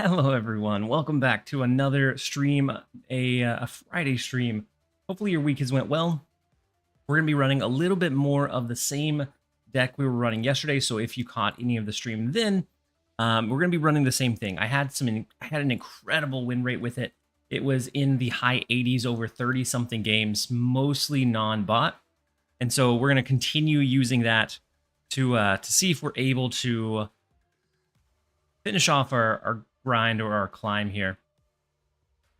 Hello, everyone. Welcome back to another stream, a Friday stream. Hopefully, your week has went well. We're going to be running a little bit more of the same deck we were running yesterday. So if you caught any of the stream, then we're going to be running the same thing. I had an incredible win rate with it. It was in the high 80s over 30 something games, mostly non-bot, and so we're going to continue using that to see if we're able to finish off our grind or our climb here.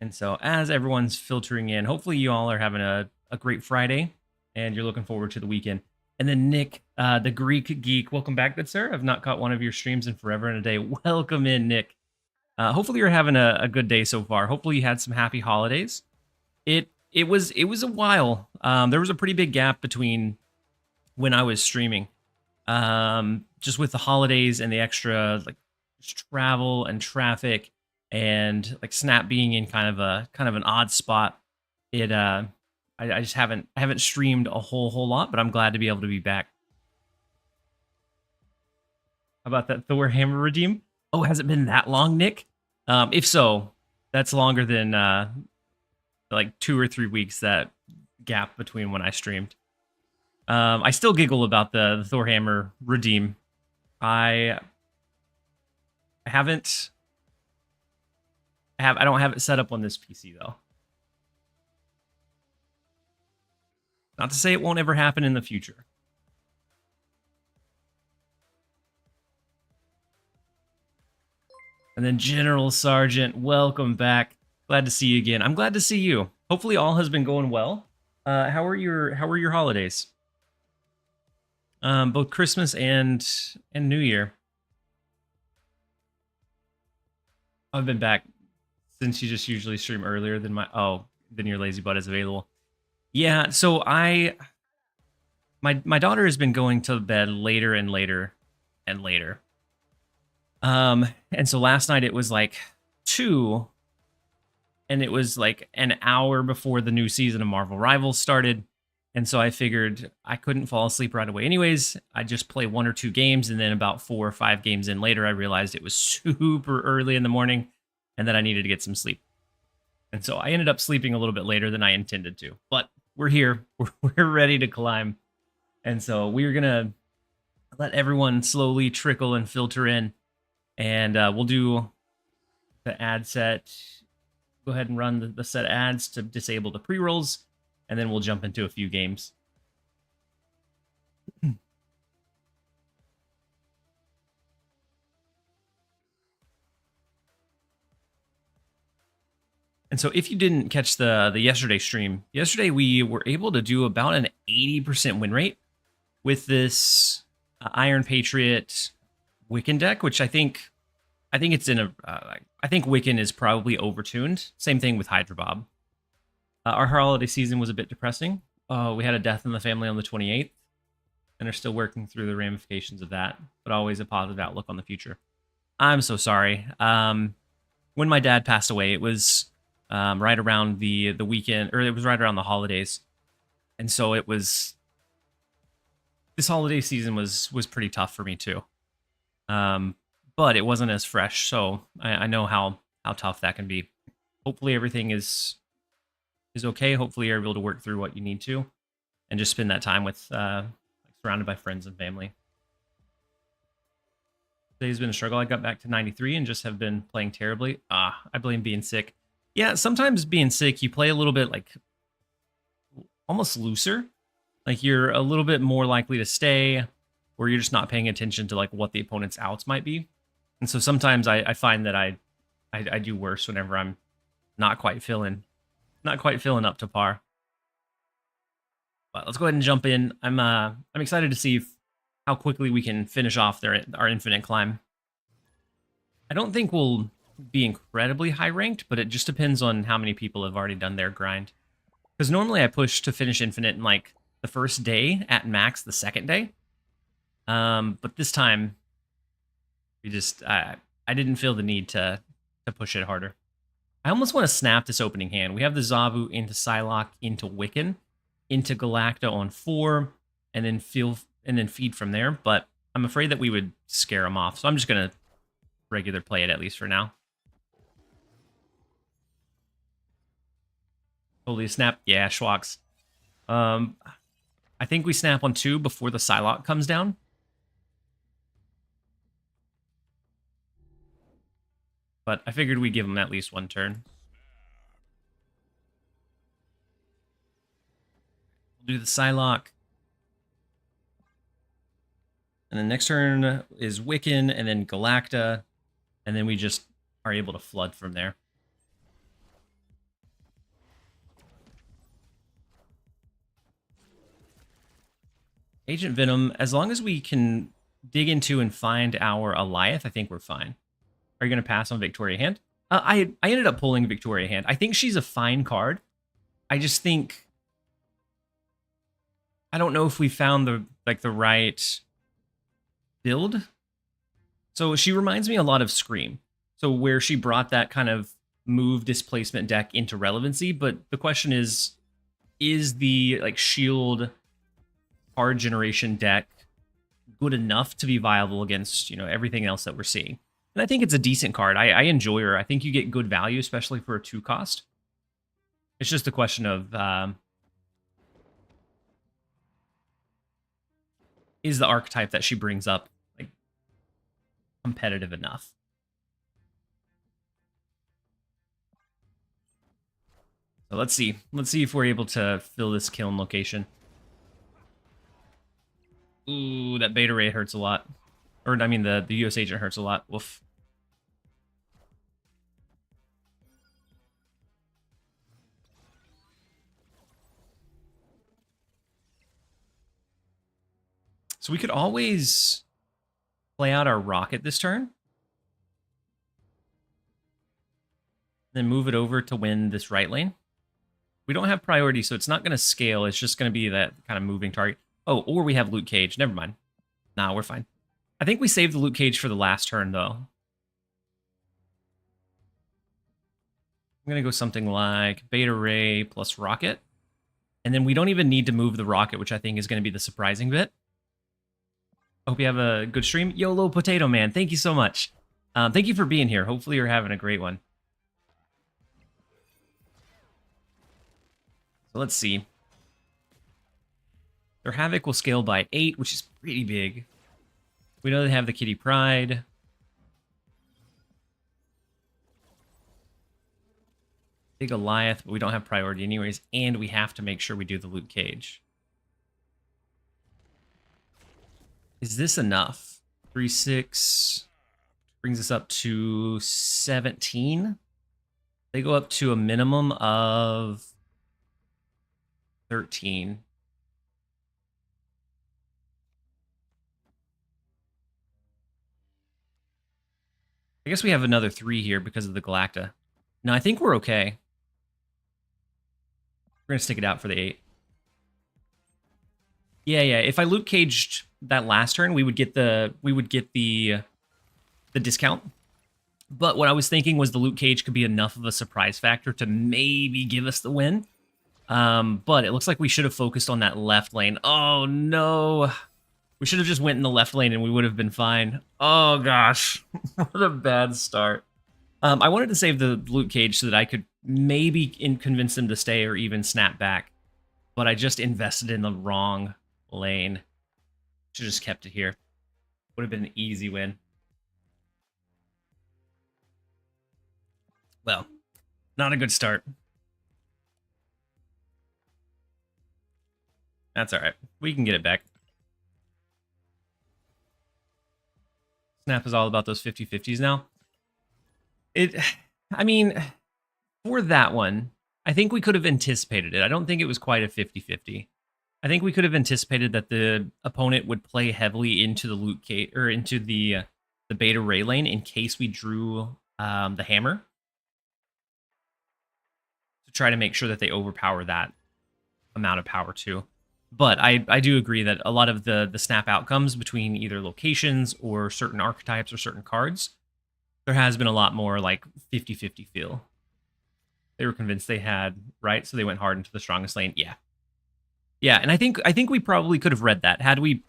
And so as everyone's filtering in, hopefully you all are having a great Friday and you're looking forward to the weekend. And then Nick, the Greek Geek, welcome back, good sir. I've not caught one of your streams in forever and a day. Welcome in, Nick. Hopefully you're having a good day so far. Hopefully you had some happy holidays. It was a while. There was a pretty big gap between when I was streaming. Just with the holidays and the extra like travel and traffic and like Snap being in kind of an odd spot, I just haven't streamed a whole lot, but I'm glad to be able to be back. How about that Thor hammer redeem? Oh, has it been that long, Nick? If so, that's longer than like 2 or 3 weeks, that gap between when I streamed. I still giggle about the Thor hammer redeem. I don't have it set up on this PC though. Not to say it won't ever happen in the future. And then General Sergeant, welcome back. Glad to see you again. I'm glad to see you. Hopefully all has been going well. How were your holidays? Both Christmas and New Year. I've been back since you just usually stream earlier than than your lazy butt is available. Yeah, so my daughter has been going to bed later and later and later. And so last night it was like 2, and it was like an hour before the new season of Marvel Rivals started. And so I figured I couldn't fall asleep right away anyways. I'd just play 1 or 2 games, and then about 4 or 5 games in later, I realized it was super early in the morning and that I needed to get some sleep. And so I ended up sleeping a little bit later than I intended to. But we're here. We're ready to climb. And so we're going to let everyone slowly trickle and filter in. And we'll do the ad set. Go ahead and run the set ads to disable the pre-rolls. And then we'll jump into a few games. And so if you didn't catch the yesterday stream, yesterday we were able to do about an 80% win rate with this Iron Patriot Wiccan deck, which I think it's in a I think Wiccan is probably overtuned. Same thing with Hydra Bob. Our holiday season was a bit depressing. We had a death in the family on the 28th and are still working through the ramifications of that, but always a positive outlook on the future. I'm so sorry. When my dad passed away, it was right around the weekend, or it was right around the holidays. And so it was, this holiday season was pretty tough for me too. But it wasn't as fresh, so I know how tough that can be. Hopefully everything is okay. Hopefully you're able to work through what you need to and just spend that time with surrounded by friends and family. Today's been a struggle. I got back to 93 and just have been playing terribly. I blame being sick. Yeah, sometimes being sick, you play a little bit like almost looser. Like you're a little bit more likely to stay, or you're just not paying attention to like what the opponent's outs might be. And so sometimes I find that I do worse whenever I'm not quite feeling up to par. But let's go ahead and jump in. I'm excited to see how quickly we can finish off our infinite climb. I don't think we'll be incredibly high ranked, but it just depends on how many people have already done their grind. Because normally I push to finish infinite in like the first day, at max the second day. But this time I didn't feel the need to push it harder. I almost want to snap this opening hand. We have the Zavu into Psylocke, into Wiccan, into Galacta on 4, and then feed from there. But I'm afraid that we would scare him off, so I'm just gonna regular play it at least for now. Totally snap. Yeah, Schwaks. I think we snap on 2 before the Psylocke comes down. But I figured we'd give him at least 1 turn. We'll do the Psylocke. And then next turn is Wiccan and then Galacta. And then we just are able to flood from there. Agent Venom, as long as we can dig into and find our Alioth, I think we're fine. Are you going to pass on Victoria Hand? I ended up pulling Victoria Hand. I think she's a fine card. I just think... I don't know if we found the right build. So she reminds me a lot of Scream. So where she brought that kind of move displacement deck into relevancy, but the question is the shield card generation deck good enough to be viable against, everything else that we're seeing? And I think it's a decent card. I enjoy her. I think you get good value, especially for a 2 cost. It's just a question of is the archetype that she brings up competitive enough? So let's see. Let's see if we're able to fill this kiln location. Ooh, that Beta Ray hurts a lot. Or, I mean, the US agent hurts a lot. Woof. So we could always play out our rocket this turn. Then move it over to win this right lane. We don't have priority, so it's not going to scale. It's just going to be that kind of moving target. Oh, or we have Luke Cage. Never mind. Nah, we're fine. I think we saved the Luke Cage for the last turn, though. I'm going to go something like Beta Ray plus Rocket. And then we don't even need to move the Rocket, which I think is going to be the surprising bit. I hope you have a good stream. YOLO Potato Man, thank you so much. Thank you for being here. Hopefully you're having a great one. So let's see. Their Havoc will scale by 8, which is pretty big. We know they have the Kitty Pryde. Big Goliath, but we don't have priority anyways, and we have to make sure we do the Luke Cage. Is this enough? 3-6 brings us up to 17. They go up to a minimum of 13. I guess we have another 3 here because of the Galacta. No, I think we're okay. We're going to stick it out for the 8. Yeah. If I Luke Caged that last turn, we would get the discount. But what I was thinking was the Luke Cage could be enough of a surprise factor to maybe give us the win. But it looks like we should have focused on that left lane. Oh no. We should have just went in the left lane and we would have been fine. Oh gosh. What a bad start. I wanted to save the Luke Cage so that I could maybe convince them to stay or even snap back. But I just invested in the wrong lane. Should have just kept it here. Would have been an easy win. Well, not a good start. That's all right. We can get it back. Snap is all about those 50-50s now. I mean, for that one, I think we could have anticipated it. I don't think it was quite a 50-50. I think we could have anticipated that the opponent would play heavily into the Luke Cage or into the Beta Ray lane in case we drew the hammer to try to make sure that they overpower that amount of power too. But I do agree that a lot of the snap outcomes between either locations or certain archetypes or certain cards, there has been a lot more like 50-50 feel. They were convinced they had, right? So they went hard into the strongest lane. Yeah, and I think we probably could have read that had we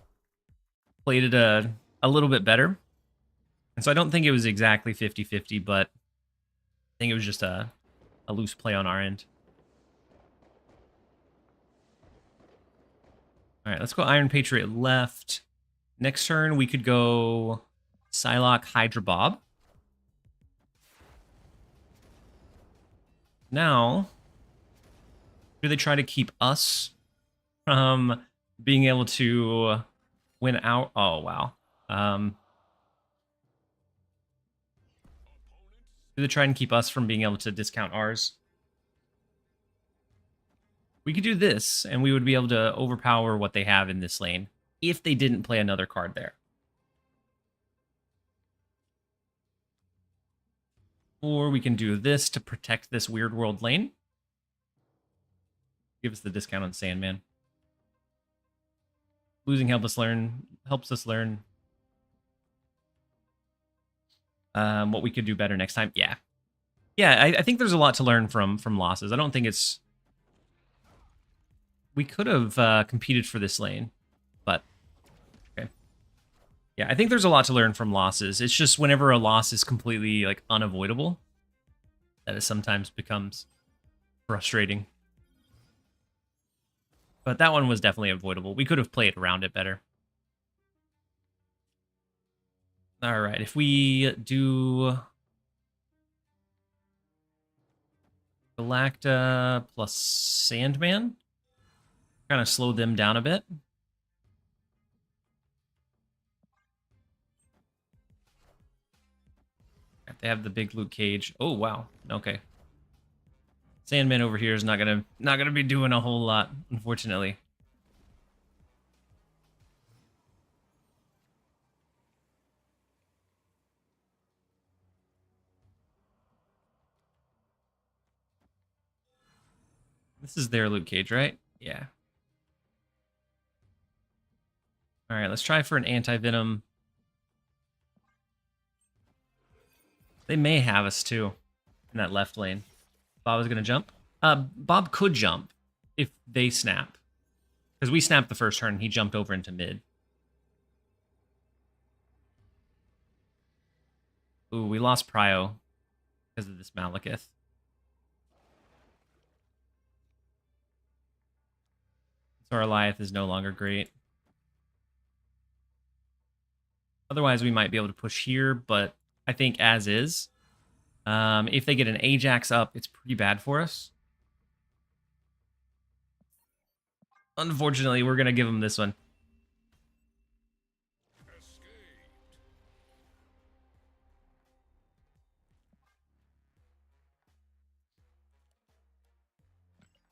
played it a little bit better. And so I don't think it was exactly 50-50, but I think it was just a loose play on our end. All right, let's go Iron Patriot left. Next turn, we could go Psylocke Hydra Bob. Now, do they try to keep us from being able to win out? Oh, wow. Do they try and keep us from being able to discount ours? We could do this, and we would be able to overpower what they have in this lane if they didn't play another card there. Or we can do this to protect this Weird World lane. Give us the discount on Sandman. Losing helps us learn what we could do better next time. Yeah. Yeah, I think there's a lot to learn from losses. I don't think it's... We could have competed for this lane, but... Okay. Yeah, I think there's a lot to learn from losses. It's just whenever a loss is completely, like, unavoidable, that it sometimes becomes frustrating. But that one was definitely avoidable. We could have played around it better. All right, if we do Galacta plus Sandman, kind of slow them down a bit. They have the big Luke Cage. Oh wow. Okay. Sandman over here is not gonna be doing a whole lot, unfortunately. This is their Luke Cage, right? Yeah. All right, let's try for an anti-venom. They may have us too in that left lane. Bob is gonna jump. Bob could jump if they snap, because we snapped the first turn and he jumped over into mid. Ooh, we lost Prio because of this Malekith. So our Goliath is no longer great. Otherwise, we might be able to push here, but I think as is. If they get an Ajax up, it's pretty bad for us. Unfortunately, we're going to give them this one.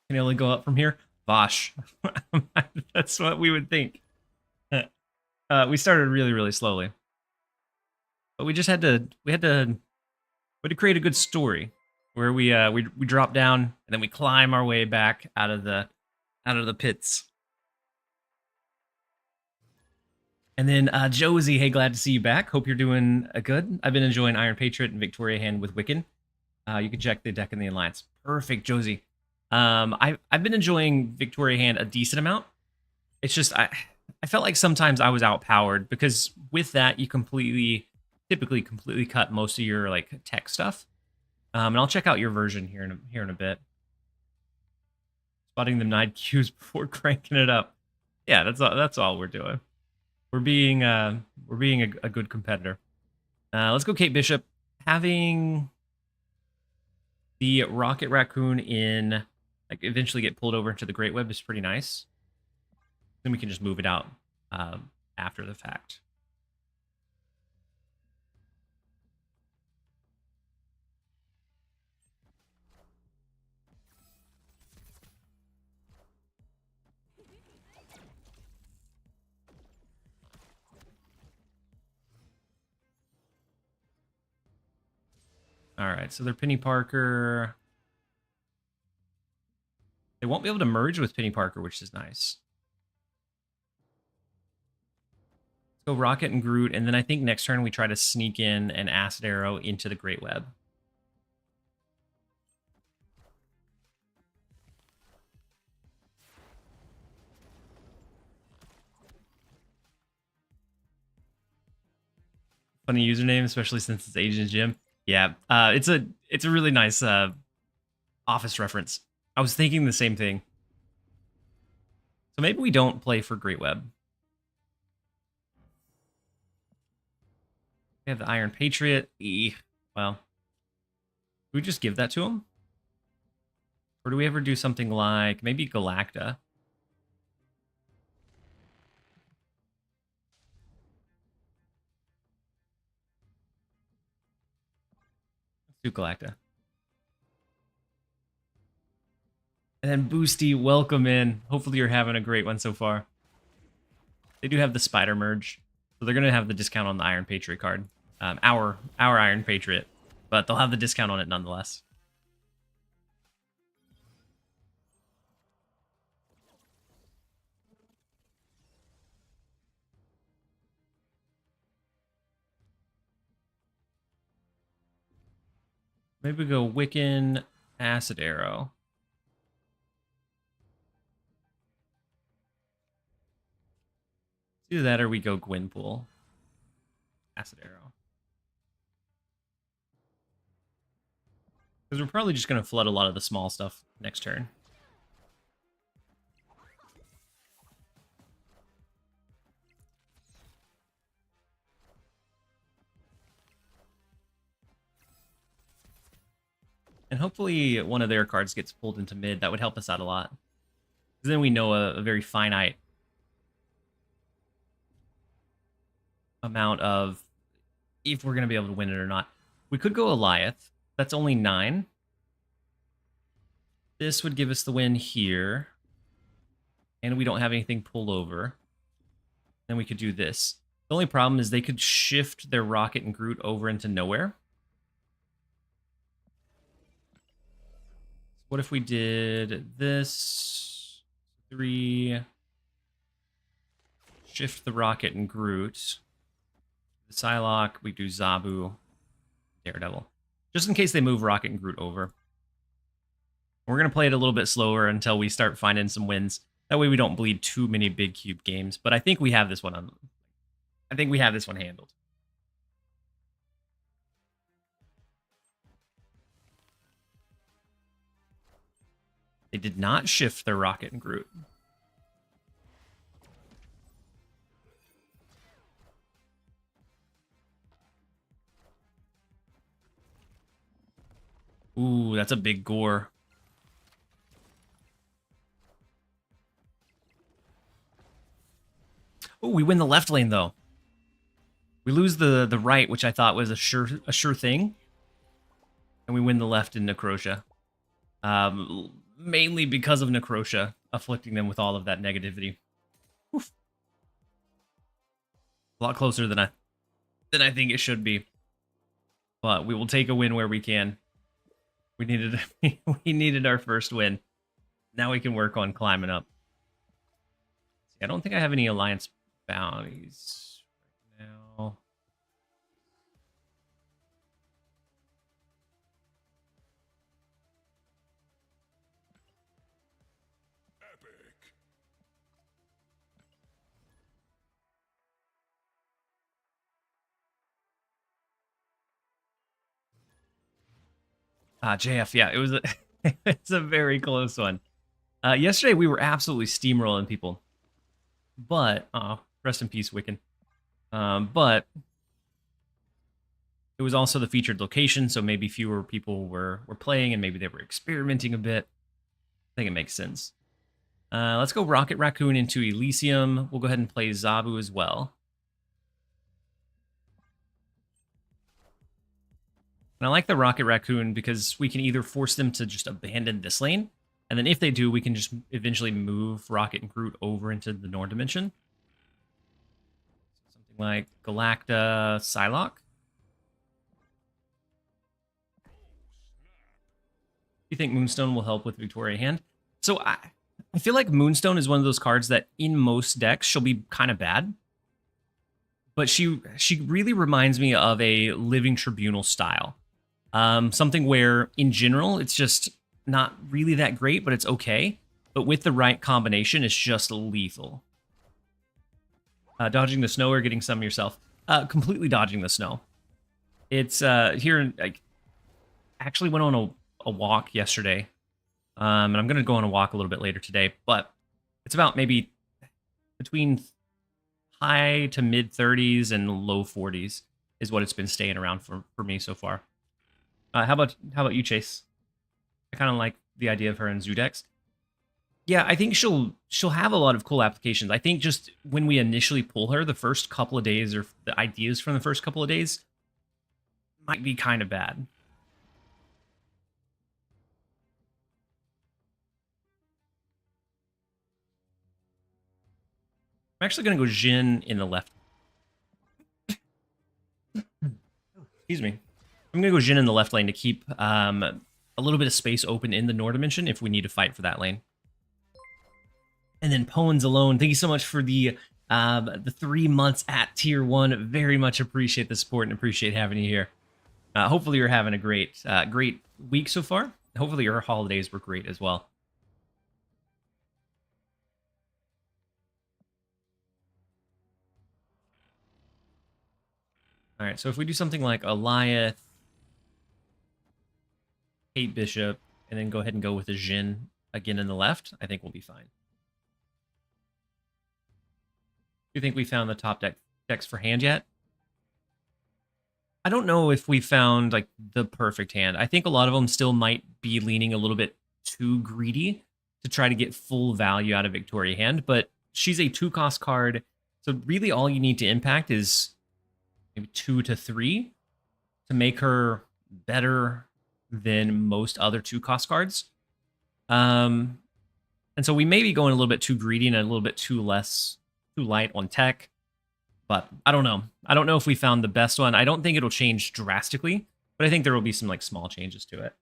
Can only go up from here? Bosh. That's what we would think. We started really, really slowly. But we just had to create a good story where we drop down and then we climb our way back out of the pits. And then Josie, hey, glad to see you back. Hope you're doing good. I've been enjoying Iron Patriot and Victoria Hand with Wiccan. You can check the deck in the Alliance. Perfect, Josie. I've been enjoying Victoria Hand a decent amount. It's just I felt like sometimes I was outpowered because with that you typically completely cut most of your like tech stuff. And I'll check out your version here in a bit. Spotting them 9 Qs before cranking it up. Yeah, that's all we're doing. We're being a good competitor. Let's go Kate Bishop. Having the Rocket Raccoon in like eventually get pulled over into the Great Web is pretty nice. Then we can just move it out after the fact. All right, so they're Penny Parker. They won't be able to merge with Penny Parker, which is nice. Let's go Rocket and Groot, and then I think next turn we try to sneak in an Acid Arrow into the Great Web. Funny username, especially since it's Agent Jim. Yeah, it's a really nice Office reference. I was thinking the same thing. So maybe we don't play for Great Web. We have the Iron Patriot. Well, do we just give that to him? Or do we ever do something like maybe Galacta? Let's do Galacta. And then Boosty, welcome in. Hopefully you're having a great one so far. They do have the Spider Merge, so they're going to have the discount on the Iron Patriot card. Our Iron Patriot, but they'll have the discount on it nonetheless. Maybe we go Wiccan, Acid Arrow. Either that or we go Gwynpool. Acid Arrow. Because we're probably just going to flood a lot of the small stuff next turn. And hopefully one of their cards gets pulled into mid. That would help us out a lot. Because then we know a very finite amount of if we're going to be able to win it or not. We could go Goliath. That's only 9. This would give us the win here. And we don't have anything pulled over. Then we could do this. The only problem is they could shift their Rocket and Groot over into nowhere. What if we did this? 3. Shift the Rocket and Groot. The Psylocke, we do Zabu, Daredevil. Just in case they move Rocket and Groot over. We're going to play it a little bit slower until we start finding some wins. That way we don't bleed too many big cube games. But I think we have this one on. I think we have this one handled. They did not shift their Rocket and Groot. Ooh, that's a big gore. Oh, we win the left lane though. We lose the right, which I thought was a sure thing, and we win the left in Necrotia. Mainly because of Necrotia afflicting them with all of that negativity. Oof. A lot closer than I think it should be. But we will take a win where we can. We needed our first win. Now we can work on climbing up. I don't think I have any alliance bounties right now. JF, yeah, it was it's a very close one. Yesterday we were absolutely steamrolling people. But, rest in peace, Wiccan. But it was also the featured location, so maybe fewer people were playing, and maybe they were experimenting a bit. I think it makes sense. Let's go Rocket Raccoon into Elysium. We'll go ahead and play Zabu as well. And I like the Rocket Raccoon because we can either force them to just abandon this lane, and then if they do, we can just eventually move Rocket and Groot over into the North Dimension. Something like Galacta, Psylocke. Do you think Moonstone will help with Victoria Hand? So I feel like Moonstone is one of those cards that in most decks she'll be kind of bad. But she really reminds me of a Living Tribunal style. Something where, in general, it's just not really that great, but it's okay. But with the right combination, it's just lethal. Dodging the snow or getting some yourself? Completely dodging the snow. It's here. I actually went on a walk yesterday, and I'm going to go on a walk a little bit later today. But It's about maybe between high to mid 30s and low 40s is what it's been staying around for me so far. How about you, Chase? I kind of like the idea of her in Zudex. Yeah, I think she'll have a lot of cool applications. I think just when we initially pull her, the first couple of days or the ideas from the first couple of days might be kind of bad. I'm actually going to go Jin in the left. Excuse me. I'm going to go Jin in the left lane to keep a little bit of space open in the Nord dimension if we need to fight for that lane. And then Poens alone. Thank you so much for the 3 months at tier 1. Very much appreciate the support and appreciate having you here. Hopefully you're having a great week so far. Hopefully your holidays were great as well. All right, so if we do something like Eliath, Kate Bishop, and then go ahead and go with a Jin again in the left, I think we'll be fine. Do you think we found the top decks for hand yet? I don't know if we found like the perfect hand. I think a lot of them still might be leaning a little bit too greedy to try to get full value out of Victoria hand, but she's a 2-cost card, so really all you need to impact is maybe 2 to 3 to make her better than most other 2-cost cards. And so we may be going a little bit too greedy and a little bit too light on tech. But I don't know. I don't know if we found the best one. I don't think it'll change drastically, but I think there will be some like small changes to it.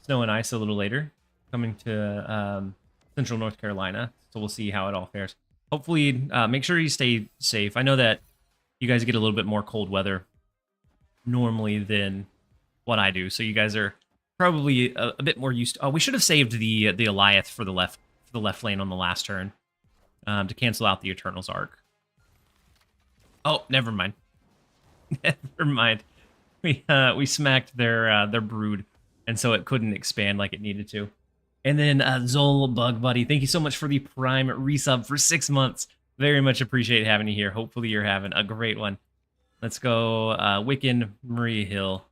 Snow and ice a little later, coming to Central North Carolina. So we'll see how it all fares. Hopefully, make sure you stay safe. I know that you guys get a little bit more cold weather normally than what I do, so you guys are probably a bit more used to... Oh, we should have saved the Eliath for the left lane on the last turn to cancel out the Eternals arc. Oh, never mind. Never mind. We smacked their brood, and so it couldn't expand like it needed to. And then Zol Bug Buddy, thank you so much for the Prime resub for 6 months. Very much appreciate having you here. Hopefully you're having a great one. Let's go Wiccan, Maria Hill.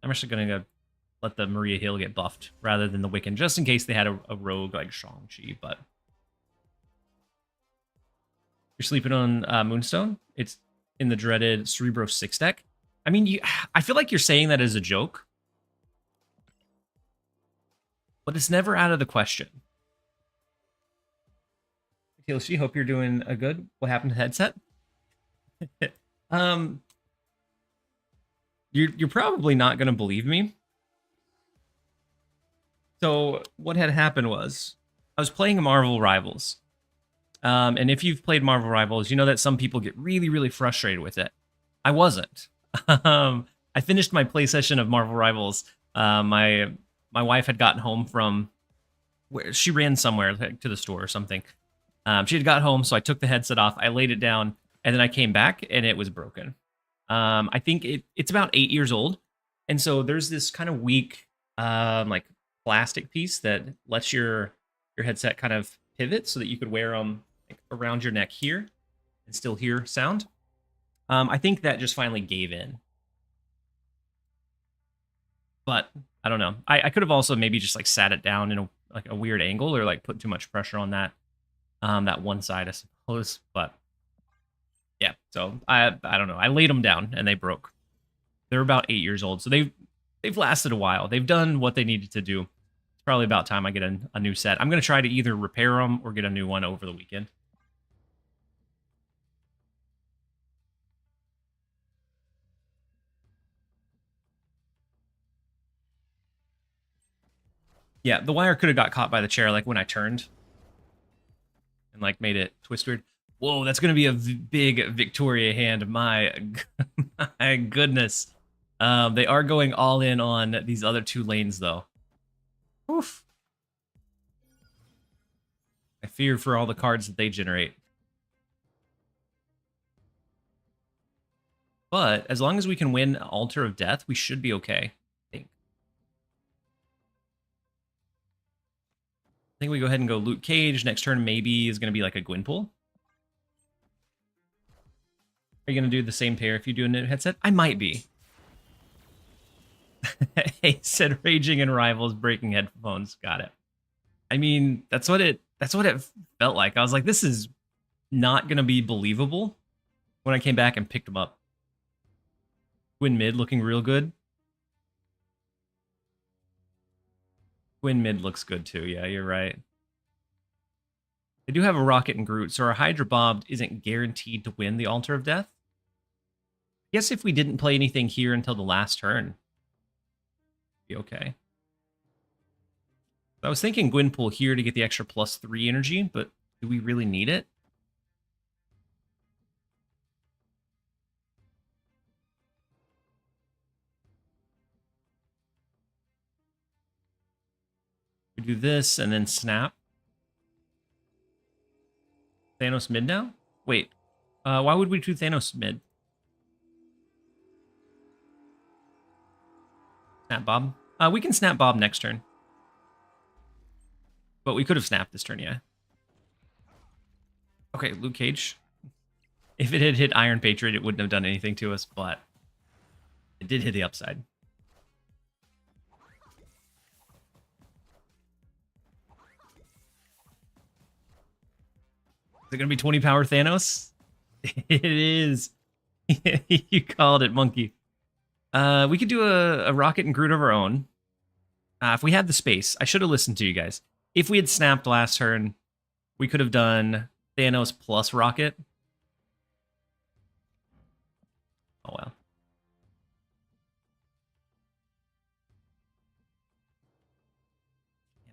I'm actually going to let the Maria Hill get buffed rather than the Wiccan, just in case they had a rogue like Shang-Chi, but... You're sleeping on Moonstone? It's in the dreaded Cerebro 6 deck. I mean, I feel like you're saying that as a joke, but it's never out of the question. TLSG, hope you're doing good. What happened to the headset? You're probably not going to believe me. So what had happened was I was playing Marvel Rivals. And if you've played Marvel Rivals, you know that some people get really, really frustrated with it. I wasn't. I finished my play session of Marvel Rivals. My wife had gotten home from where she ran somewhere to the store or something. She had got home, so I took the headset off. I laid it down, and then I came back, and it was broken. I think it's about 8 years old, and so there's this kind of weak, like plastic piece that lets your headset kind of pivot so that you could wear them like around your neck here and still hear sound. I think that just finally gave in. But I don't know. I could have also maybe just like sat it down in a weird angle or like put too much pressure on that one side, I suppose. But yeah, so I don't know. I laid them down and they broke. They're about 8 years old, so they've lasted a while. They've done what they needed to do. It's probably about time I get a new set. I'm gonna try to either repair them or get a new one over the weekend. Yeah, the wire could have got caught by the chair like when I turned and like made it twist weird. Whoa, that's gonna be a big Victoria hand. My goodness. They are going all in on these other two lanes though. Oof. I fear for all the cards that they generate. But as long as we can win Altar of Death, we should be okay, I think. think we go ahead and go Luke Cage. Next turn maybe is going to be like a Gwynpool. Are you going to do the same pair if you do a new headset? I might be. Hey, said raging and rivals breaking headphones. Got it. I mean, that's what it felt like. I was like, this is not gonna be believable when I came back and picked them up. Gwyn mid looking real good. Gwyn mid looks good too. Yeah, you're right. They do have a Rocket and Groot, so our Hydra Bob isn't guaranteed to win the Altar of Death. I guess if we didn't play anything here until the last turn, be okay. I was thinking Gwynpool here to get the extra +3 energy, but do we really need it? We do this and then snap. Thanos mid now? Wait, why would we do Thanos mid? Snap Bob? We can snap Bob next turn. But we could have snapped this turn, yeah. Okay, Luke Cage. If it had hit Iron Patriot, it wouldn't have done anything to us, but it did hit the upside. Is it going to be 20 power Thanos? It is. You called it, monkey. We could do a Rocket and Groot of our own. If we had the space, I should have listened to you guys. If we had snapped last turn, we could have done Thanos plus Rocket. Oh, well.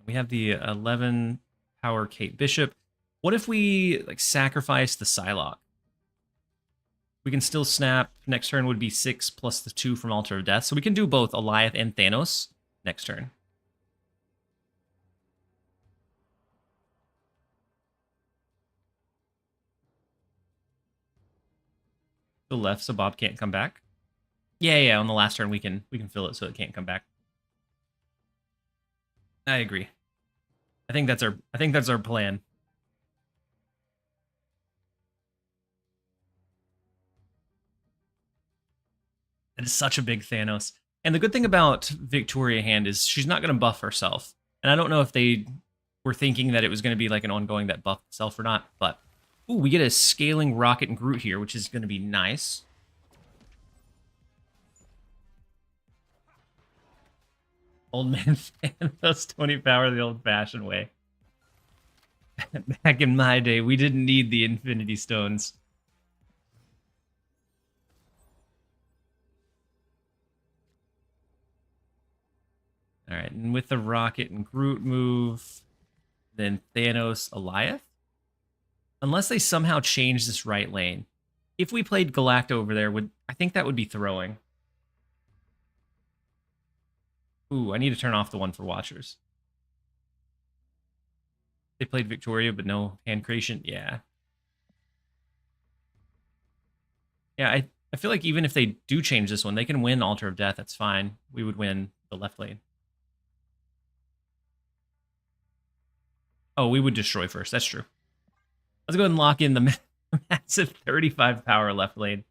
We have the 11 power Kate Bishop. What if we like sacrifice the Psylocke? We can still snap. Next turn would be 6 plus the 2 from Altar of Death. So we can do both Alioth and Thanos next turn. The left, so Bob can't come back. Yeah, on the last turn we can fill it so it can't come back. I agree. I think that's our plan. That is such a big Thanos. And the good thing about Victoria Hand is she's not going to buff herself. And I don't know if they were thinking that it was going to be like an ongoing that buffed itself or not, but ooh, we get a scaling Rocket and Groot here, which is going to be nice. Old man Thanos 20 power the old-fashioned way. Back in my day, we didn't need the Infinity Stones. All right, and with the Rocket and Groot move, then Thanos Alioth? Unless they somehow change this right lane. If we played Galacta over there, I think that would be throwing. Ooh, I need to turn off the one for Watchers. They played Victoria, but no hand creation. Yeah. Yeah, I feel like even if they do change this one, they can win Altar of Death. That's fine. We would win the left lane. Oh, we would destroy first. That's true. Let's go ahead and lock in the massive 35 power left lane.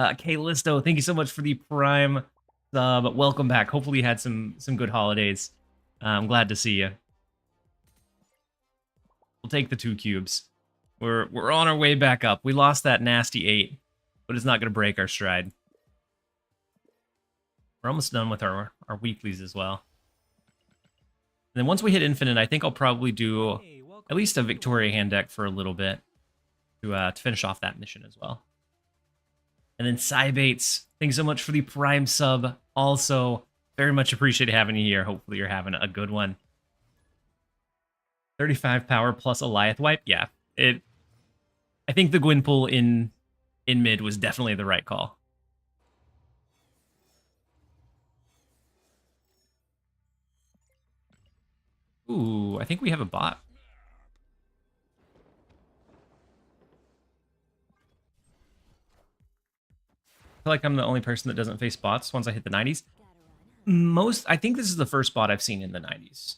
Kalisto, thank you so much for the Prime sub. Welcome back. Hopefully you had some good holidays. I'm glad to see you. We'll take the 2 cubes. We're on our way back up. We lost that nasty 8, but it's not going to break our stride. We're almost done with our weeklies as well. And then once we hit infinite, I think I'll probably do at least a Victoria hand deck for a little bit to finish off that mission as well. And then Cybates, thanks so much for the Prime sub. Also, very much appreciate having you here. Hopefully you're having a good one. 35 power plus Alioth wipe. Yeah, I think the Gwynpool in mid was definitely the right call. Ooh, I think we have a bot. I feel like I'm the only person that doesn't face bots once I hit the 90s. I think this is the first bot I've seen in the 90s.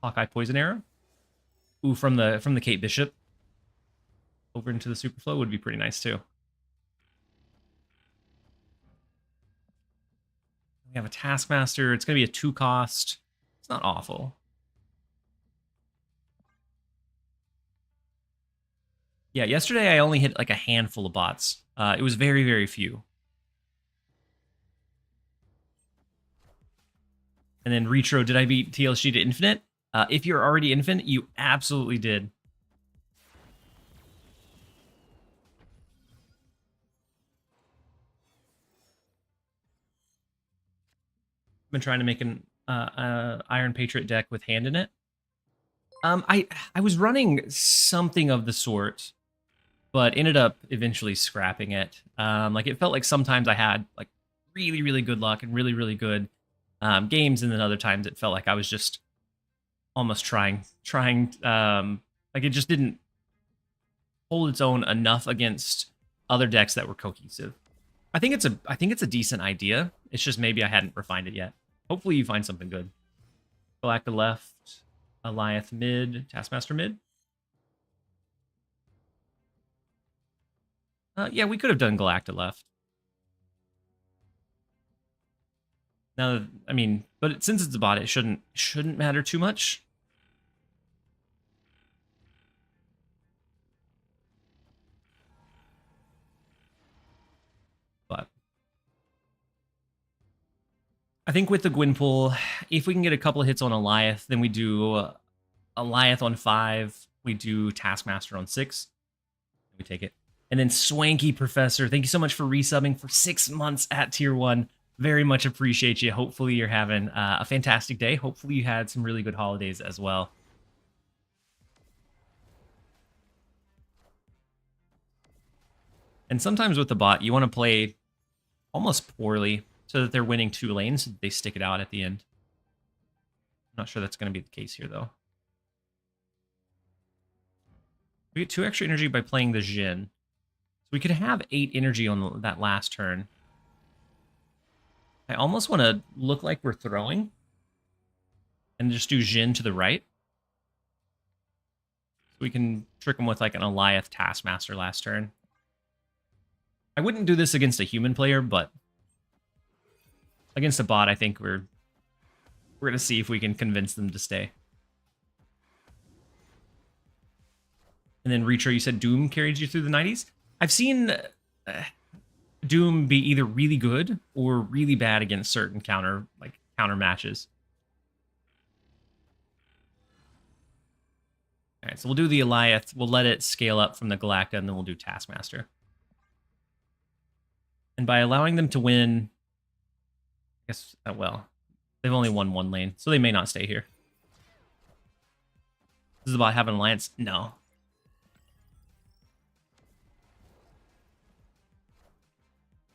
Hawkeye Poison Arrow. Ooh, from the Kate Bishop over into the Superflow would be pretty nice too. We have a Taskmaster. It's going to be a 2 cost. It's not awful. Yeah, yesterday I only hit like a handful of bots. It was very, very few. And then Retro, did I beat TLSG to Infinite? If you're already Infinite, you absolutely did. I've been trying to make an Iron Patriot deck with hand in it. I was running something of the sort, but ended up eventually scrapping it. Like it felt like sometimes I had like really, really good luck and really, really good games, and then other times it felt like I was just almost trying. Like it just didn't hold its own enough against other decks that were cohesive. I think it's a decent idea. It's just maybe I hadn't refined it yet. Hopefully you find something good. Galacta left, Goliath mid, Taskmaster mid. Yeah, we could have done Galacta left. Now, I mean, but since it's a bot, it shouldn't matter too much. But I think with the Gwynpool, if we can get a couple of hits on Goliath, then we do Goliath on 5. We do Taskmaster on 6. We take it. And then Swanky Professor, thank you so much for resubbing for 6 months at Tier 1. Very much appreciate you. Hopefully you're having a fantastic day. Hopefully you had some really good holidays as well. And sometimes with the bot, you want to play almost poorly so that they're winning 2 lanes. So they stick it out at the end. I'm not sure that's going to be the case here, though. We get 2 extra energy by playing the Jhin. So we could have 8 energy on that last turn. I almost want to look like we're throwing and just do Jhin to the right. So we can trick them with like an Goliath Taskmaster last turn. I wouldn't do this against a human player, but against a bot, I think we're going to see if we can convince them to stay. And then Retro, you said Doom carried you through the 90s? I've seen Doom be either really good or really bad against certain counter matches. All right, so we'll do the Goliath. We'll let it scale up from the Galacta, and then we'll do Taskmaster. And by allowing them to win, I guess, well, they've only won 1 lane, so they may not stay here. This is about having alliance? No.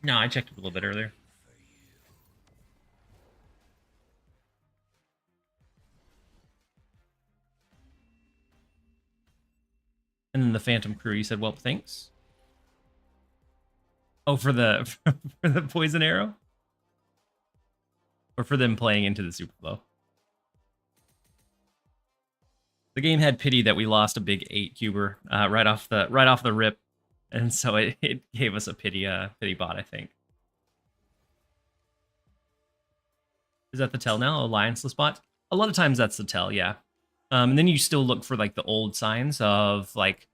No, I checked it a little bit earlier. And then the Phantom Crew, you said, well, thanks. Oh, for the for the Poison Arrow? Or for them playing into the Superflow? The game had pity that we lost a big 8-cuber right off the rip. And so it gave us a pity bot, I think. Is that the tell now? Allianceless bot? A lot of times that's the tell, yeah. And then you still look for like the old signs of like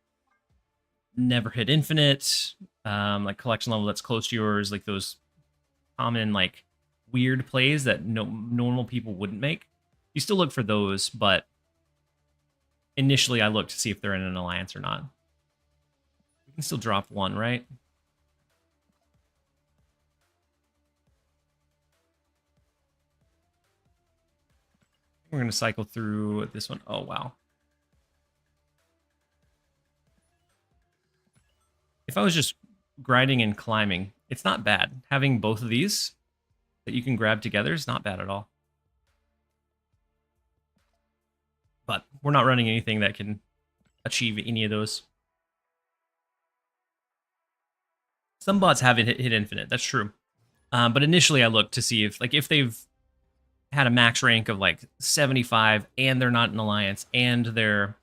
never hit infinite, like collection level that's close to yours, like those common like weird plays that normal people wouldn't make. You still look for those, but initially I look to see if they're in an alliance or not. We can still drop 1, right? We're going to cycle through this one. Oh, wow. If I was just grinding and climbing, it's not bad. Having both of these that you can grab together is not bad at all. But we're not running anything that can achieve any of those. Some bots haven't hit infinite. That's true. But initially I look to see if they've had a max rank of like 75, and they're not an alliance, and their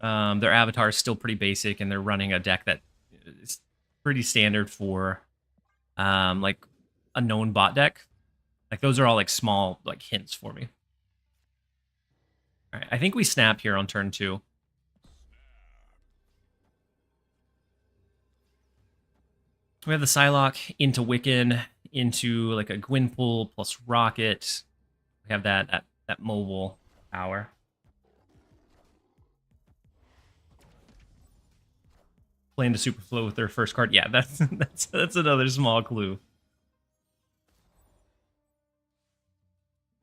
avatar is still pretty basic, and they're running a deck that is pretty standard for like a known bot deck. Like those are all like small like hints for me. All right, I think we snap here on turn 2. We have the Psylocke into Wiccan, into like a Gwynpool plus Rocket. We have that mobile power. Playing to Superflow with their first card. Yeah, that's another small clue.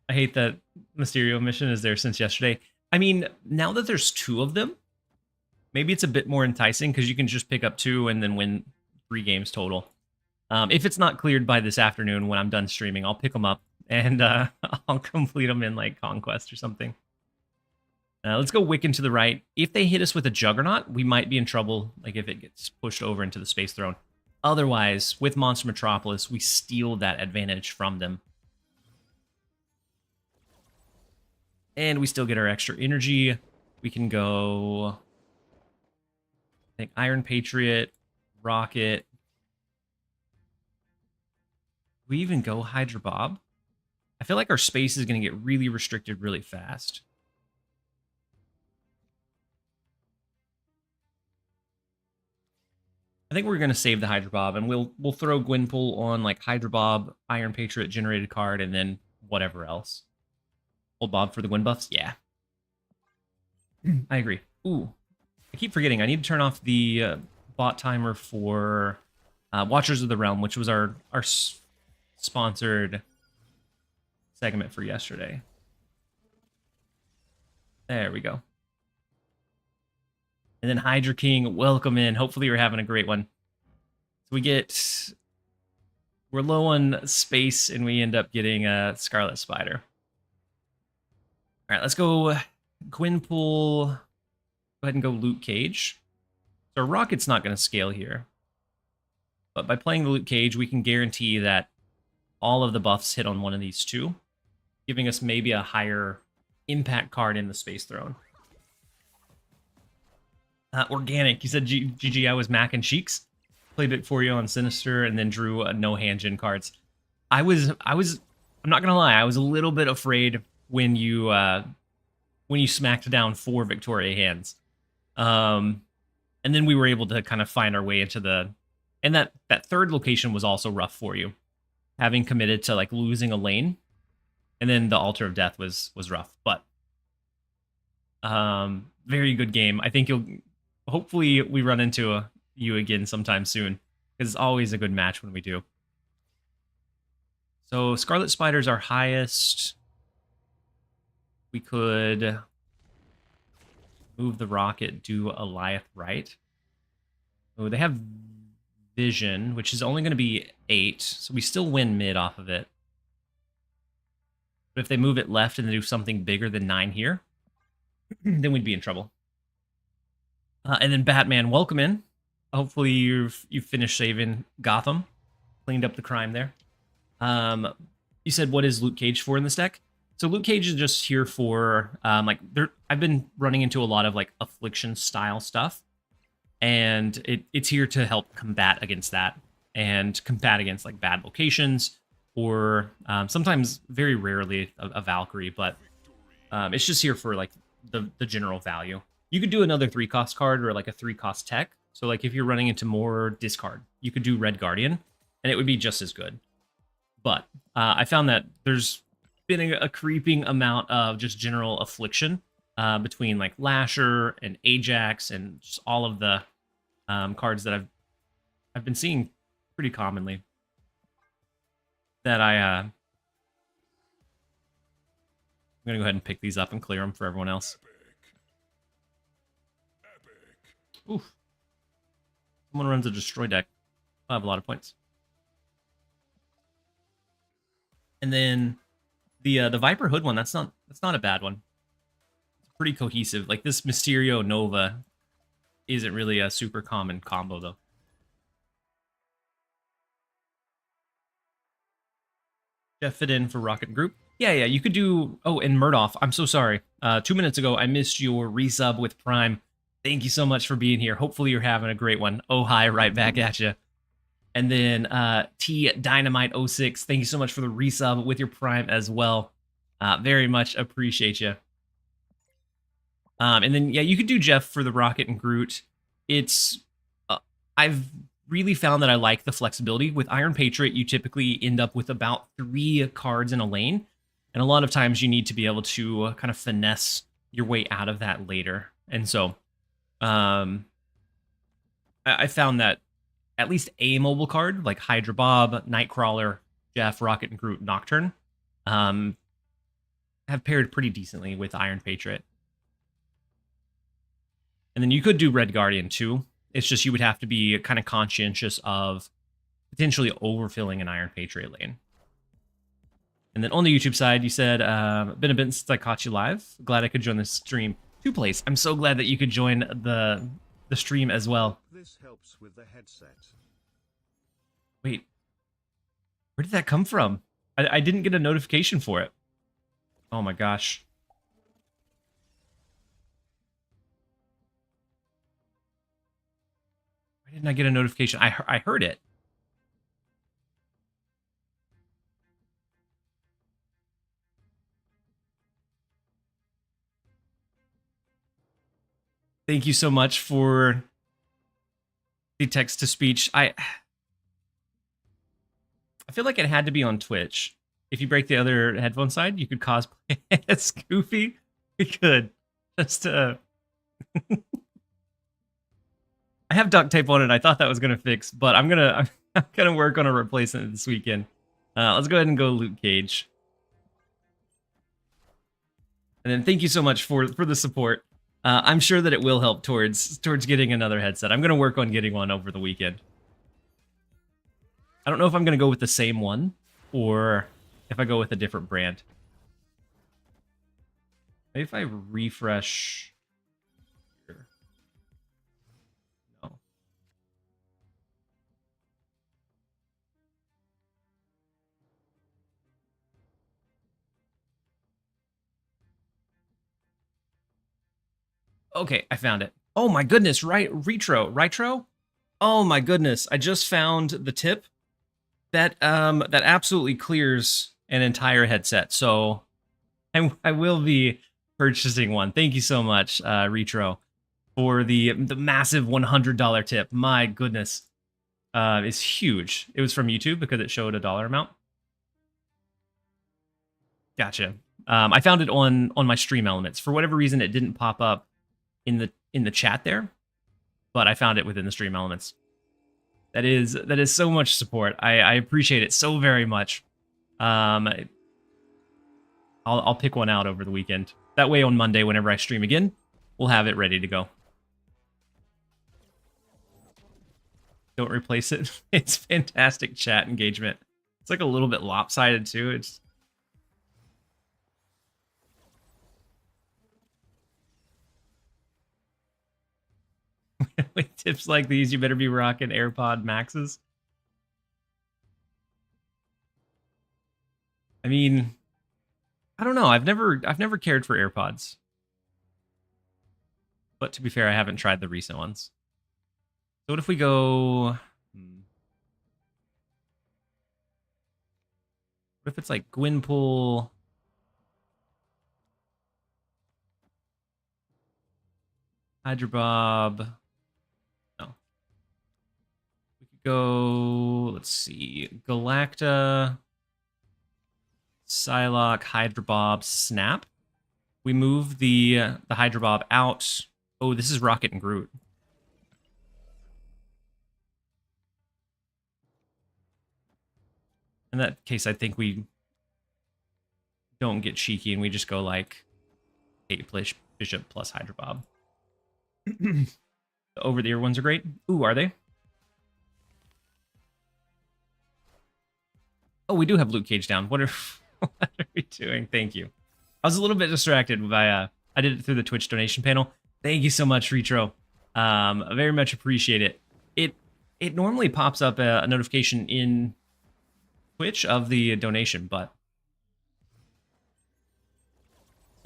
I hate that Mysterio mission is there since yesterday. I mean, now that there's 2 of them, maybe it's a bit more enticing because you can just pick up 2 and then win 3 games total. If it's not cleared by this afternoon when I'm done streaming, I'll pick them up and I'll complete them in like Conquest or something. Let's go Wiccan to the right. If they hit us with a Juggernaut, we might be in trouble, like if it gets pushed over into the Space Throne. Otherwise, with Monster Metropolis, we steal that advantage from them. And we still get our extra energy. We can go, I think, Iron Patriot, Rocket. We even go Hydra Bob. I feel like our space is going to get really restricted really fast. I think we're going to save the Hydra Bob, and we'll throw Gwynpool on like Hydra Bob, Iron Patriot generated card, and then whatever else. Hold Bob for the Gwyn buffs? Yeah. I agree. Ooh. I keep forgetting. I need to turn off the bot timer for Watchers of the Realm, which was our sponsored segment for yesterday. There we go. And then Hydra King, welcome in. Hopefully you're having a great one. So we're low on space, and we end up getting a Scarlet Spider. All right, let's go Gwynpool. Go ahead and go Luke Cage. So Rocket's not going to scale here. But by playing the Luke Cage, we can guarantee that all of the buffs hit on one of these 2, giving us maybe a higher impact card in the Space Throne. Organic, you said GG, I was Mac and Cheeks. Played it for you on Sinister, and then drew no hand gen cards. I'm not gonna lie, I was a little bit afraid when you smacked down 4 Victoria hands. And then we were able to kind of find our way into and that third location was also rough for you, having committed to like losing a lane, and then the Altar of Death was rough, but very good game. I think hopefully we run into you again sometime soon, because it's always a good match when we do. So Scarlet Spider's our highest. We could move the Rocket, do Alioth right. Oh, they have Vision, which is only going to be 8, so we still win mid off of it. But if they move it left and they do something bigger than 9 here, then we'd be in trouble. And then Batman, welcome in. Hopefully you've finished saving Gotham, cleaned up the crime there. You said, what is Luke Cage for in this deck? So Luke Cage is just here for I've been running into a lot of like Affliction style stuff, and it's here to help combat against that and combat against like bad locations, or sometimes very rarely a Valkyrie, but it's just here for like the general value. You could do another 3-cost card or like a 3-cost tech. So like if you're running into more discard, you could do Red Guardian, and it would be just as good. But I found that there's been a creeping amount of just general affliction between like Lasher and Ajax and just all of the cards that I've been seeing pretty commonly. That I'm gonna go ahead and pick these up and clear them for everyone else. Oof. Someone runs a destroy deck. I'll have a lot of points. And then the Viper Hood one, that's not a bad one. It's pretty cohesive. Like this Mysterio Nova isn't really a super common combo though. Jeff fit in for Rocket Group. Yeah, you could do... Oh, and Murdoff, I'm so sorry. 2 minutes ago, I missed your resub with Prime. Thank you so much for being here. Hopefully you're having a great one. Oh, hi, right back at you. And then T Dynamite 06, thank you so much for the resub with your Prime as well. Very much appreciate you. And then, yeah, you could do Jeff for the Rocket and Groot. It's... I've really found that I like the flexibility. With Iron Patriot, you typically end up with about 3 cards in a lane. And a lot of times you need to be able to kind of finesse your way out of that later. And so I found that at least a mobile card, like Hydra Bob, Nightcrawler, Jeff, Rocket and Groot, Nocturne, have paired pretty decently with Iron Patriot. And then you could do Red Guardian too. It's just you would have to be kind of conscientious of potentially overfilling an Iron Patriot lane. And then on the YouTube side, you said, been a bit since I caught you live. Glad I could join the stream. 2Place. I'm so glad that you could join the stream as well. This helps with the headset. Wait. Where did that come from? I didn't get a notification for it. Oh my gosh. Why didn't I get a notification? I heard it. Thank you so much for the text to speech. I feel like it had to be on Twitch. If you break the other headphone side, you could cosplay as Goofy. We could. Just I have duct tape on it. I thought that was gonna fix, but I'm gonna work on a replacement this weekend. Let's go ahead and go Luke Cage. And then thank you so much for the support. I'm sure that it will help towards getting another headset. I'm gonna work on getting one over the weekend. I don't know if I'm gonna go with the same one or if I go with a different brand. Maybe if I refresh here. No. Okay, I found it. Oh my goodness, right, Retro? Oh my goodness, I just found the tip that that absolutely clears an entire headset. So I will be purchasing one. Thank you so much, Retro, for the massive $100 tip. My goodness, it's huge. It was from YouTube because it showed a dollar amount. Gotcha. I found it on my stream elements. For whatever reason, it didn't pop up in the chat there, but I found it within the stream elements. That is so much support. I appreciate it so very much. I'll pick one out over the weekend. That way on Monday, whenever I stream again, we'll have it ready to go. Don't replace it. It's fantastic chat engagement. It's like a little bit lopsided too. It's with tips like these, you better be rocking AirPod Maxes. I mean, I don't know. I've never cared for AirPods. But to be fair, I haven't tried the recent ones. So what if we go... What if it's like Gwynpool... Hydra Bob... No. We could go... Let's see. Galacta... Psylocke, Hydra Bob, Snap. We move the Hydra Bob out. Oh, this is Rocket and Groot. In that case, I think we don't get cheeky and we just go like 8 Bishop plus Hydra Bob. The over-the-ear ones are great. Ooh, are they? Oh, we do have Luke Cage down. What are we doing? Thank you. I was a little bit distracted by I did it through the Twitch donation panel. Thank you so much, Retro. I very much appreciate it. It normally pops up a notification in Twitch of the donation, but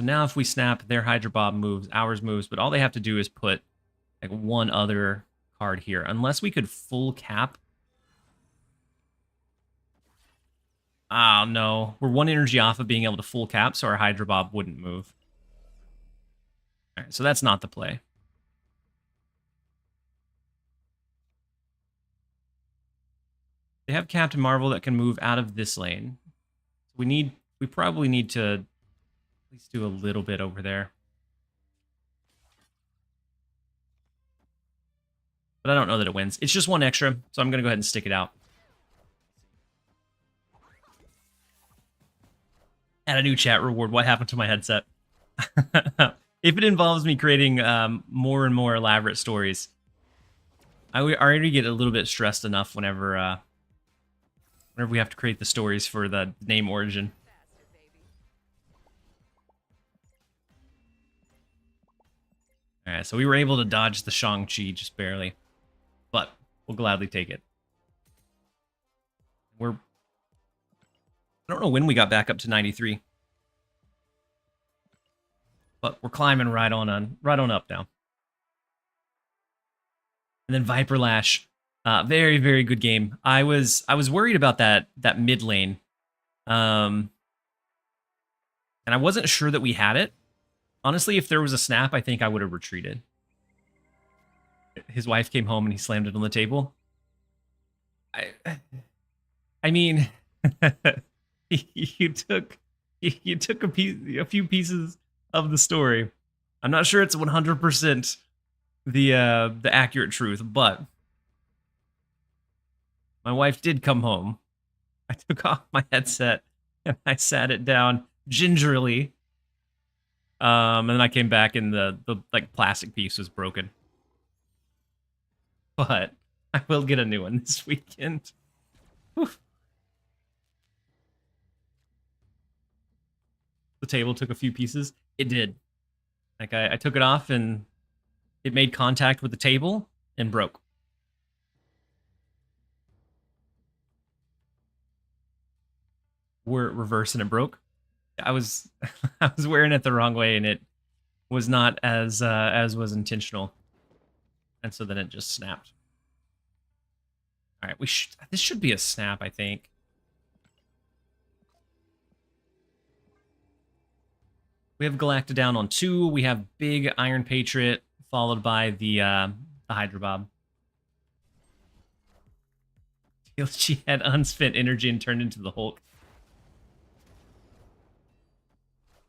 So now if we snap, their Hydro Bob moves, ours moves, but all they have to do is put like one other card here. Unless we could full cap. Oh, no. We're one energy off of being able to full cap, so our Hydro Bob wouldn't move. All right, so that's not the play. They have Captain Marvel that can move out of this lane. We probably need to at least do a little bit over there. But I don't know that it wins. It's just one extra, so I'm going to go ahead and stick it out. Add a new chat reward. What happened to my headset? If it involves me creating more and more elaborate stories, I already get a little bit stressed enough whenever we have to create the stories for the name origin. All right, so we were able to dodge the Shang-Chi just barely, but we'll gladly take it. I don't know when we got back up to 93, but we're climbing right on up now. And then Viper Lash, very, very good game. I was worried about that mid lane, and I wasn't sure that we had it. Honestly, if there was a snap, I think I would have retreated. His wife came home and he slammed it on the table. I mean, you took a few pieces of the story. I'm not sure it's 100% the accurate truth, but my wife did come home. I took off my headset and I sat it down gingerly. And then I came back and the like plastic piece was broken. But I will get a new one this weekend. Oof. The table took a few pieces. It did. Like I took it off and it made contact with the table and broke. We're reverse and it broke. I was wearing it the wrong way and it was not as was intentional, and so then it just snapped. All right, this should be a snap, I think. We have Galacta down on 2. We have big Iron Patriot followed by the Hydro Bob. TLSG had unspent energy and turned into the Hulk.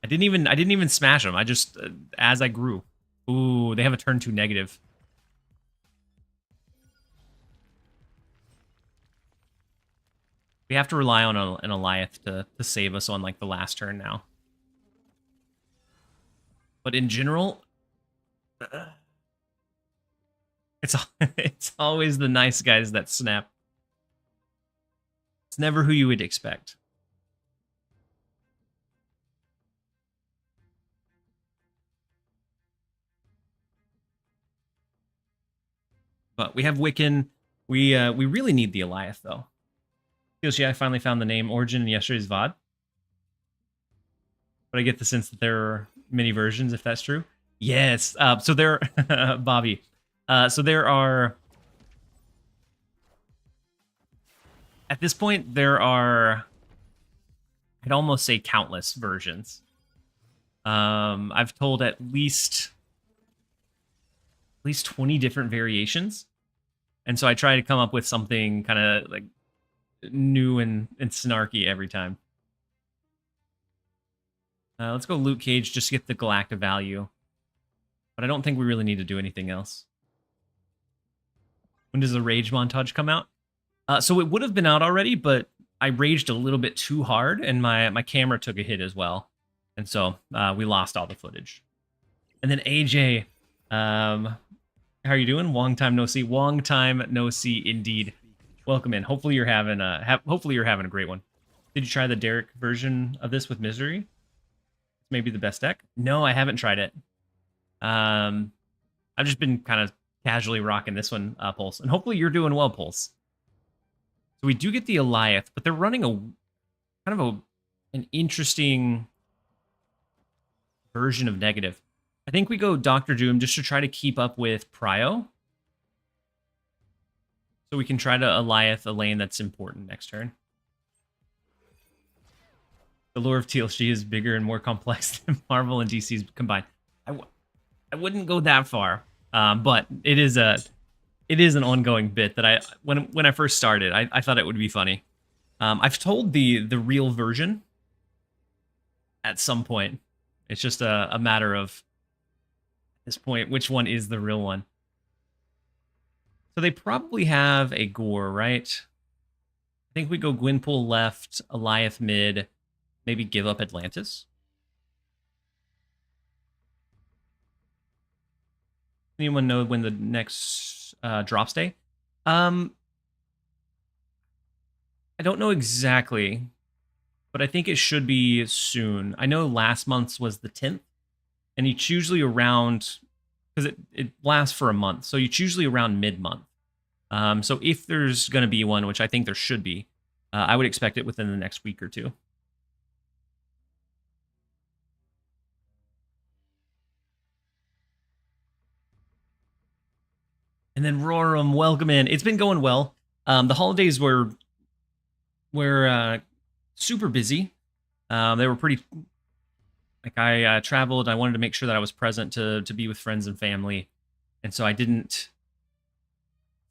I didn't even smash them. I just as I grew. Ooh, they have a turn 2 negative. We have to rely on an Alioth to save us on like the last turn now. But in general, it's always the nice guys that snap. It's never who you would expect. But we have Wiccan. We really need the Alioth, though. I finally found the name origin in yesterday's VOD. But I get the sense that there are many versions, if that's true. Yes. So there, Bobby. So there are... At this point, there are... I'd almost say countless versions. I've told at least 20 different variations. And so I try to come up with something kind of like new and snarky every time. Let's go Luke Cage, just get the Galacta value. But I don't think we really need to do anything else. When does the Rage montage come out? So it would have been out already, but I raged a little bit too hard, and my camera took a hit as well. And so we lost all the footage. And then AJ, how are you doing? Long time no see. Long time no see, indeed. Welcome in. Hopefully you're having a great one. Did you try the Derek version of this with Misery? Maybe the best deck? No, I haven't tried it. I've just been kind of casually rocking this one, Pulse. And hopefully you're doing well, Pulse. So we do get the Alioth, but they're running an interesting version of negative. I think we go Dr. Doom just to try to keep up with Prio. So we can try to Eliath a lane that's important next turn. The lore of TLSG is bigger and more complex than Marvel and DC's combined. I wouldn't go that far, but it is an ongoing bit that when I first started, I thought it would be funny. I've told the real version at some point. It's just a matter of at this point which one is the real one. So they probably have a Gore, right? I think we go Gwynpool left, Eliath mid, maybe give up Atlantis. Anyone know when the next drops day? I don't know exactly, but I think it should be soon. I know last month's was the 10th, and it's usually around, because it lasts for a month, so it's usually around mid-month. So if there's going to be one, which I think there should be, I would expect it within the next week or two. And then Roram, welcome in. It's been going well. The holidays were super busy. They were pretty. Like I traveled. I wanted to make sure that I was present to be with friends and family, and so I didn't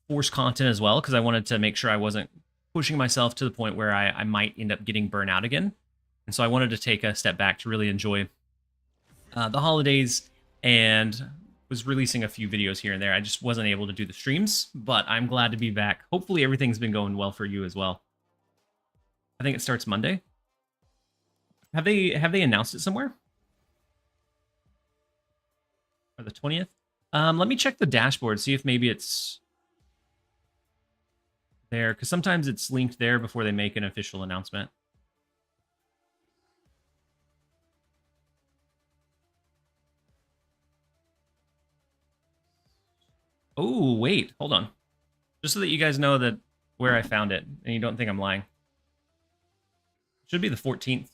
force content as well because I wanted to make sure I wasn't pushing myself to the point where I might end up getting burnt out again. And so I wanted to take a step back to really enjoy the holidays and was releasing a few videos here and there. I just wasn't able to do the streams, but I'm glad to be back. Hopefully everything's been going well for you as well. I think it starts Monday. Have they announced it somewhere? Or the 20th? Let me check the dashboard, see if maybe it's there, because sometimes it's linked there before they make an official announcement. Oh, wait, hold on. Just so that you guys know that where I found it, and you don't think I'm lying. It should be the 14th.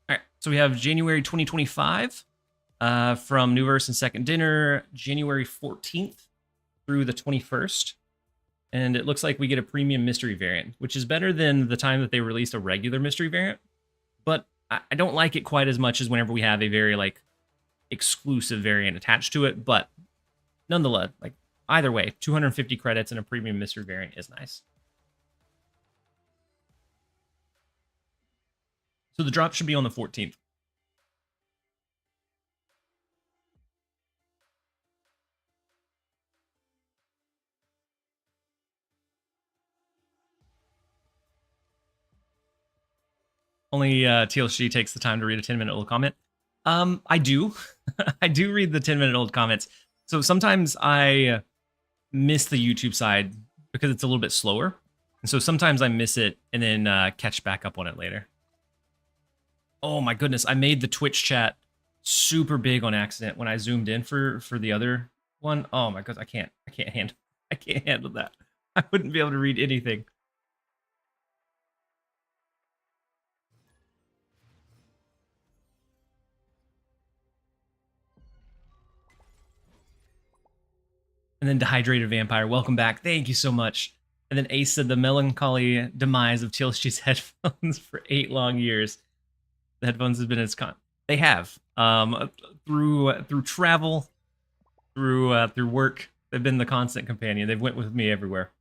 All right, so we have January 2025 from New Verse and Second Dinner, January 14th through the 21st. And it looks like we get a premium mystery variant, which is better than the time that they released a regular mystery variant. But I don't like it quite as much as whenever we have a very like exclusive variant attached to it. But nonetheless, like either way, 250 credits and a premium mystery variant is nice. So the drop should be on the 14th. Only TLSG takes the time to read a 10-minute old comment. I do. I do read the 10-minute old comments. So sometimes I miss the YouTube side because it's a little bit slower. And so sometimes I miss it and then catch back up on it later. Oh my goodness, I made the Twitch chat super big on accident when I zoomed in for the other one. Oh my goodness, I can't handle that. I wouldn't be able to read anything. And then Dehydrated Vampire, welcome back. Thank you so much. And then Ace said the melancholy demise of TLSG's headphones for 8 long years. The headphones have been its they have. Through travel, through work, they've been the constant companion. They've went with me everywhere.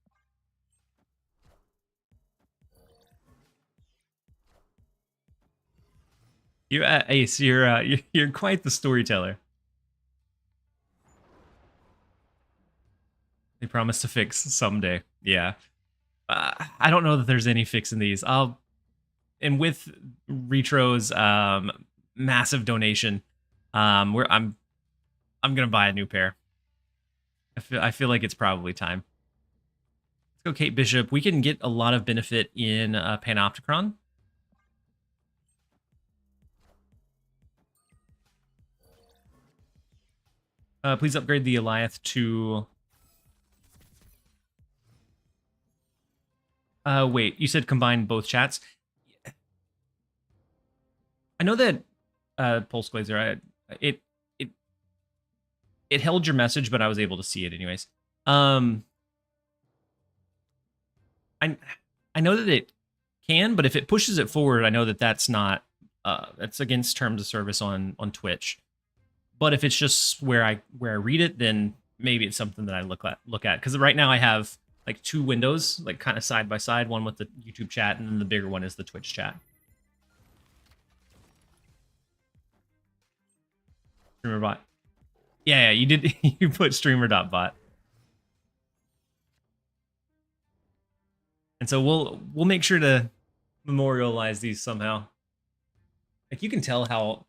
You Ace, you're quite the storyteller. They promise to fix someday. Yeah. I don't know that there's any fix in these. And with Retro's massive donation, I'm gonna buy a new pair. I feel like it's probably time. Let's go Kate Bishop. We can get a lot of benefit in Panopticon. Please upgrade the Eliath to... wait, you said combine both chats? I know that, Pulse Glazer, it held your message, but I was able to see it anyways. I know that it can, but if it pushes it forward, I know that that's not, that's against terms of service on Twitch. But if it's just where I read it, then maybe it's something that I look at. Because right now I have like two windows, like kind of side by side, one with the YouTube chat, and then the bigger one is the Twitch chat. StreamerBot. Yeah, you did. You put streamer.bot. And so we'll make sure to memorialize these somehow. Like you can tell how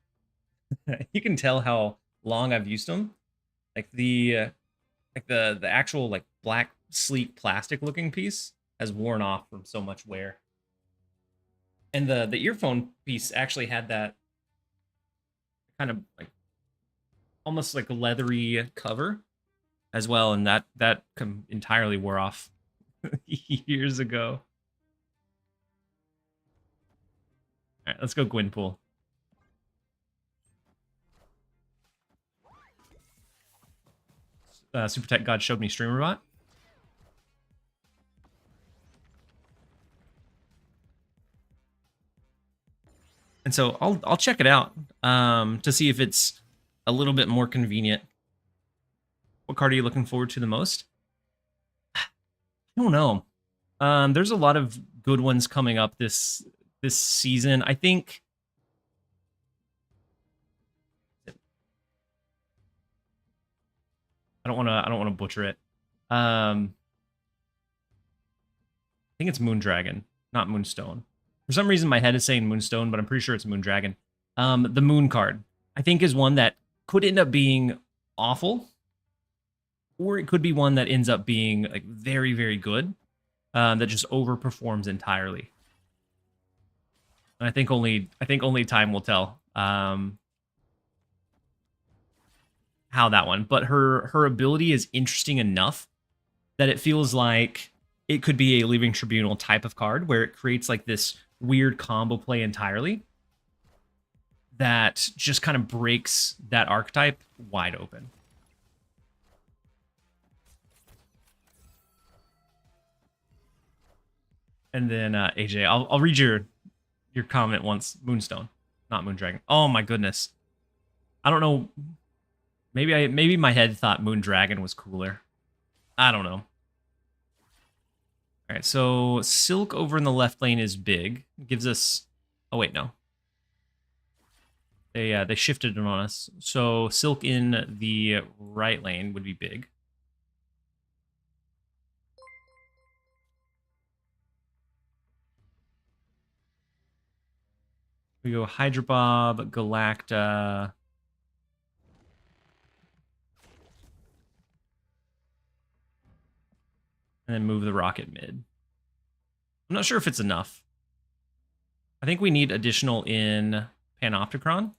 long I've used them. Like the actual like black sleek plastic looking piece has worn off from so much wear. And the earphone piece actually had that kind of like almost like a leathery cover as well, and that entirely wore off years ago. All right, let's go Gwynpool. Super Tech God showed me StreamerBot. And so I'll check it out to see if it's a little bit more convenient. What card are you looking forward to the most? I don't know. There's a lot of good ones coming up this season. I think I don't want to butcher it. I think it's Moondragon, not Moonstone. For some reason, my head is saying Moonstone, but I'm pretty sure it's Moondragon. The Moon card, I think, is one that could end up being awful, or it could be one that ends up being like very, very good, that just overperforms entirely. And I think only time will tell how that one. But her ability is interesting enough that it feels like it could be a Leaving Tribunal type of card where it creates like this weird combo play entirely that just kind of breaks that archetype wide open. And then AJ, I'll read your comment once. Moonstone, not Moondragon. Oh my goodness, I don't know. Maybe my head thought Moondragon was cooler. I don't know. All right, so Silk over in the left lane is big. It gives us. Oh wait, no. They shifted it on us. So Silk in the right lane would be big. We go Hydra Bob, Galacta. And then move the rocket mid. I'm not sure if it's enough. I think we need additional in Panopticon.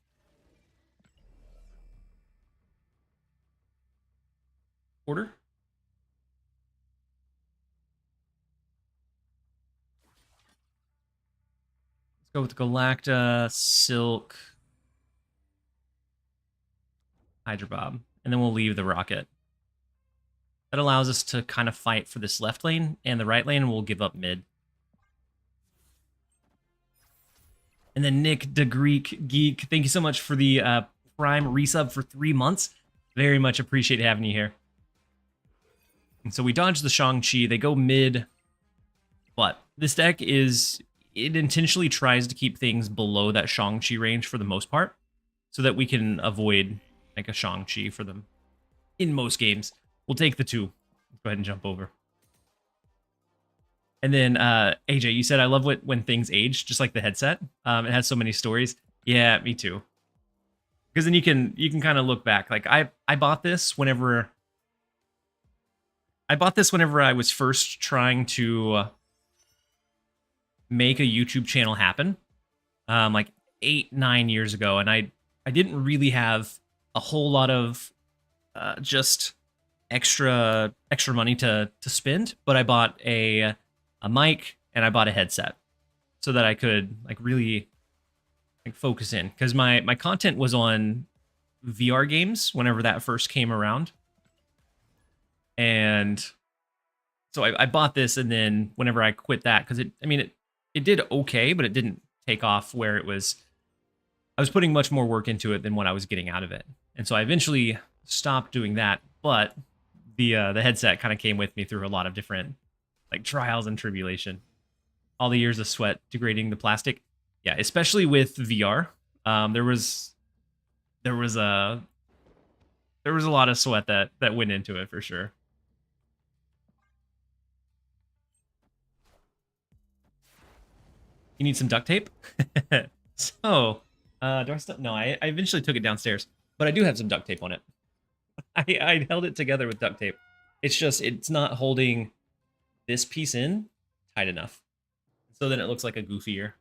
Order. Let's go with Galacta, Silk, Hydra Bob, and then we'll leave the rocket. That allows us to kind of fight for this left lane, and the right lane will give up mid. And then Nick the Greek Geek, thank you so much for the Prime resub for 3 months. Very much appreciate having you here. And so we dodge the Shang-Chi. They go mid, but this deck it intentionally tries to keep things below that Shang-Chi range for the most part, so that we can avoid like a Shang-Chi for them in most games. We'll take the 2. Let's go ahead and jump over. And then AJ, you said I love when things age, just like the headset. It has so many stories. Yeah, me too. Because then you can kind of look back. Like I bought this whenever I was first trying to make a YouTube channel happen, like 8-9 years ago, and I didn't really have a whole lot of just extra money to spend, but I bought a mic and I bought a headset so that I could like really like focus in, because my content was on VR games whenever that first came around, and so I bought this, and then whenever I quit that, because it did okay, but it didn't take off where it was. I was putting much more work into it than what I was getting out of it, and so I eventually stopped doing that. But the headset kind of came with me through a lot of different like trials and tribulation. All the years of sweat degrading the plastic. Yeah, especially with VR. There was a lot of sweat that went into it for sure. You need some duct tape? So, do I still? No, I eventually took it downstairs, but I do have some duct tape on it. I held it together with duct tape. It's just, it's not holding this piece in tight enough. So then it looks like a goofy ear.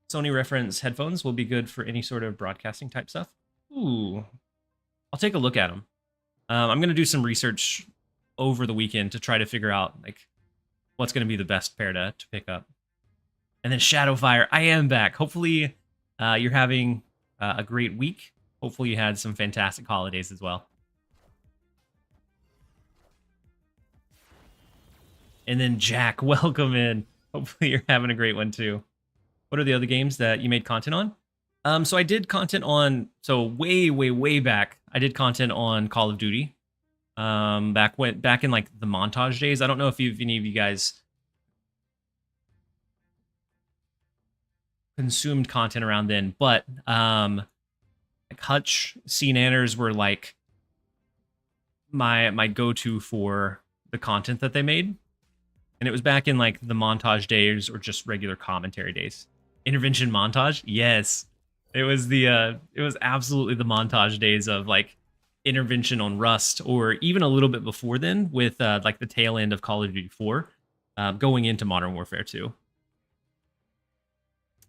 Sony reference headphones will be good for any sort of broadcasting type stuff. Ooh, I'll take a look at them. I'm going to do some research over the weekend to try to figure out like what's going to be the best pair to pick up. And then Shadowfire, I am back. Hopefully you're having a great week. Hopefully you had some fantastic holidays as well. And then Jack, welcome in. Hopefully you're having a great one too. What are the other games that you made content on? So I did content on, so way back, I did content on Call of Duty. Back in like the montage days. I don't know if any of you guys consumed content around then, but like Hutch, CNanners were like my go-to for the content that they made. And it was back in like the montage days or just regular commentary days. Intervention montage? Yes. It was absolutely the montage days of like intervention on Rust, or even a little bit before then with like the tail end of Call of Duty 4, going into Modern Warfare 2.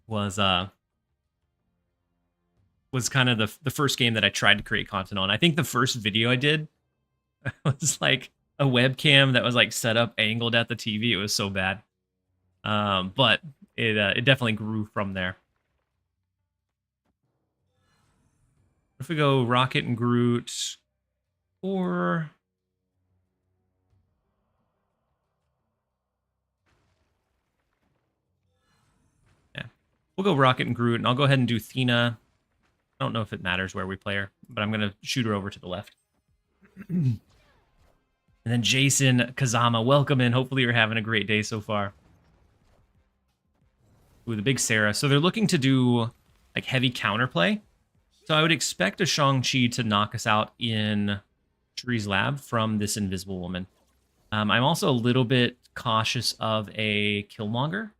Was kind of the first game that I tried to create content on. I think the first video I did was like a webcam that was like set up angled at the TV. It was so bad. But it definitely grew from there. If we go Rocket and Groot, or yeah, we'll go Rocket and Groot, and I'll go ahead and do Thena. I don't know if it matters where we play her, but I'm gonna shoot her over to the left. And then Jason Kazama, welcome in. Hopefully you're having a great day so far. Ooh, the big Sarah. So they're looking to do like heavy counterplay. So I would expect a Shang-Chi to knock us out in Shuri's lab from this Invisible Woman. I'm also a little bit cautious of a Killmonger.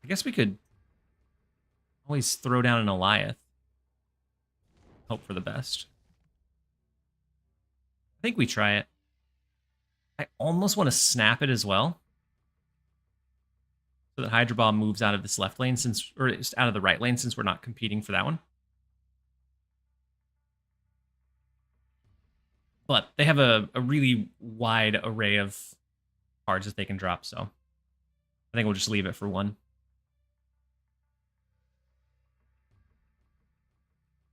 I guess we could always throw down an Alioth. Hope for the best. I think we try it. I almost want to snap it as well, so that Hydra Bomb moves out of this left lane, or just out of the right lane, since we're not competing for that one. But they have a really wide array of cards that they can drop, so I think we'll just leave it for one.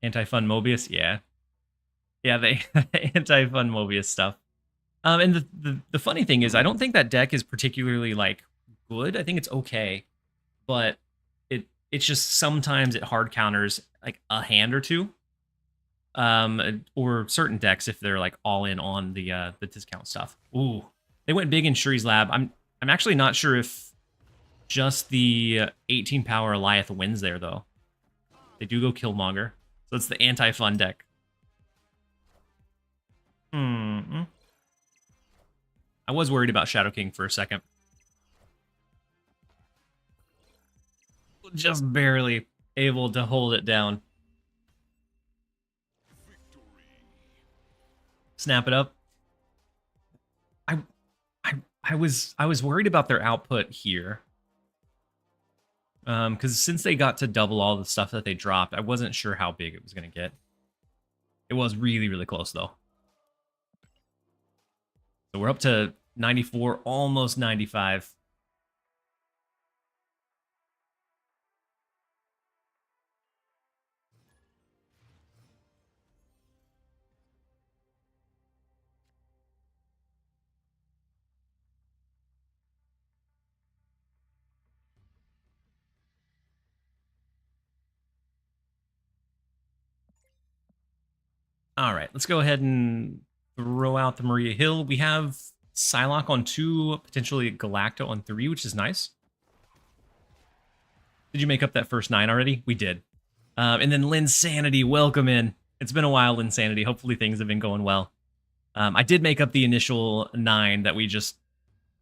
Anti-fun Mobius, yeah. Yeah, they anti-fun Mobius stuff. And the funny thing is, I don't think that deck is particularly like good. I think it's okay, but it's just sometimes it hard counters like a hand or two, or certain decks if they're like all in on the discount stuff. Ooh, they went big in Shuri's lab. I'm actually not sure if just the 18 power Alioth wins there though. They do go Killmonger, so it's the anti-fun deck. I was worried about Shadow King for a second. Just barely able to hold it down. Snap it up. I was worried about their output here. Because since they got to double all the stuff that they dropped, I wasn't sure how big it was going to get. It was really, really close, though. So we're up to 94, almost 95. All right, let's go ahead and throw out the Maria Hill. We have Psylocke on 2, potentially Galacto on 3, which is nice. Did you make up that first 9 already? We did. And then Linsanity, welcome in. It's been a while, Linsanity. Hopefully things have been going well. I did make up the initial 9 that we just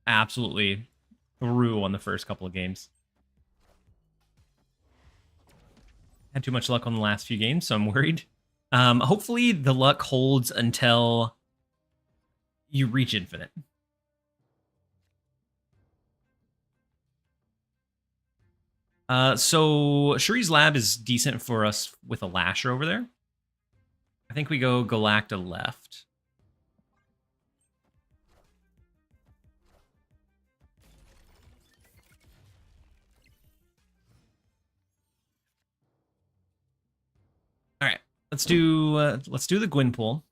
absolutely threw on the first couple of games. Had too much luck on the last few games, so I'm worried. Hopefully the luck holds until you reach infinite. So Shuri's Lab is decent for us with a Lasher over there. I think we go Galacta left. All right, let's do the Gwynpool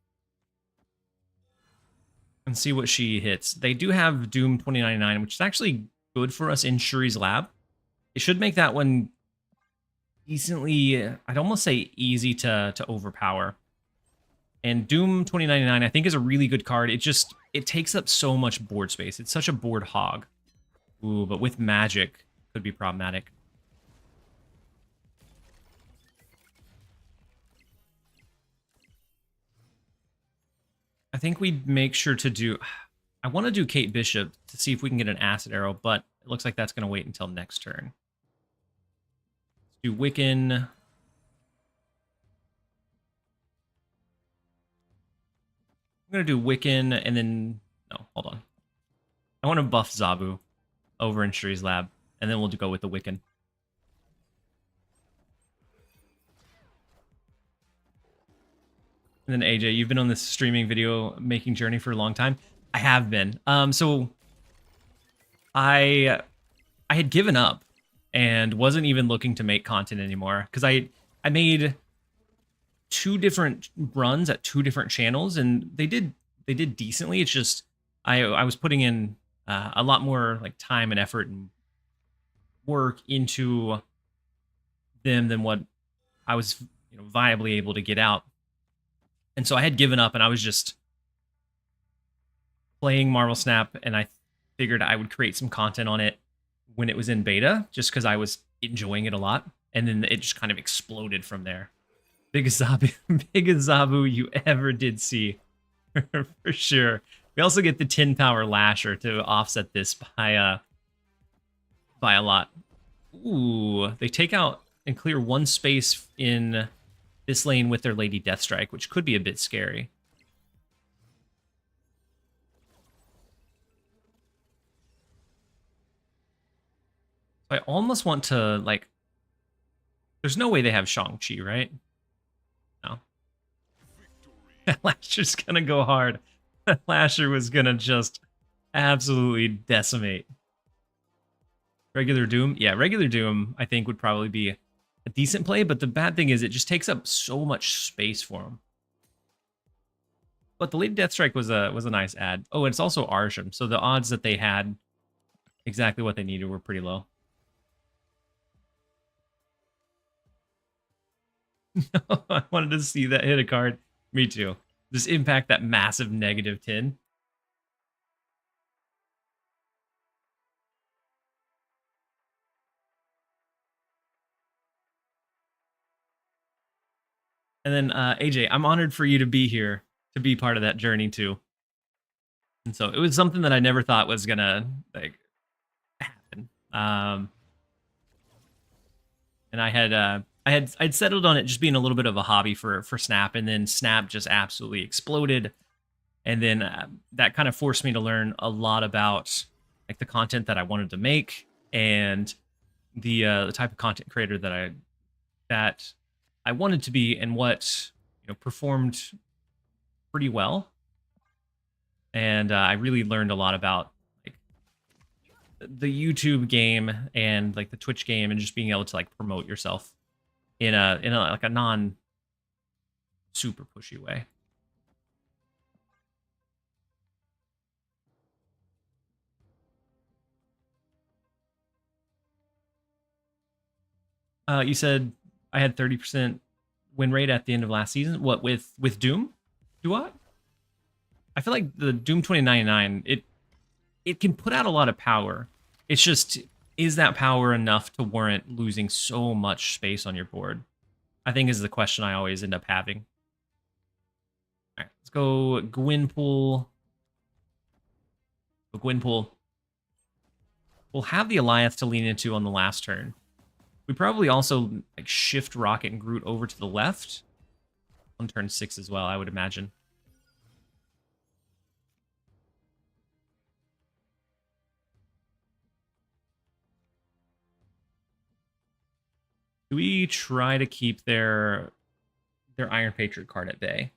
and see what she hits. They do have Doom 2099, which is actually good for us in Shuri's Lab. It should make that one decently, I'd almost say easy to overpower. And Doom 2099, I think, is a really good card. It takes up so much board space. It's such a board hog. Ooh, but with magic, could be problematic. I think we'd make sure to do... I want to do Kate Bishop to see if we can get an Acid Arrow, but it looks like that's going to wait until next turn. Let's do Wiccan. I'm going to do Wiccan, and then... No, hold on. I want to buff Zabu over in Shuri's Lab, and then we'll go with the Wiccan. And then AJ, you've been on this streaming video making journey for a long time. I have been. So I had given up and wasn't even looking to make content anymore because I made 2 different runs at 2 different channels, and they did decently. It's just I was putting in a lot more like time and effort and work into them than what I was viably able to get out. And so I had given up, and I was just playing Marvel Snap, and I figured I would create some content on it when it was in beta, just because I was enjoying it a lot. And then it just kind of exploded from there. Biggest Zabu you ever did see, for sure. We also get the 10 power Lasher to offset this by a lot. Ooh, they take out and clear 1 space in this lane with their Lady Deathstrike, which could be a bit scary. I almost want to, like... There's no way they have Shang-Chi, right? No. Lasher's gonna go hard. Lasher was gonna just absolutely decimate. Regular Doom? Yeah, regular Doom, I think, would probably be a decent play, but the bad thing is it just takes up so much space for him. But the Lady Deathstrike was a nice add. Oh, and it's also Arsham, so the odds that they had exactly what they needed were pretty low. No, I wanted to see that hit a card. Me too. Just impact that massive -10. And then AJ, I'm honored for you to be here, to be part of that journey too. And so it was something that I never thought was gonna like happen. And I'd settled on it just being a little bit of a hobby for Snap, and then Snap just absolutely exploded. And then that kind of forced me to learn a lot about like the content that I wanted to make and the type of content creator that I wanted to be, and what performed pretty well. And I really learned a lot about like the YouTube game and like the Twitch game, and just being able to like promote yourself in a like a non super pushy way. You said I had 30% win rate at the end of last season. What, with Doom? Do what? I feel like the Doom 2099, it can put out a lot of power. It's just, is that power enough to warrant losing so much space on your board? I think is the question I always end up having. All right, let's go Gwynpool. Gwynpool. We'll have the Alliance to lean into on the last turn. We probably also like shift Rocket and Groot over to the left on turn 6 as well, I would imagine. Do we try to keep their Iron Patriot card at bay?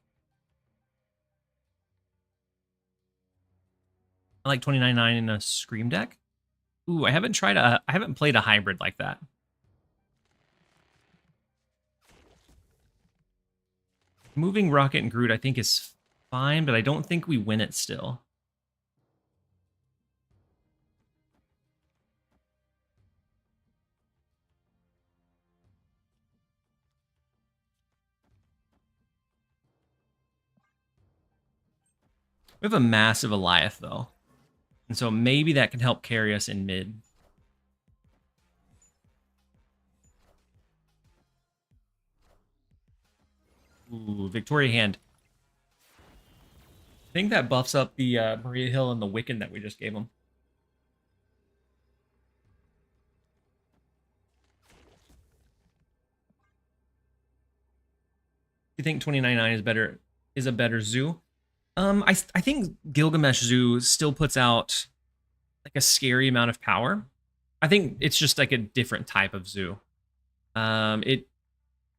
I like 29.9 in a Scream deck. Ooh, I haven't played a hybrid like that. Moving Rocket and Groot, I think, is fine, but I don't think we win it still. We have a massive Goliath, though. And so maybe that can help carry us in mid. Ooh, Victoria Hand. I think that buffs up the Maria Hill and the Wiccan that we just gave him. You think 29.9 is a better zoo? I think Gilgamesh Zoo still puts out like a scary amount of power. I think it's just like a different type of zoo.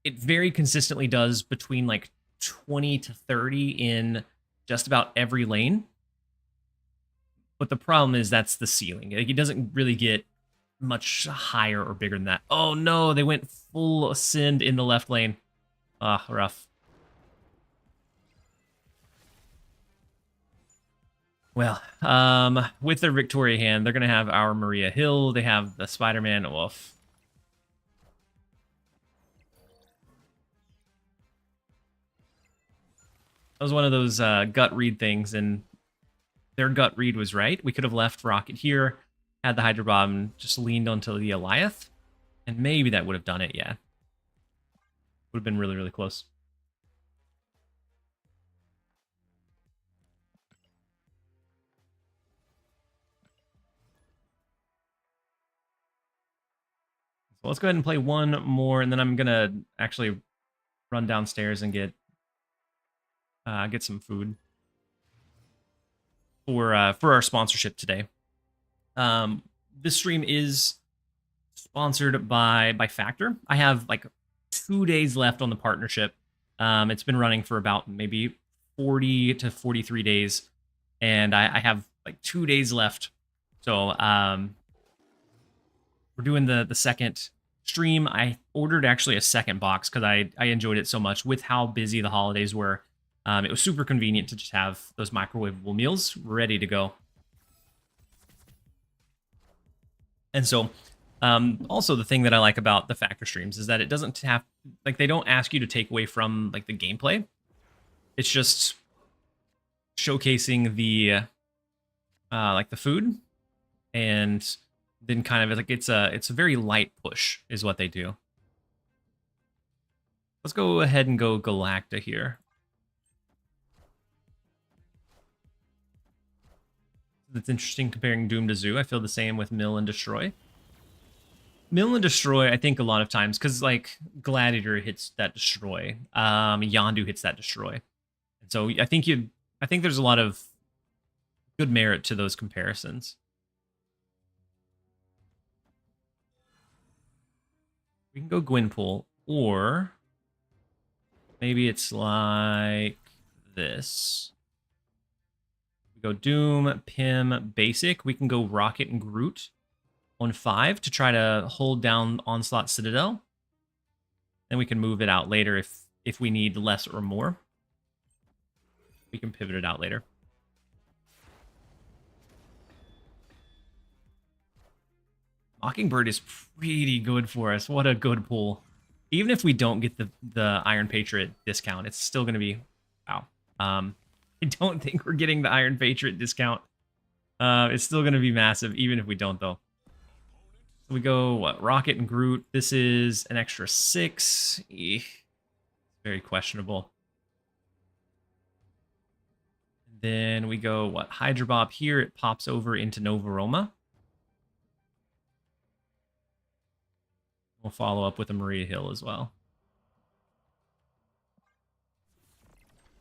It very consistently does between like 20 to 30 in just about every lane. But the problem is that's the ceiling. Like, it doesn't really get much higher or bigger than that. Oh no, they went full Ascend in the left lane. Ah, rough. Well, with their Victoria Hand, they're going to have our Maria Hill. They have the Spider-Man. Oof. That was one of those gut read things, and their gut read was right. We could have left Rocket here, had the Hydro Bomb, just leaned onto the Goliath, and maybe that would have done it, yeah. Would have been really, really close. So let's go ahead and play one more, and then I'm going to actually run downstairs and get some food for our sponsorship today. This stream is sponsored by Factor. I have like 2 days left on the partnership. It's been running for about maybe 40 to 43 days, and I have like 2 days left. So we're doing the second stream. I ordered actually a second box because I enjoyed it so much with how busy the holidays were. It was super convenient to just have those microwavable meals ready to go. And so also the thing that I like about the Factor streams is that it doesn't have, like, they don't ask you to take away from like the gameplay. It's just showcasing the like the food, and then kind of like it's a very light push is what they do. Let's go ahead and go Galacta here. That's interesting comparing Doom to Zoo. I feel the same with Mill and Destroy. Mill and Destroy, I think a lot of times, because like Gladiator hits that Destroy, Yondu hits that Destroy, and so I think there's a lot of good merit to those comparisons. We can go Gwynpool, or maybe it's like this. We go Doom, Pim, Basic. We can go Rocket and Groot on 5 to try to hold down Onslaught Citadel. Then we can move it out later if we need less or more. We can pivot it out later. Mockingbird is pretty good for us. What a good pull. Even if we don't get the Iron Patriot discount, it's still going to be... Wow. I don't think we're getting the Iron Patriot discount. It's still going to be massive, even if we don't, though. So we go, what, Rocket and Groot. This is an extra 6. Very questionable. Then we go, what, Hydra Bob here. It pops over into Nova Roma. We'll follow up with a Maria Hill as well.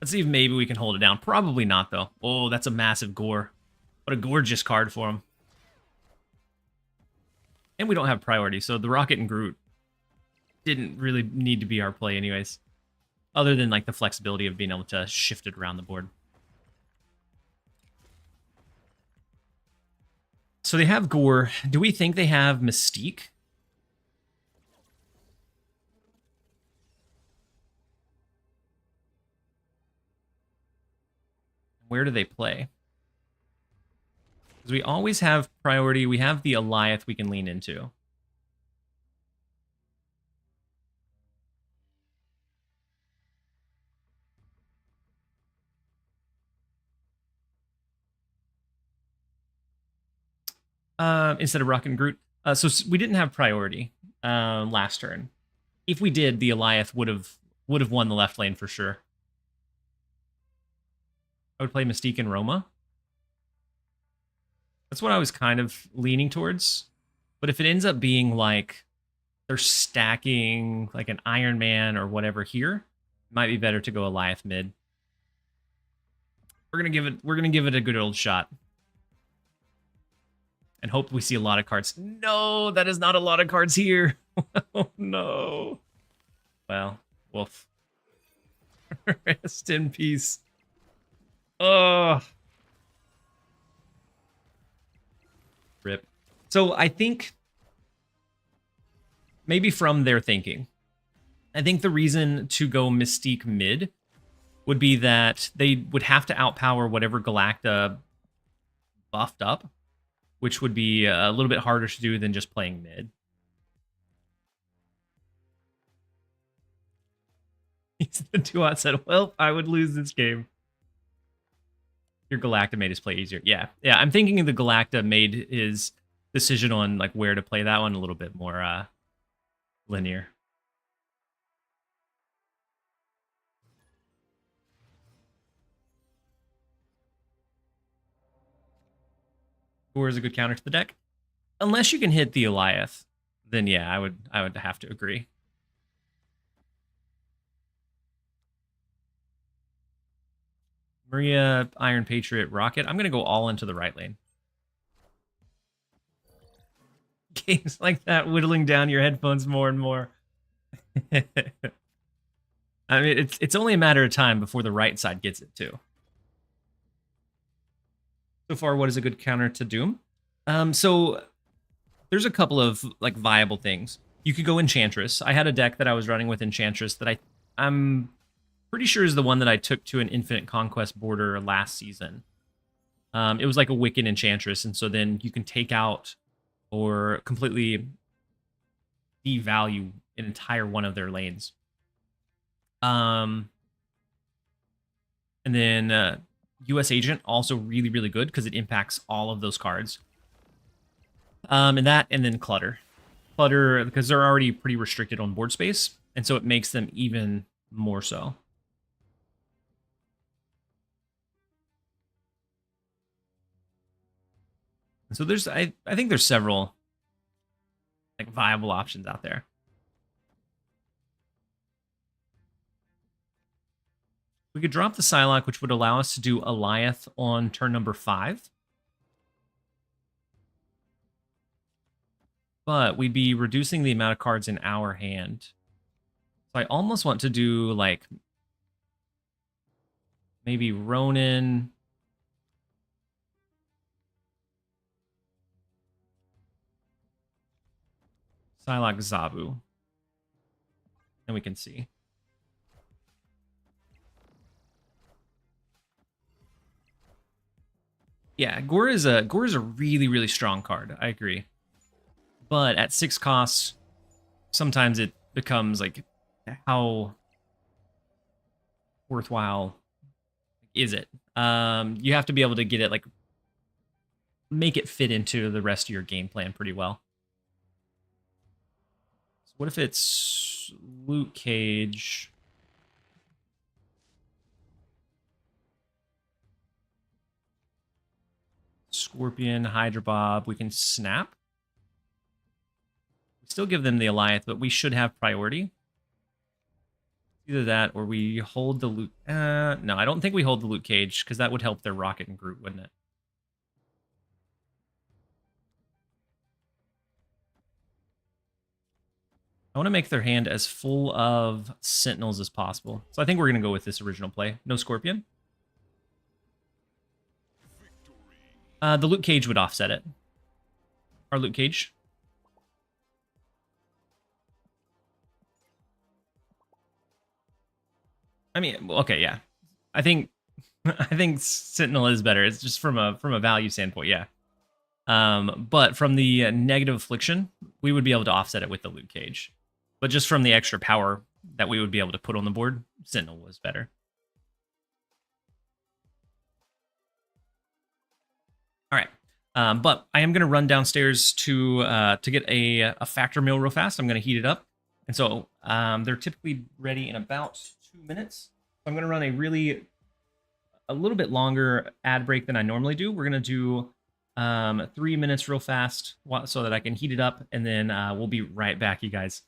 Let's see if maybe we can hold it down. Probably not, though. Oh, that's a massive gore. What a gorgeous card for him. And we don't have priority, so the Rocket and Groot didn't really need to be our play anyways. Other than, like, the flexibility of being able to shift it around the board. So they have gore. Do we think they have Mystique? Where do they play? Because we always have priority. We have the Alioth we can lean into. Instead of Rocket and Groot. So we didn't have priority last turn. If we did, the Alioth would have won the left lane for sure. I would play Mystique and Roma. That's what I was kind of leaning towards. But if it ends up being like they're stacking like an Iron Man or whatever here, it might be better to go Alioth mid. We're gonna give it a good old shot. And hope we see a lot of cards. No, that is not a lot of cards here. Oh no. Well, woof. Rest in peace. Oh. Rip. So I think maybe from their thinking, I think the reason to go Mystique mid would be that they would have to outpower whatever Galacta buffed up, which would be a little bit harder to do than just playing mid. He's the 2-out said, well, I would lose this game. Your Galacta made his play easier. Yeah, I'm thinking the Galacta made his decision on like where to play that one a little bit more linear. Or is a good counter to the deck. Unless you can hit the Alioth, then yeah, I would have to agree. Maria, Iron Patriot, Rocket. I'm gonna go all into the right lane. Games like that whittling down your headphones more and more. I mean, it's only a matter of time before the right side gets it too. So far, what is a good counter to Doom? So there's a couple of like viable things. You could go Enchantress. I had a deck that I was running with Enchantress that I'm pretty sure is the one that I took to an Infinite Conquest border last season. It was like a Wicked Enchantress, and so then you can take out or completely devalue an entire one of their lanes. And then US Agent, also really, really good because it impacts all of those cards. And then Clutter. Clutter, because they're already pretty restricted on board space, and so it makes them even more so. And so there's, I think there's several like viable options out there. We could drop the Psylocke, which would allow us to do Alioth on turn number 5. but we'd be reducing the amount of cards in our hand. So I almost want to do like maybe Ronin. Psylocke Zabu. And we can see. Yeah, Gore is a really, really strong card. I agree. But at 6 costs, sometimes it becomes like, how worthwhile is it? You have to be able to get it, like, make it fit into the rest of your game plan pretty well. So what if it's Luke Cage? Scorpion, Hydra Bob. We can snap. We still give them the Alliance, but we should have priority. Either that or we hold the Luke. No, I don't think we hold the Luke Cage because that would help their Rocket and Groot, wouldn't it? I want to make their hand as full of Sentinels as possible. So I think we're going to go with this original play. No Scorpion. The Luke Cage would offset it. Our Luke Cage. I mean, okay, yeah. I think I think Sentinel is better. It's just from a value standpoint, yeah. But from the negative affliction, we would be able to offset it with the Luke Cage. But just from the extra power that we would be able to put on the board, Sentinel was better. All right. But I am going to run downstairs to get a factor meal real fast. I'm going to heat it up. And so they're typically ready in about 2 minutes. I'm going to run a little bit longer ad break than I normally do. We're going to do 3 minutes real fast so that I can heat it up. And then we'll be right back, you guys.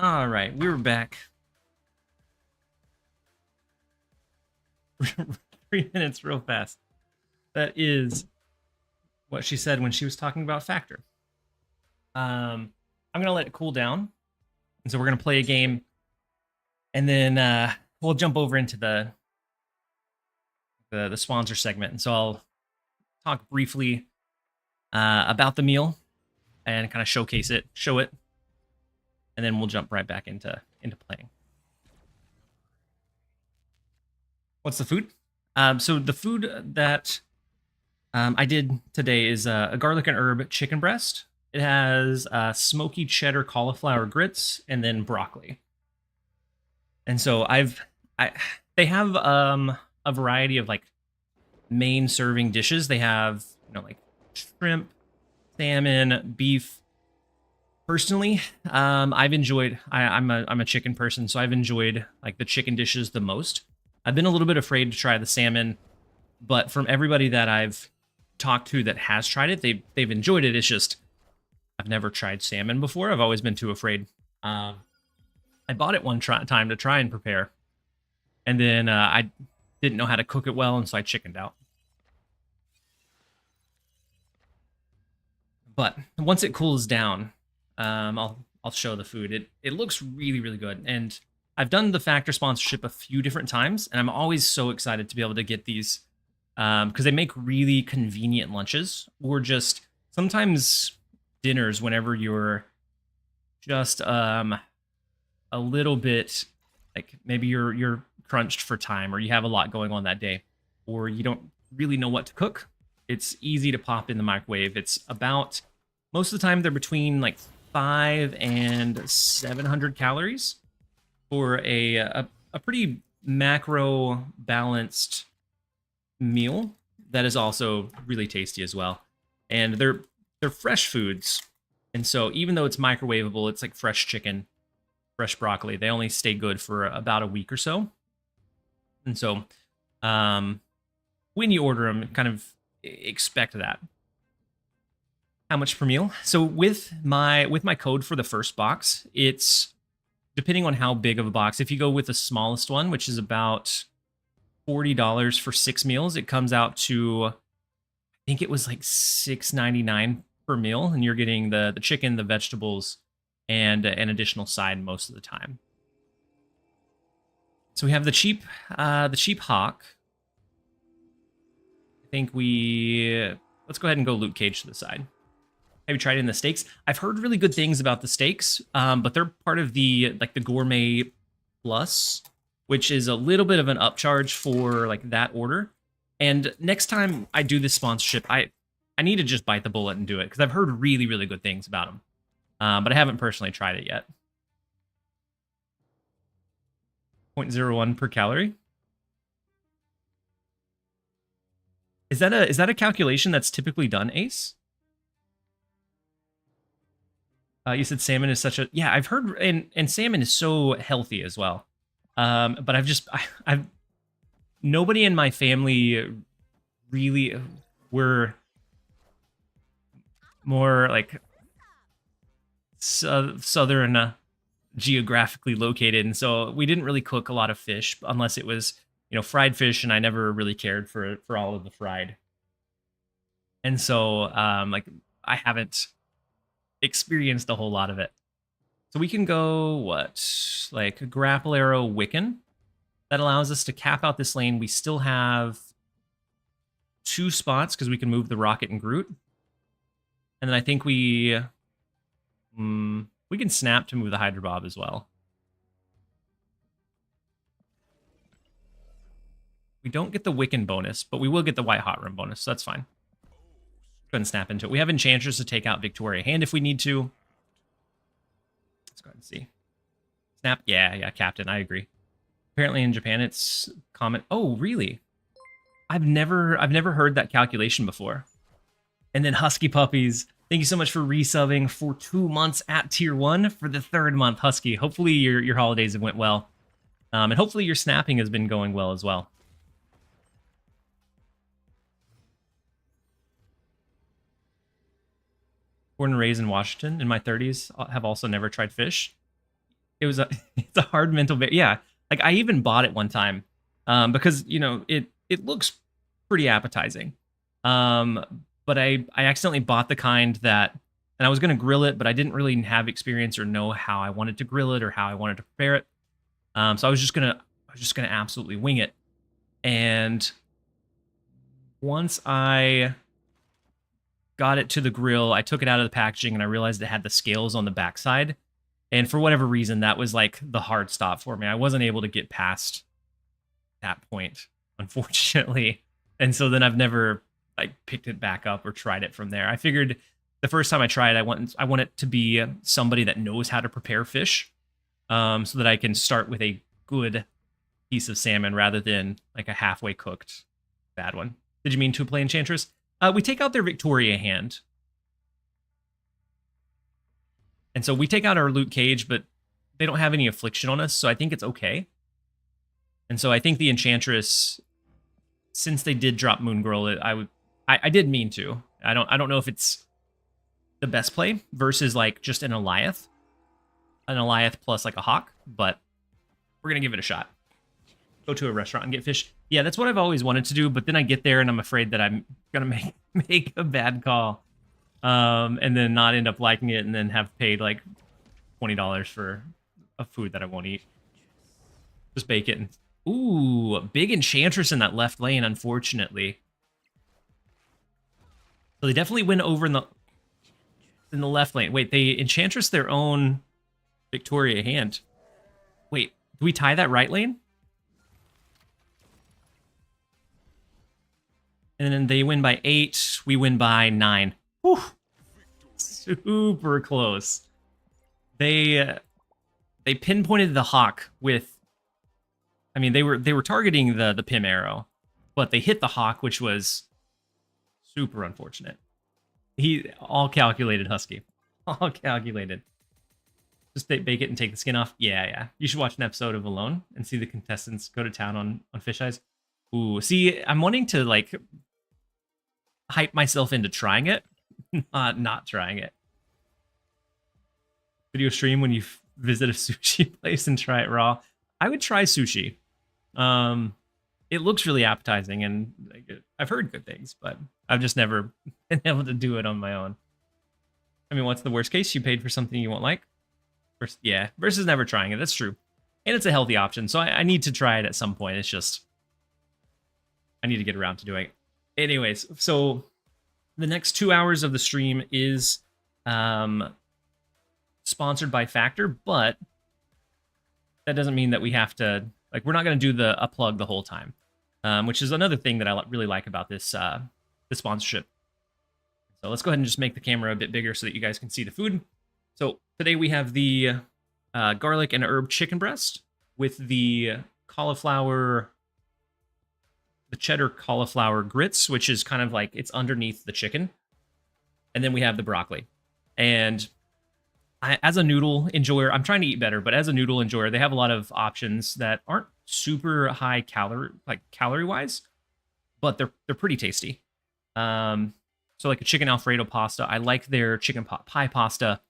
All right, we were back. 3 minutes real fast. That is what she said when she was talking about Factor. I'm gonna let it cool down, and so we're gonna play a game, and then we'll jump over into the sponsor segment. And so I'll talk briefly about the meal and kind of showcase it, show it, and then we'll jump right back into playing. What's the food? So the food that I did today is a garlic and herb chicken breast. It has smoky cheddar cauliflower grits and then broccoli. And so they have a variety of like main serving dishes. They have, like shrimp, salmon, beef. Personally, I've enjoyed. I'm a chicken person, so I've enjoyed like the chicken dishes the most. I've been a little bit afraid to try the salmon, but from everybody that I've talked to that has tried it, they've enjoyed it. It's just I've never tried salmon before. I've always been too afraid. I bought it one time to try and prepare, and then I didn't know how to cook it well, and so I chickened out. But once it cools down, I'll show the food. It looks really, really good, and I've done the Factor sponsorship a few different times, and I'm always so excited to be able to get these because they make really convenient lunches, or just sometimes dinners whenever you're just a little bit like maybe you're crunched for time, or you have a lot going on that day, or you don't really know what to cook. It's easy to pop in the microwave. It's about most of the time they're between like 5 and 700 calories for a pretty macro balanced meal that is also really tasty as well. And they're fresh foods. And so even though it's microwavable, it's like fresh chicken, fresh broccoli. They only stay good for about a week or so. And so when you order them, kind of expect that. How much per meal? So with my code for the first box, it's depending on how big of a box. If you go with the smallest one, which is about $40 for 6 meals, it comes out to, I think it was like $6.99 per meal, and you're getting the chicken, the vegetables, and an additional side most of the time. So we have the cheap hawk. I think let's go ahead and go Luke Cage to the side. Have you tried it in the steaks? I've heard really good things about the steaks, but they're part of the gourmet plus, which is a little bit of an upcharge for like that order. And next time I do this sponsorship, I need to just bite the bullet and do it because I've heard really, really good things about them, but I haven't personally tried it yet. 0.01 per calorie. Is that a calculation that's typically done, Ace? You said salmon is such a I've heard and salmon is so healthy as well. But I've nobody in my family really were more like southern geographically located, and so we didn't really cook a lot of fish unless it was fried fish, and I never really cared for all of the fried. And so like I haven't experienced a whole lot of it. So we can go like grapple arrow Wiccan. That allows us to cap out this lane. We still have 2 spots because we can move the rocket and Groot. And then I think we can snap to move the Hydra Bob as well. We don't get the Wiccan bonus, but we will get the White Hot Room bonus, so that's fine. Go ahead and snap into it. We have Enchantress to take out Victoria Hand if we need to. Let's go ahead and see. Snap. Yeah, Captain. I agree. Apparently in Japan it's common. Oh, really? I've never heard that calculation before. And then Husky Puppies. Thank you so much for resubbing for 2 months at tier 1 for the 3rd month, Husky. Hopefully your holidays have went well. And hopefully your snapping has been going well as well. Born and raised in Washington, in my 30s, have also never tried fish. it was a it's a hard mental yeah, like I even bought it one time because you know it looks pretty appetizing. But I accidentally bought the kind that, and I was going to grill it, but I didn't really have experience or know how I wanted to grill it or how I wanted to prepare it. So I was just gonna absolutely wing it. And once I got it to the grill, I took it out of the packaging and I realized it had the scales on the backside. And for whatever reason, that was like the hard stop for me. I wasn't able to get past that point, unfortunately. And so then I've never like picked it back up or tried it from there. I figured the first time I tried, I want it to be somebody that knows how to prepare fish, so that I can start with a good piece of salmon rather than like a halfway cooked bad one. Did you mean to play Enchantress? We take out their Victoria hand. And so we take out our loot cage, but they don't have any affliction on us, so I think it's okay. And so I think the Enchantress, since they did drop Moon Girl, I did mean to. I don't know if it's the best play versus like just an Eliath plus like a Hawk, but we're gonna give it a shot. Go to a restaurant and get fish. Yeah, that's what I've always wanted to do, but then I get there and I'm afraid that I'm gonna make a bad call, and then not end up liking it, and then have paid like $20 for a food that I won't eat. Just bake it. And, ooh, big Enchantress in that left lane, unfortunately. So they definitely went over in the left lane. Wait, they Enchantress their own Victoria hand. Wait, do we tie that right lane? And then they win by 8. We win by 9. Whew. Super close. They pinpointed the Hawk with. I mean, they were targeting the Pim arrow, but they hit the Hawk, which was super unfortunate. He all calculated, Husky, all calculated. Just bake it and take the skin off. Yeah. You should watch an episode of Alone and see the contestants go to town on fish eyes. Ooh, see, I'm wanting to like hype myself into trying it, not trying it. Video stream when you visit a sushi place and try it raw. I would try sushi. It looks really appetizing, and like, I've heard good things, but I've just never been able to do it on my own. I mean, what's the worst case? You paid for something you won't like? Versus never trying it. That's true. And it's a healthy option, so I need to try it at some point. It's just, I need to get around to doing it. Anyways, so the next 2 hours of the stream is sponsored by Factor, but that doesn't mean that we have to, like, we're not going to do a plug the whole time, which is another thing that I really like about this sponsorship. So let's go ahead and just make the camera a bit bigger so that you guys can see the food. So today we have the garlic and herb chicken breast with the cheddar cauliflower grits, which is kind of like it's underneath the chicken. And then we have the broccoli. And as a noodle enjoyer, I'm trying to eat better, but as a noodle enjoyer, they have a lot of options that aren't super high calorie wise, but they're pretty tasty. So like a chicken Alfredo pasta, I like their chicken pot pie pasta,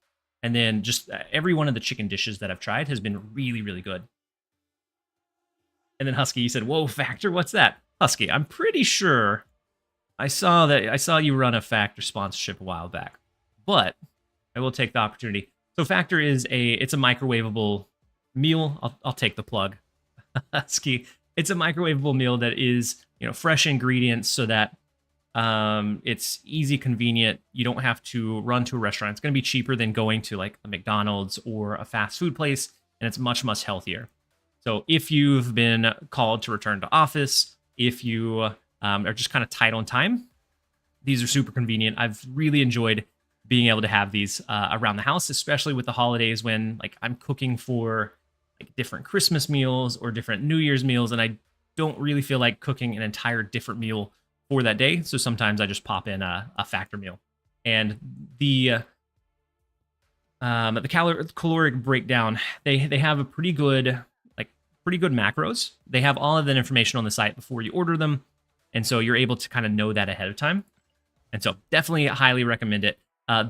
and then just every one of the chicken dishes that I've tried has been really, really good. And then Husky, you said, "Whoa, Factor, what's that?" Husky, I'm pretty sure I saw you run a Factor sponsorship a while back, but I will take the opportunity. So Factor is it's a microwavable meal. I'll take the plug. Husky. It's a microwavable meal that is, fresh ingredients so that it's easy, convenient. You don't have to run to a restaurant. It's going to be cheaper than going to like a McDonald's or a fast food place, and it's much, much healthier. So if you've been called to return to office, if you are just kind of tight on time, these are super convenient. I've really enjoyed being able to have these around the house, especially with the holidays when like I'm cooking for like different Christmas meals or different New Year's meals, and I don't really feel like cooking an entire different meal for that day. So sometimes I just pop in a Factor meal. And the caloric breakdown, they have a pretty good macros. They have all of that information on the site before you order them, and so you're able to kind of know that ahead of time. And so definitely highly recommend it.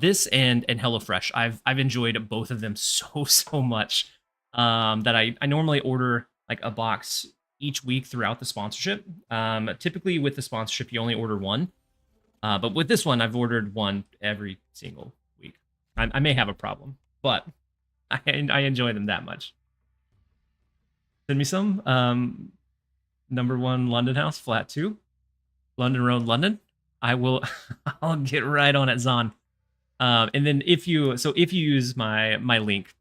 This and HelloFresh, I've enjoyed both of them so much. that I normally order like a box each week throughout the sponsorship. Typically with the sponsorship, you only order one. But with this one, I've ordered one every single week. I may have a problem, but I enjoy them that much. Send me some. Number 1 London House, flat 2, London Road, London. I will. I'll get right on it, Zon. And then if you use my link,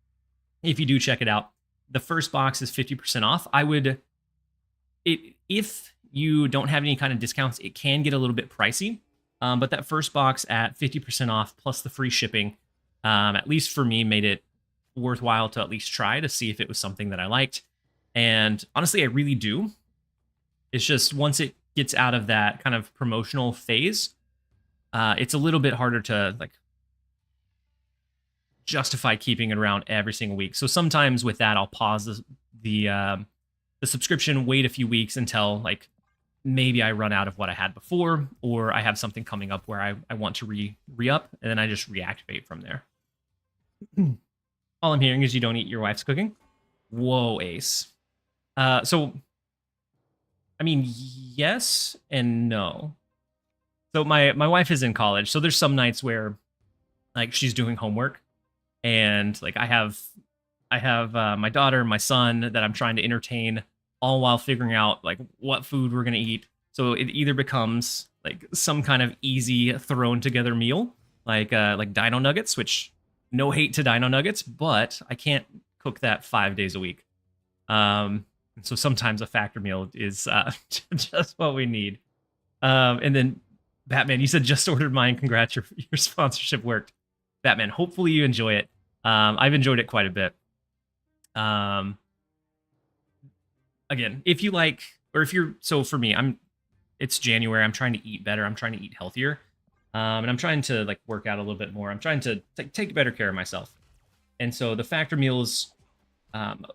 if you do check it out, the first box is 50% off. If you don't have any kind of discounts, it can get a little bit pricey. But that first box at 50% off plus the free shipping, at least for me, made it worthwhile to at least try to see if it was something that I liked. And honestly, I really do. It's just once it gets out of that kind of promotional phase, it's a little bit harder to like justify keeping it around every single week. So sometimes with that, I'll pause the subscription, wait a few weeks until like maybe I run out of what I had before, or I have something coming up where I want to re-up, and then I just reactivate from there. All I'm hearing is you don't eat your wife's cooking. Whoa, Ace. So, I mean, yes and no. So my wife is in college, so there's some nights where like she's doing homework, and like I have my daughter, my son that I'm trying to entertain, all while figuring out like what food we're gonna eat. So it either becomes like some kind of easy thrown together meal, like Dino Nuggets, which no hate to Dino Nuggets, but I can't cook that 5 days a week. So sometimes a factor meal is just what we need. And then Batman, you said just ordered mine. Congrats, your sponsorship worked. Batman, hopefully you enjoy it. I've enjoyed it quite a bit. Again, if you like, or if you're, so for me, it's January. I'm trying to eat better. I'm trying to eat healthier. And I'm trying to like work out a little bit more. I'm trying to take better care of myself. And so the factor meals,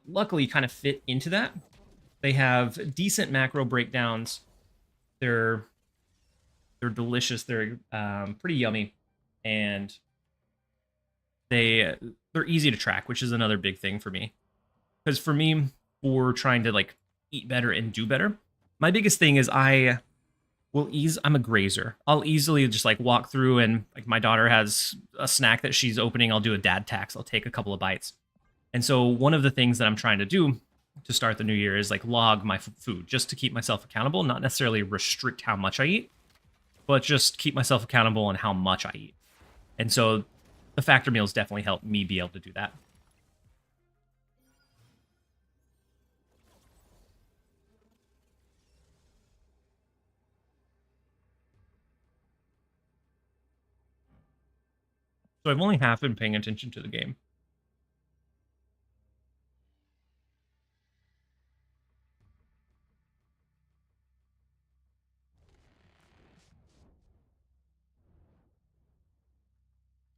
luckily kind of fit into that. They have decent macro breakdowns. They're delicious. They're pretty yummy, and they're easy to track, which is another big thing for me. Because for me, for trying to like eat better and do better, my biggest thing is I'm a grazer. I'll easily just like walk through, and like my daughter has a snack that she's opening, I'll do a dad tax. I'll take a couple of bites. And so one of the things that I'm trying to do to start the new year is like log my food, just to keep myself accountable, not necessarily restrict how much I eat, but just keep myself accountable on how much I eat. And so the factor meals definitely help me be able to do that. So I've only half been paying attention to the game.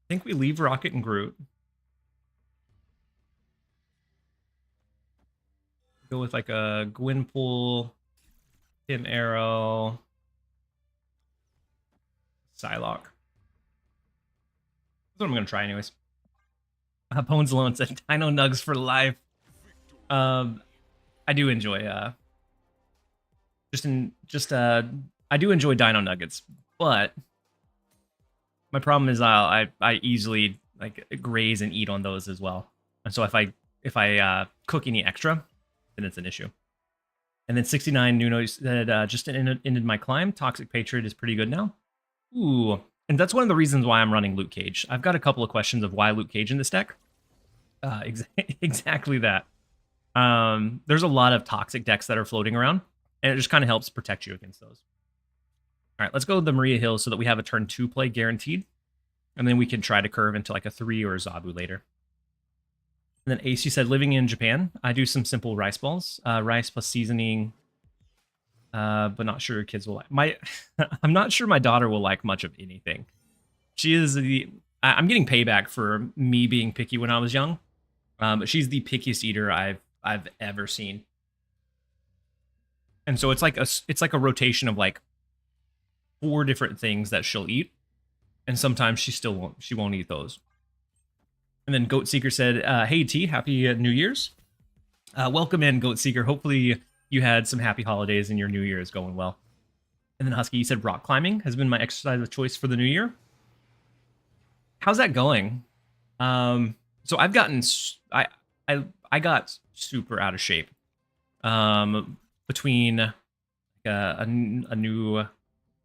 I think we leave Rocket and Groot. Go with like a Gwynpool, Tim Arrow, Psylocke. That's what I'm gonna try anyways. Bones alone said Dino Nugs for life. I do enjoy I do enjoy Dino Nuggets, but my problem is I easily like graze and eat on those as well. And so if I cook any extra, then it's an issue. And then 69 Nuno said just ended my climb. Toxic Patriot is pretty good now. Ooh, and that's one of the reasons why I'm running Luke Cage. I've got a couple of questions of why Luke Cage in this deck. Exactly that. There's a lot of toxic decks that are floating around, and it just kind of helps protect you against those. All right, let's go with the Maria Hill so that we have a turn 2 play guaranteed, and then we can try to curve into like a 3 or a Zabu later. And then Ace, you said living in Japan, I do some simple rice balls, rice plus seasoning, but not sure kids will like. I'm not sure my daughter will like much of anything. She is I'm getting payback for me being picky when I was young, but she's the pickiest eater I've ever seen. And so it's like a rotation of like 4 different things that she'll eat, and sometimes she won't eat those. And then Goat Seeker said, "Hey T, happy New Year's." Welcome in, Goat Seeker. Hopefully you had some happy holidays and your new year is going well. And then Husky, you said rock climbing has been my exercise of choice for the new year. How's that going? So I've gotten I got super out of shape between a new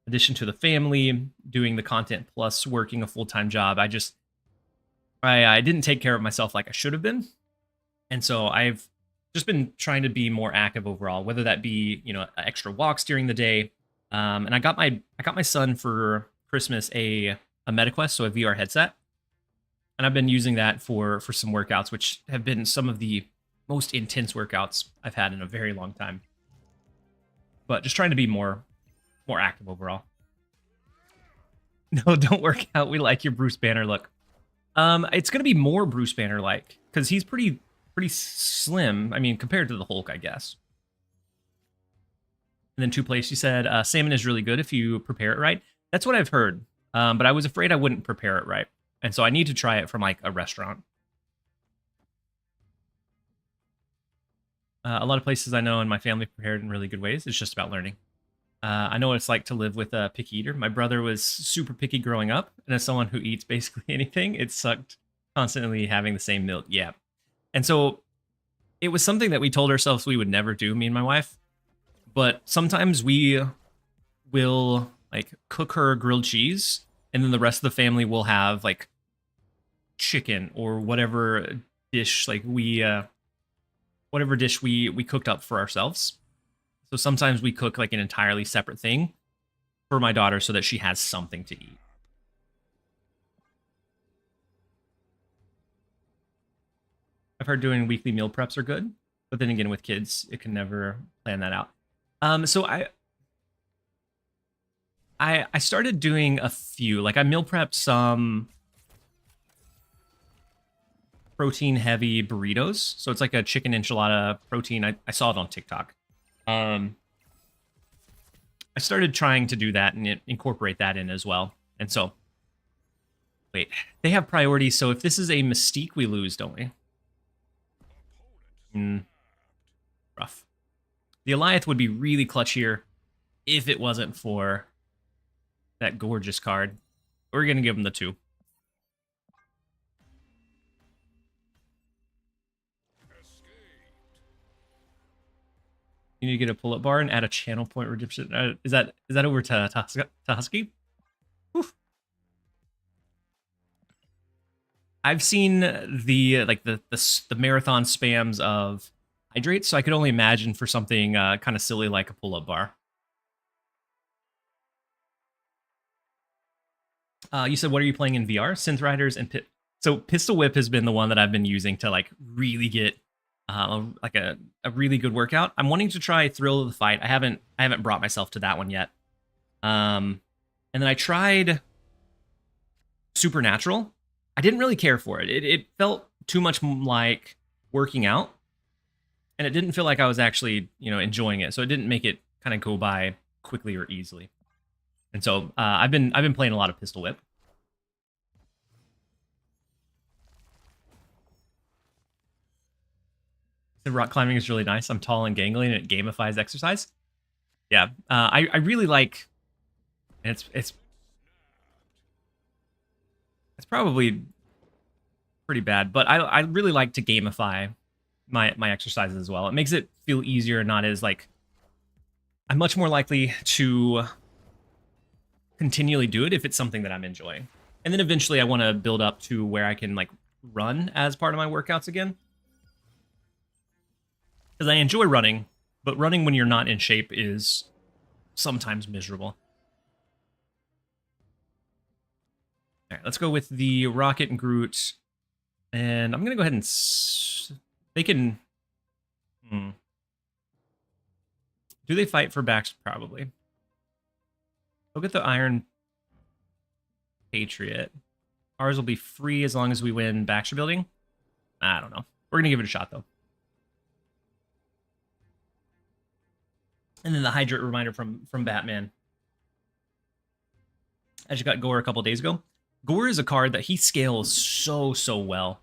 addition to the family, doing the content plus working a full-time job. I didn't take care of myself like I should have been, and so I've just been trying to be more active overall, whether that be extra walks during the day. And I got my son for Christmas a MetaQuest, so a VR headset, and I've been using that for some workouts, which have been some of the most intense workouts I've had in a very long time. But just trying to be more active overall. No, don't work out. We like your Bruce Banner look. It's gonna be more Bruce Banner like because he's pretty slim. I mean, compared to the Hulk, I guess. And then 2Place, you said salmon is really good if you prepare it right. That's what I've heard. But I was afraid I wouldn't prepare it right, and so I need to try it from like a restaurant. A lot of places I know and my family prepared in really good ways. It's just about learning. I know what it's like to live with a picky eater. My brother was super picky growing up, and as someone who eats basically anything, it sucked constantly having the same milk. Yeah. And so it was something that we told ourselves we would never do, me and my wife. But sometimes we will like cook her grilled cheese, and then the rest of the family will have like chicken or whatever dish whatever dish we cooked up for ourselves. So sometimes we cook like an entirely separate thing for my daughter so that she has something to eat. I've heard doing weekly meal preps are good, but then again with kids, it can never plan that out. So I started doing a few, like I meal prepped some protein heavy burritos. So it's like a chicken enchilada protein. I saw it on TikTok. I started trying to do that and incorporate that in as well. And so, wait, they have priorities. So if this is a Mystique, we lose, don't we? Rough. The Goliath would be really clutch here if it wasn't for that gorgeous card. We're going to give him the 2. You need to get a pull-up bar and add a channel point redemption. Is that over to Husky? Oof. I've seen the marathon spams of hydrates, so I could only imagine for something kind of silly like a pull-up bar. You said, what are you playing in VR? Synth Riders and So Pistol Whip has been the one that I've been using to like really get like a really good workout. I'm wanting to try Thrill of the Fight. I haven't brought myself to that one yet. And then I tried Supernatural. I didn't really care for it. It felt too much like working out, and it didn't feel like I was actually enjoying it. So it didn't make it kind of go by quickly or easily. And so I've been playing a lot of Pistol Whip. The rock climbing is really nice. I'm tall and gangly, and it gamifies exercise. Yeah, I really like. And it's probably pretty bad, but I really like to gamify my exercises as well. It makes it feel easier, not as like I'm much more likely to continually do it if it's something that I'm enjoying. And then eventually I want to build up to where I can like run as part of my workouts again. Because I enjoy running, but running when you're not in shape is sometimes miserable. All right, let's go with the Rocket and Groot. And I'm going to go ahead and... They can... Do they fight for backs? Probably. Look at the Iron Patriot. Ours will be free as long as we win Baxter Building. I don't know. We're going to give it a shot, though. And then the Hydrate Reminder from Batman. I just got Gore a couple days ago. Gore is a card that he scales so well.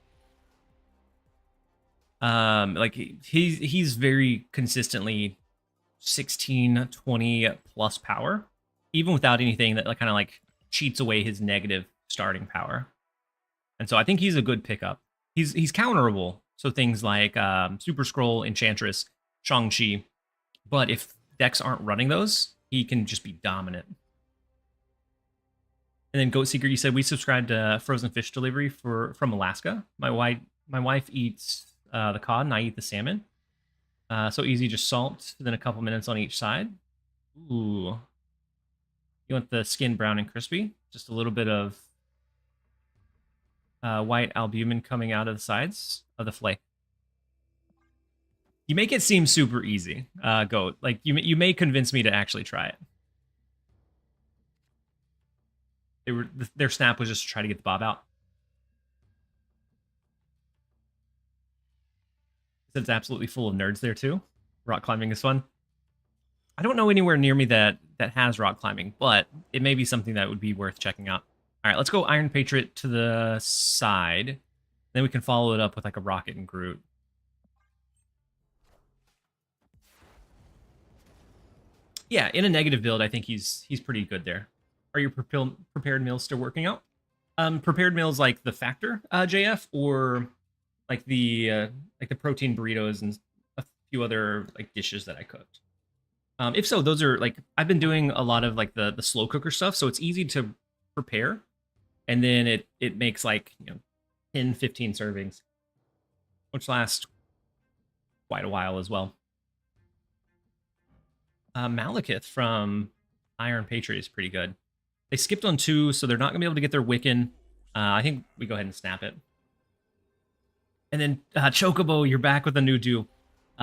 Like he's very consistently 16, 20 plus power, even without anything that like kind of like cheats away his negative starting power. And so I think he's a good pickup. He's counterable. So things like Super Scroll, Enchantress, Shang-Chi. But if decks aren't running those, he can just be dominant. And then Goat Seeker, you said we subscribed to frozen fish delivery from Alaska. My wife eats the cod and I eat the salmon. So easy, just salt, then a couple minutes on each side. Ooh. You want the skin brown and crispy? Just a little bit of white albumin coming out of the sides of the fillet. You make it seem super easy, Goat. Like you may convince me to actually try it. Their snap was just to try to get the bob out. It's absolutely full of nerds there too. Rock climbing is fun. I don't know anywhere near me that has rock climbing, but it may be something that would be worth checking out. All right, let's go Iron Patriot to the side. Then we can follow it up with like a Rocket and Groot. Yeah, in a negative build, I think he's pretty good there. Are your prepared meals still working out? Prepared meals like the Factor JF, or like the protein burritos and a few other like dishes that I cooked. If so, those are like I've been doing a lot of like the slow cooker stuff, so it's easy to prepare, and then it makes like 10, 15 servings, which last quite a while as well. Malekith from Iron Patriot is pretty good. They skipped on 2, so they're not going to be able to get their Wiccan. I think we go ahead and snap it. And then Chocobo, you're back with a new do.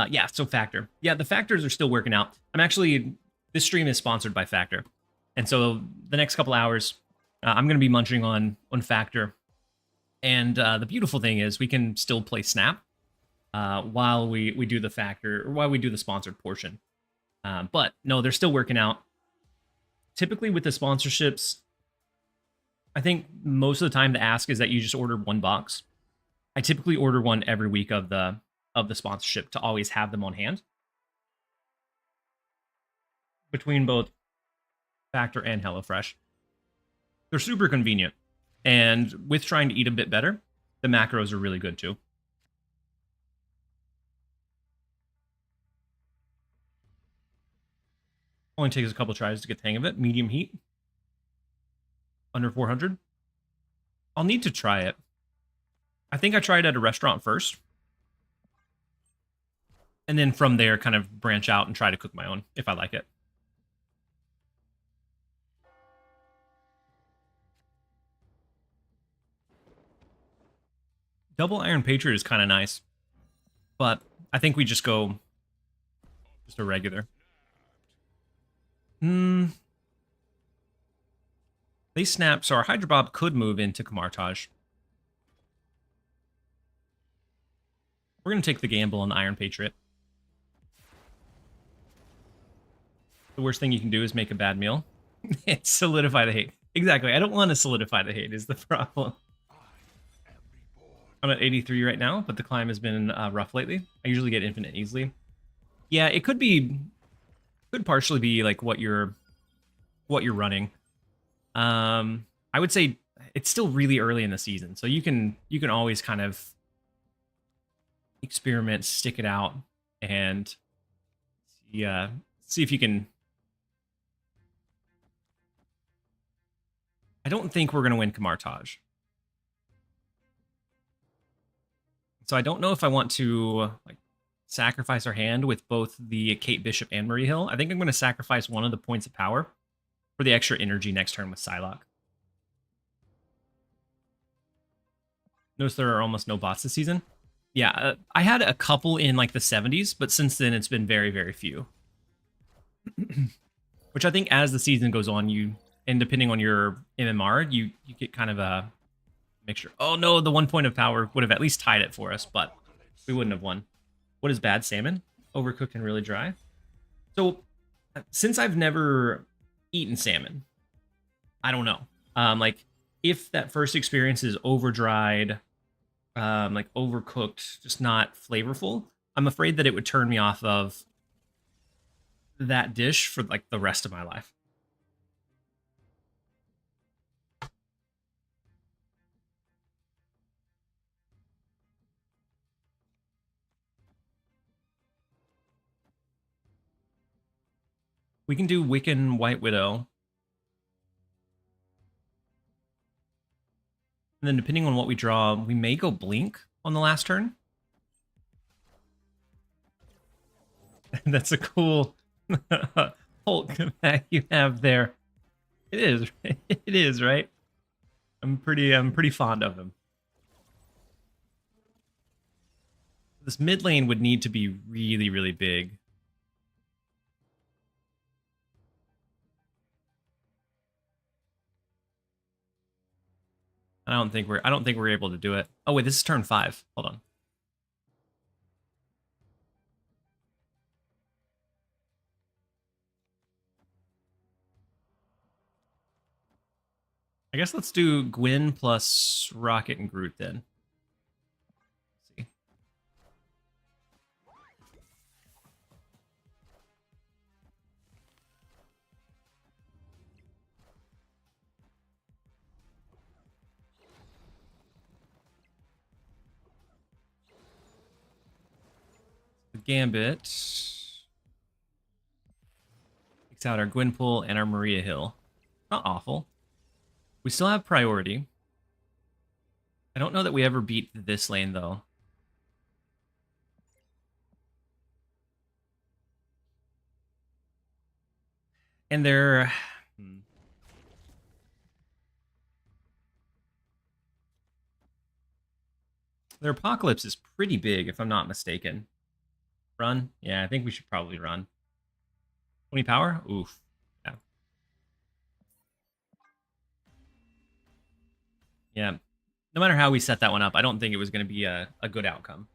Yeah, so Factor. Yeah, the Factors are still working out. This stream is sponsored by Factor. And so the next couple hours, I'm going to be munching on Factor. And the beautiful thing is we can still play Snap while we do the Factor, or while we do the sponsored portion. But no, they're still working out. Typically with the sponsorships, I think most of the time the ask is that you just order one box. I typically order one every week of the sponsorship to always have them on hand. Between both Factor and HelloFresh. They're super convenient. And with trying to eat a bit better, the macros are really good too. Only takes a couple tries to get the hang of it. Medium heat. Under 400. I'll need to try it. I think I tried at a restaurant first. And then from there, kind of branch out and try to cook my own, if I like it. Double Iron Patriot is kind of nice. But I think we just go just a regular. They snap, so our Hydra Bob could move into Kamartaj. We're going to take the gamble on the Iron Patriot. The worst thing you can do is make a bad meal. Solidify the hate. Exactly, I don't want to solidify the hate is the problem. I'm at 83 right now, but the climb has been rough lately. I usually get infinite easily. Yeah, it could partially be like what you're running. I would say it's still really early in the season, so you can always kind of experiment, stick it out, and see if you can. I don't think we're gonna win Kamartaj, so I don't know if I want to like sacrifice our hand with both the Kate Bishop and Marie Hill. I think I'm going to sacrifice one of the points of power for the extra energy next turn with Psylocke. Notice there are almost no bots this season. Yeah, I had a couple in like the 70s, but since then it's been very, very few. Which I think as the season goes on, and depending on your MMR, you get kind of a mixture. Oh no, the 1 point of power would have at least tied it for us, but we wouldn't have won. What is bad salmon? Overcooked and really dry. So since I've never eaten salmon, I don't know. Like if that first experience is over dried, like overcooked, just not flavorful, I'm afraid that it would turn me off of that dish for like the rest of my life. We can do Wiccan White Widow. And then depending on what we draw, we may go Blink on the last turn. That's a cool Hulk that you have there. It is. It is, right? I'm pretty fond of him. This mid lane would need to be really, really big. I don't think we're able to do it. Oh wait, this is turn 5. Hold on. I guess let's do Gwyn plus Rocket and Groot then. Let's see. The Gambit takes out our Gwynpool and our Maria Hill. Not awful. We still have priority. I don't know that we ever beat this lane, though. And their Apocalypse is pretty big, if I'm not mistaken. Run? Yeah, I think we should probably run. 20 power? Oof. Yeah. Yeah. No matter how we set that one up, I don't think it was going to be a good outcome.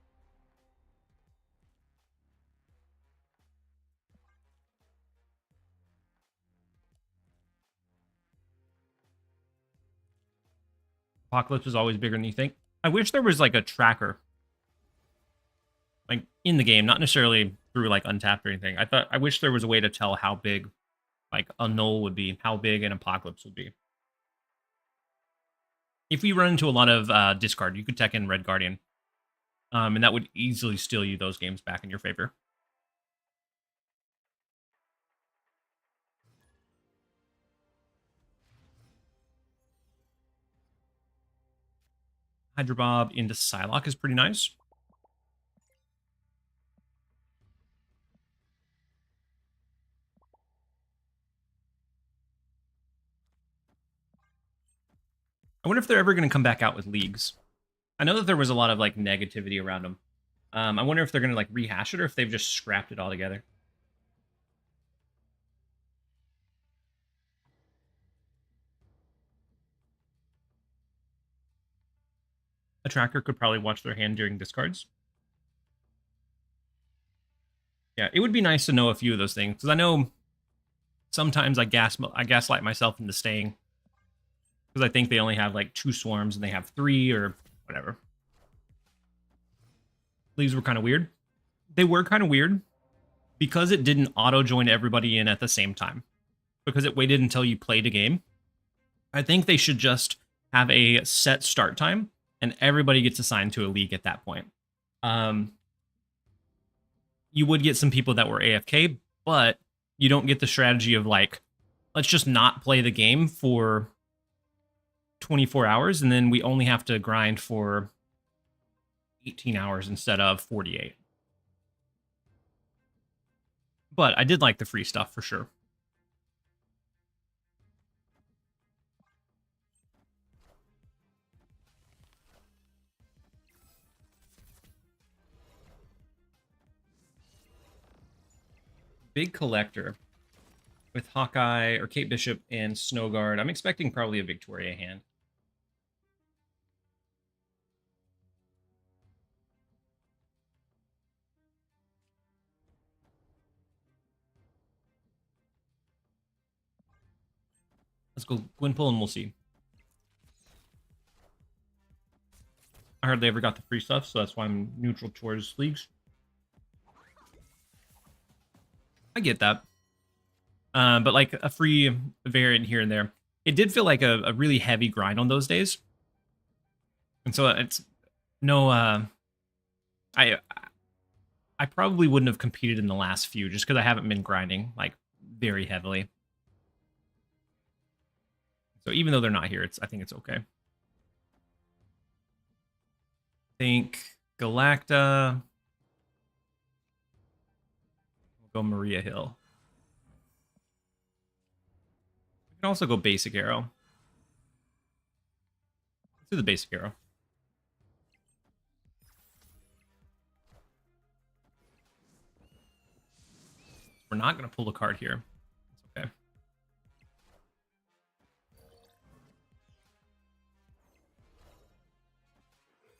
Apocalypse is always bigger than you think. I wish there was like a tracker, like in the game, not necessarily through like Untapped or anything. I wish there was a way to tell how big like a null would be, how big an Apocalypse would be. If we run into a lot of discard, you could tech in Red Guardian, and that would easily steal you those games back in your favor. Hydra Bob into Psylocke is pretty nice. I wonder if they're ever going to come back out with leagues. I know that there was a lot of like negativity around them. I wonder if they're going to like rehash it or if they've just scrapped it all together. A tracker could probably watch their hand during discards. Yeah, it would be nice to know a few of those things because I know sometimes I gaslight myself into staying because I think they only have like 2 swarms and they have 3 or whatever. Leaves were kind of weird. They were kind of weird because it didn't auto join everybody in at the same time because it waited until you played a game. I think they should just have a set start time and everybody gets assigned to a league at that point. You would get some people that were AFK, but you don't get the strategy of like, let's just not play the game for 24 hours and then we only have to grind for 18 hours instead of 48. But I did like the free stuff for sure. Big collector with Hawkeye or Kate Bishop and Snowguard. I'm expecting probably a Victoria hand. Let's go Gwynpool and we'll see. I hardly ever got the free stuff, so that's why I'm neutral towards leagues. I get that. But like a free variant here and there. It did feel like a really heavy grind on those days. And so it's no I I probably wouldn't have competed in the last few just because I haven't been grinding like very heavily. So even though they're not here, I think it's okay. I think Galacta. We'll go Maria Hill. We can also go basic arrow. Let's do the basic arrow. We're not going to pull a card here. It's okay.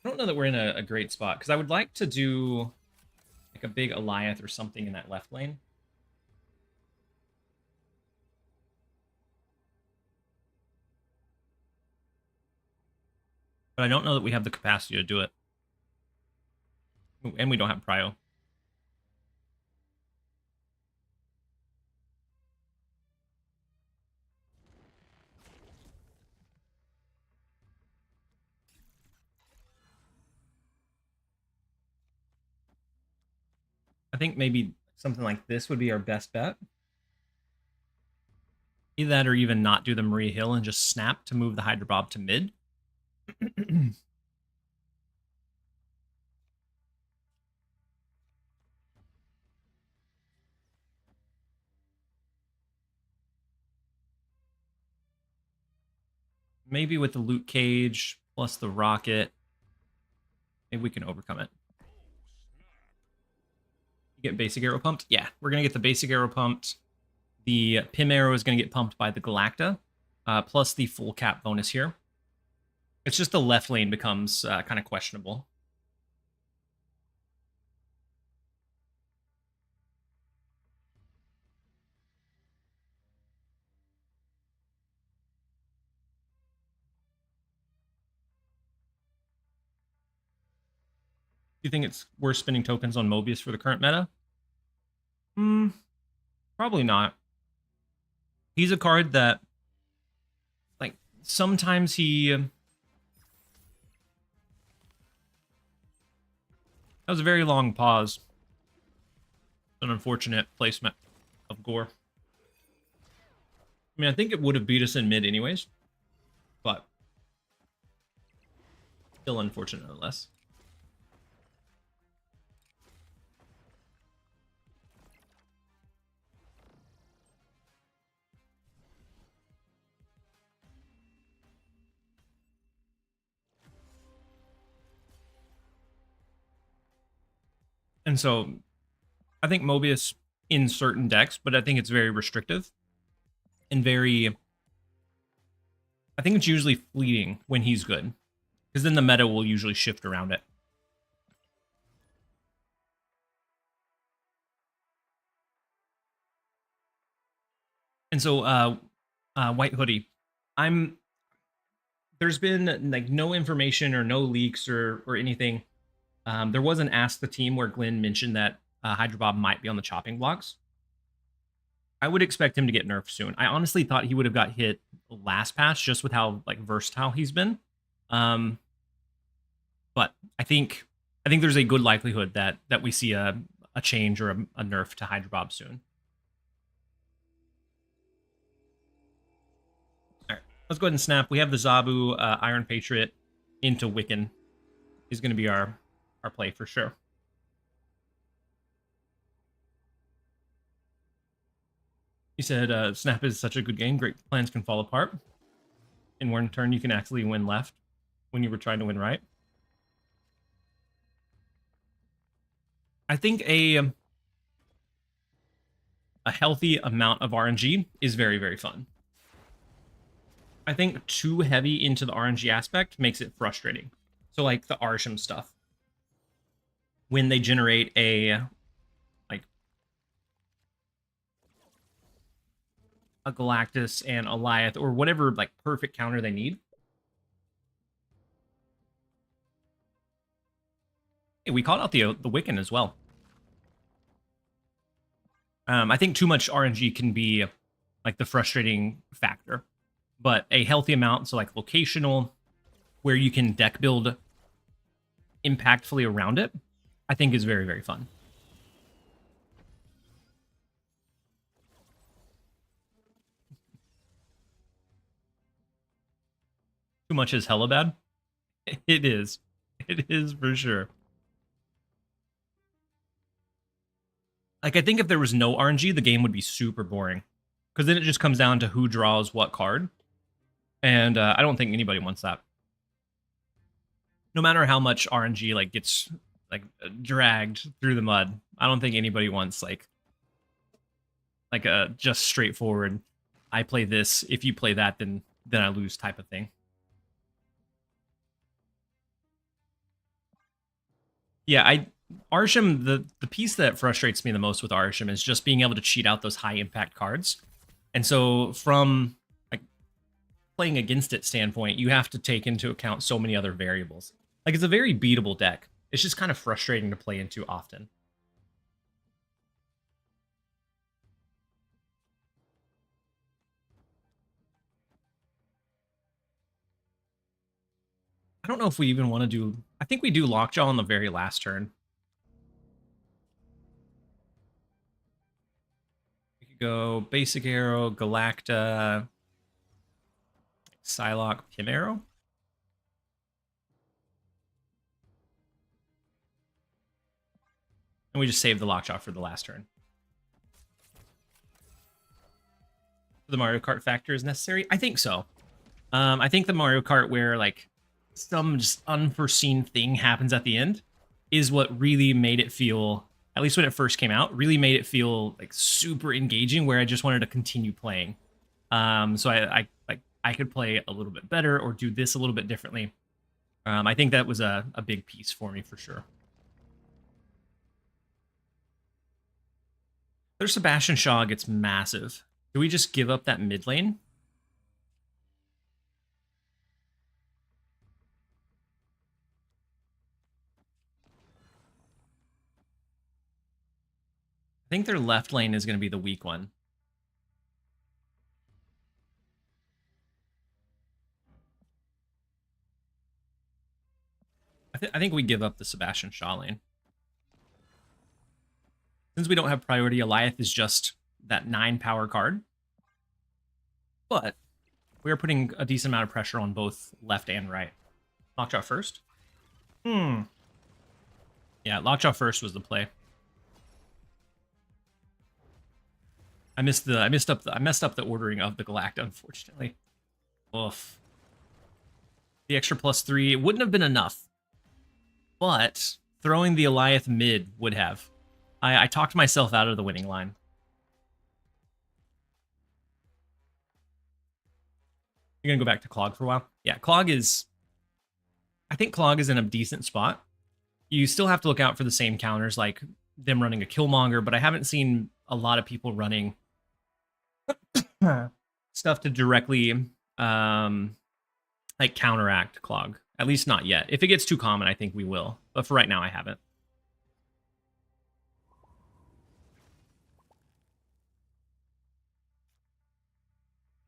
I don't know that we're in a great spot because I would like to do like a big Eliath or something in that left lane. But I don't know that we have the capacity to do it. And we don't have prio. I think maybe something like this would be our best bet. Either that or even not do the Maria Hill and just snap to move the Hydra Bob to mid. Maybe with the loot cage plus the rocket, maybe we can overcome it. You get basic arrow pumped? Yeah, we're going to get the basic arrow pumped. The Pim arrow is going to get pumped by the Galacta, plus the full cap bonus here. It's just the left lane becomes kind of questionable. Do you think it's worth spending tokens on Mobius for the current meta? Probably not. He's a card that, like, sometimes he... That was a very long pause. An unfortunate placement of Gore. I mean, I think it would have beat us in mid anyways, but still unfortunate nonetheless. And so I think Mobius in certain decks, but I think it's very restrictive and very... I think it's usually fleeting when he's good, because then the meta will usually shift around it. And so, White Hoodie, there's been like no information or no leaks or anything. There was an Ask the Team where Glenn mentioned that Hydra Bob might be on the chopping blocks. I would expect him to get nerfed soon. I honestly thought he would have got hit last patch just with how like versatile he's been. But I think there's a good likelihood that we see a change or a nerf to Hydra Bob soon. All right, let's go ahead and snap. We have the Zabu Iron Patriot into Wiccan. Is going to be our play for sure. He said, Snap is such a good game. Great plans can fall apart. In one turn, you can actually win left when you were trying to win right. I think a healthy amount of RNG is very, very fun. I think too heavy into the RNG aspect makes it frustrating. So like the Arsham stuff. When they generate a Galactus and Eliath or whatever like perfect counter they need. Hey, we called out the Wiccan as well. I think too much RNG can be like the frustrating factor, but a healthy amount, so like locational, where you can deck build impactfully around it, I think is very, very fun. Too much is hella bad. It is. It is for sure. Like, I think if there was no RNG, the game would be super boring. Because then it just comes down to who draws what card. And I don't think anybody wants that. No matter how much RNG like gets like dragged through the mud, I don't think anybody wants like a just straightforward, I play this, if you play that, then I lose type of thing. Yeah, Arsham, the piece that frustrates me the most with Arsham is just being able to cheat out those high impact cards. And so from like playing against it standpoint, you have to take into account so many other variables. Like, it's a very beatable deck. It's just kind of frustrating to play into often. I don't know if we even want to do... I think we do Lockjaw on the very last turn. We could go Basic Arrow, Galacta, Psylocke, Pim Arrow. And we just save the Lockjaw for the last turn. The Mario Kart factor is necessary? I think so. I think the Mario Kart where, like, some just unforeseen thing happens at the end is what really made it feel, at least when it first came out, really made it feel like super engaging, where I just wanted to continue playing. So I could play a little bit better or do this a little bit differently. I think that was a big piece for me for sure. Their Sebastian Shaw gets massive. Do we just give up that mid lane? I think their left lane is going to be the weak one. I think we give up the Sebastian Shaw lane. Since we don't have priority, Eliath is just that 9 power card. But we are putting a decent amount of pressure on both left and right. Lockjaw first? Yeah, Lockjaw first was the play. I messed up the ordering of the Galacta, unfortunately. Oof. The extra +3, it wouldn't have been enough. But throwing the Eliath mid would have. I talked myself out of the winning line. You're gonna go back to Clog for a while? Yeah, Clog is... I think Clog is in a decent spot. You still have to look out for the same counters, like them running a Killmonger, but I haven't seen a lot of people running stuff to directly like counteract Clog. At least not yet. If it gets too common, I think we will. But for right now, I haven't.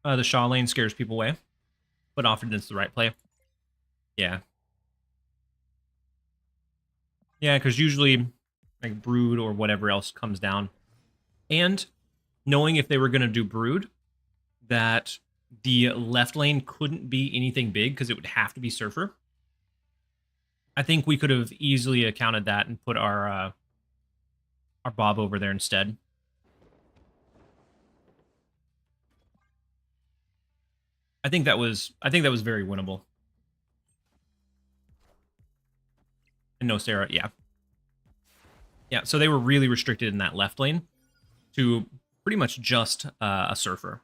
The Shaw lane scares people away, but often it's the right play. Yeah. Yeah, because usually like Brood or whatever else comes down. And knowing if they were going to do Brood, that the left lane couldn't be anything big because it would have to be Surfer. I think we could have easily accounted that and put our Bob over there instead. I think that was very winnable. And no Sarah, yeah. Yeah, so they were really restricted in that left lane to pretty much just a Surfer.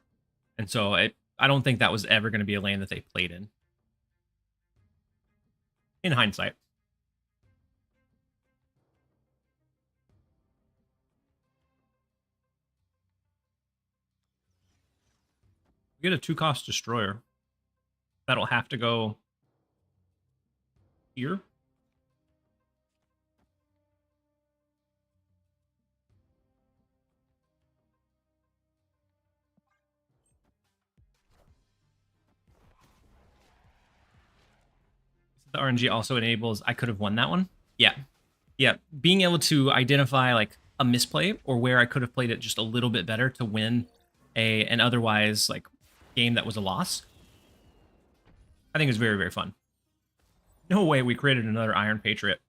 And so I don't think that was ever going to be a lane that they played in hindsight. We get a 2-cost Destroyer. That'll have to go here. The RNG also enables, I could have won that one. Yeah. Yeah. Being able to identify like a misplay or where I could have played it just a little bit better to win an otherwise like game that was a loss, I think is very, very fun. No way we created another Iron Patriot.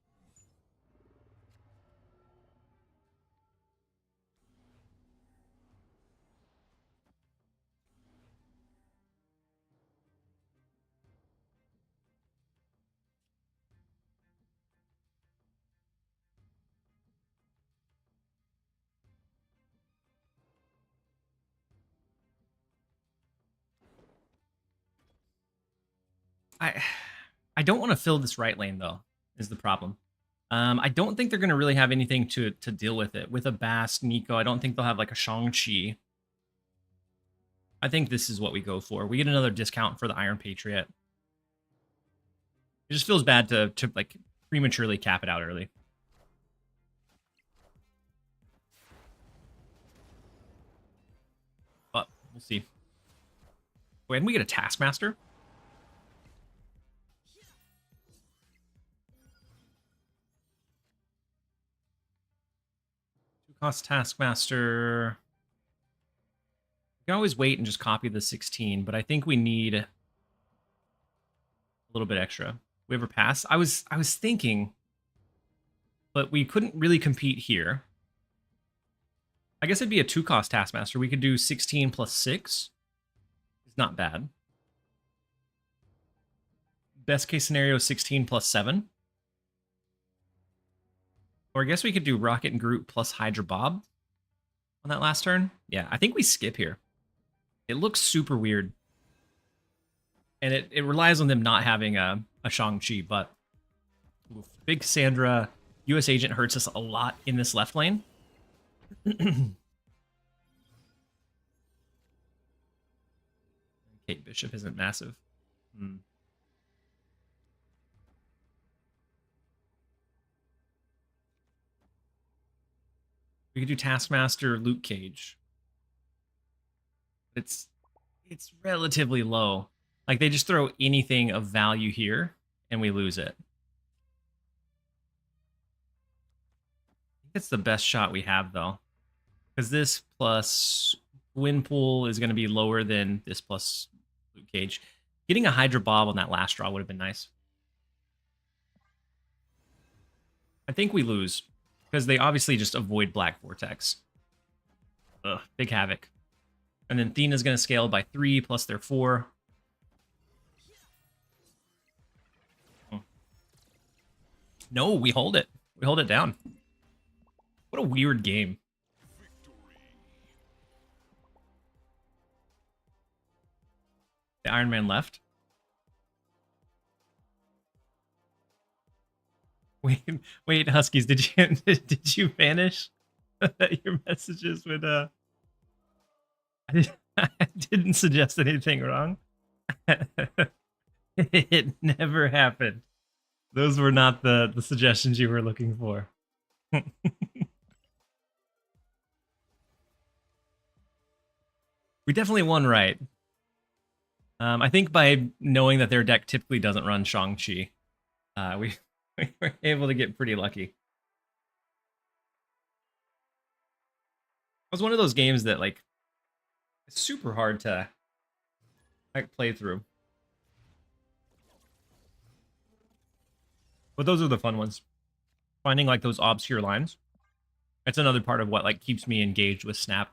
I don't want to fill this right lane though, is the problem. I don't think they're going to really have anything to deal with it. With a Bast, Nico, I don't think they'll have like a Shang-Chi. I think this is what we go for. We get another discount for the Iron Patriot. It just feels bad to like prematurely cap it out early. But we'll see. Wait, and we get a Taskmaster? Two-cost Taskmaster. We can always wait and just copy the 16, but I think we need a little bit extra. We ever pass? I was thinking, but we couldn't really compete here. I guess it'd be a two-cost Taskmaster. We could do 16 plus 6. It's not bad. Best case scenario, 16 plus 7. Or I guess we could do Rocket and Groot plus Hydra Bob on that last turn. Yeah, I think we skip here. It looks super weird. And it relies on them not having a Shang-Chi, but oof, Big Cassandra, US Agent hurts us a lot in this left lane. Kate Bishop isn't massive. We could do Taskmaster, Luke Cage. It's relatively low. Like they just throw anything of value here and we lose it. I think it's the best shot we have though. Because this plus Gwynpool is going to be lower than this plus Luke Cage. Getting a Hydra Bob on that last draw would have been nice. I think we lose. Because they obviously just avoid Black Vortex. Ugh, big havoc. And then Thena's going to scale by 3 plus their 4. Oh. No, we hold it. We hold it down. What a weird game. The Iron Man left. Wait, Huskies, did you vanish? Your messages would I didn't suggest anything wrong. It never happened. Those were not the suggestions you were looking for. We definitely won right. I think by knowing that their deck typically doesn't run Shang-Chi, we were able to get pretty lucky. It was one of those games that, like, it's super hard to like play through. But those are the fun ones. Finding like those obscure lines. That's another part of what like keeps me engaged with Snap.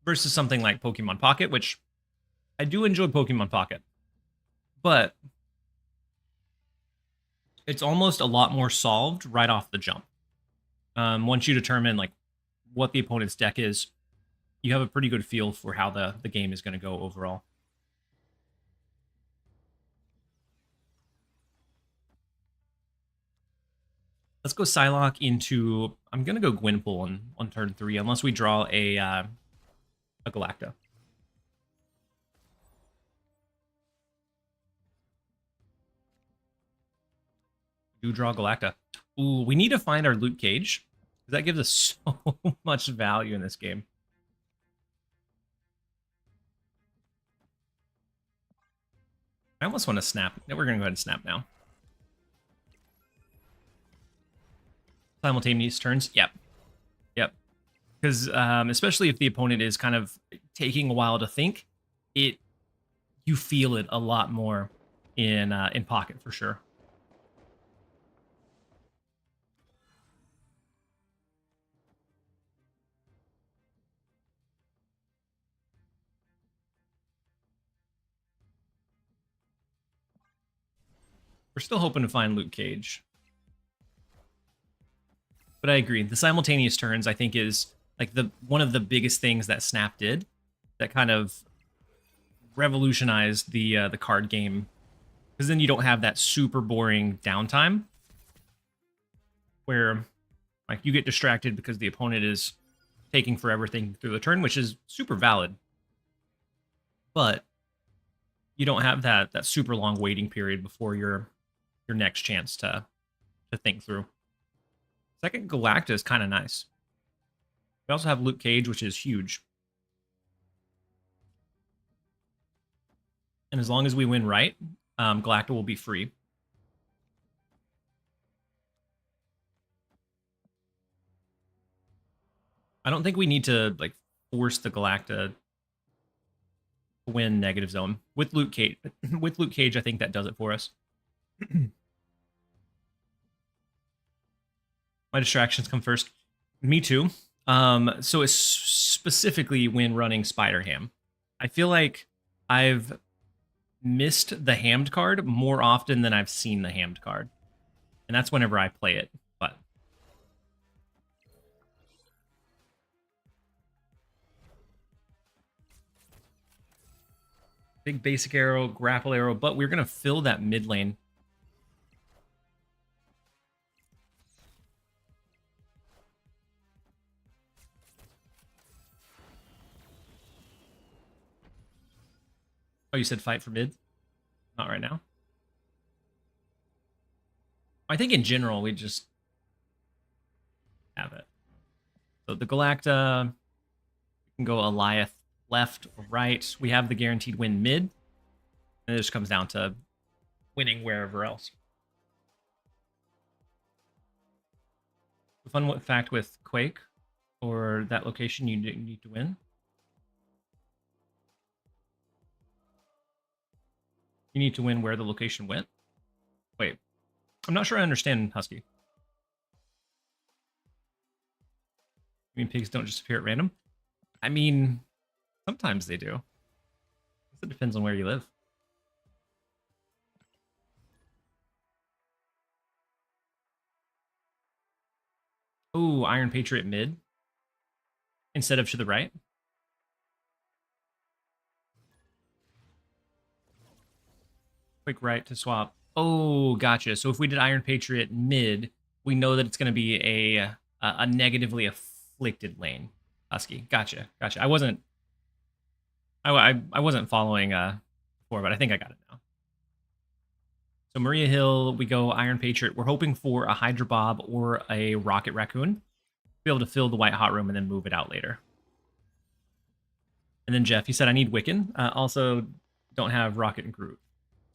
Versus something like Pokemon Pocket, which I do enjoy Pokemon Pocket. But it's almost a lot more solved right off the jump. Once you determine like what the opponent's deck is, you have a pretty good feel for how the game is going to go overall. Let's go Psylocke into... I'm going to go Gwynpool on turn 3, unless we draw a Galacta. Do draw Galacta. Ooh, we need to find our Luke Cage. That gives us so much value in this game. I almost want to snap. We're going to go ahead and snap now. Simultaneous turns. Yep. Yep. Because especially if the opponent is kind of taking a while to think, you feel it a lot more in pocket for sure. We're still hoping to find Luke Cage. But I agree. The simultaneous turns, I think, is like one of the biggest things that Snap did that kind of revolutionized the card game. Because then you don't have that super boring downtime where like you get distracted because the opponent is taking forever thinking through the turn, which is super valid. But you don't have that super long waiting period before your next chance to think through. Second Galacta is kind of nice. We also have Luke Cage, which is huge. And as long as we win right, Galacta will be free. I don't think we need to like force the Galacta to win negative zone. With Luke Cage, I think that does it for us. My distractions come first. Me too. So it's specifically when running Spider Ham. I feel like I've missed the hammed card more often than I've seen the hammed card. And that's whenever I play it. But big basic arrow, grapple arrow, but we're going to fill that mid lane. Oh, you said fight for mid? Not right now. I think in general, we just have it. So the Galacta, we can go Eliath left or right. We have the guaranteed win mid. And it just comes down to winning wherever else. The fun fact with Quake or that location you need to win. You need to win where the location went. Wait, I'm not sure I understand, Husky. I mean, pigs don't just appear at random? I mean, sometimes they do. It depends on where you live. Oh, Iron Patriot mid instead of to the right. Quick right to swap. Oh, gotcha. So if we did Iron Patriot mid, we know that it's going to be a negatively afflicted lane. Husky, gotcha. I wasn't following before, but I think I got it now. So Maria Hill, we go Iron Patriot. We're hoping for a Hydra Bob or a Rocket Raccoon. Be able to fill the white hot room and then move it out later. And then Jeff, you said I need Wiccan. Also, don't have Rocket and Groot.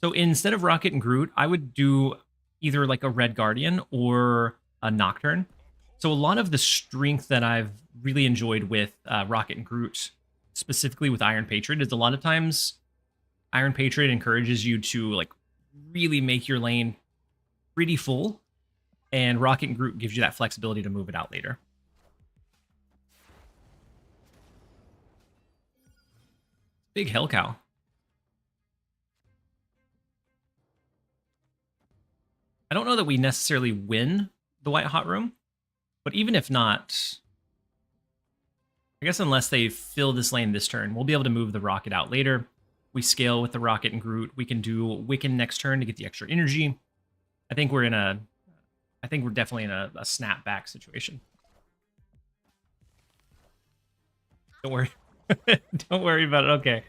So instead of Rocket and Groot, I would do either like a Red Guardian or a Nocturne. So a lot of the strength that I've really enjoyed with Rocket and Groot, specifically with Iron Patriot, is a lot of times Iron Patriot encourages you to like really make your lane pretty full, and Rocket and Groot gives you that flexibility to move it out later. Big Hell Cow. I don't know that we necessarily win the White Hot Room, but even if not, I guess unless they fill this lane this turn, we'll be able to move the Rocket out later. We scale with the Rocket and Groot. We can do Wiccan next turn to get the extra energy. I think we're definitely in a snapback situation. Don't worry. Don't worry about it. Okay.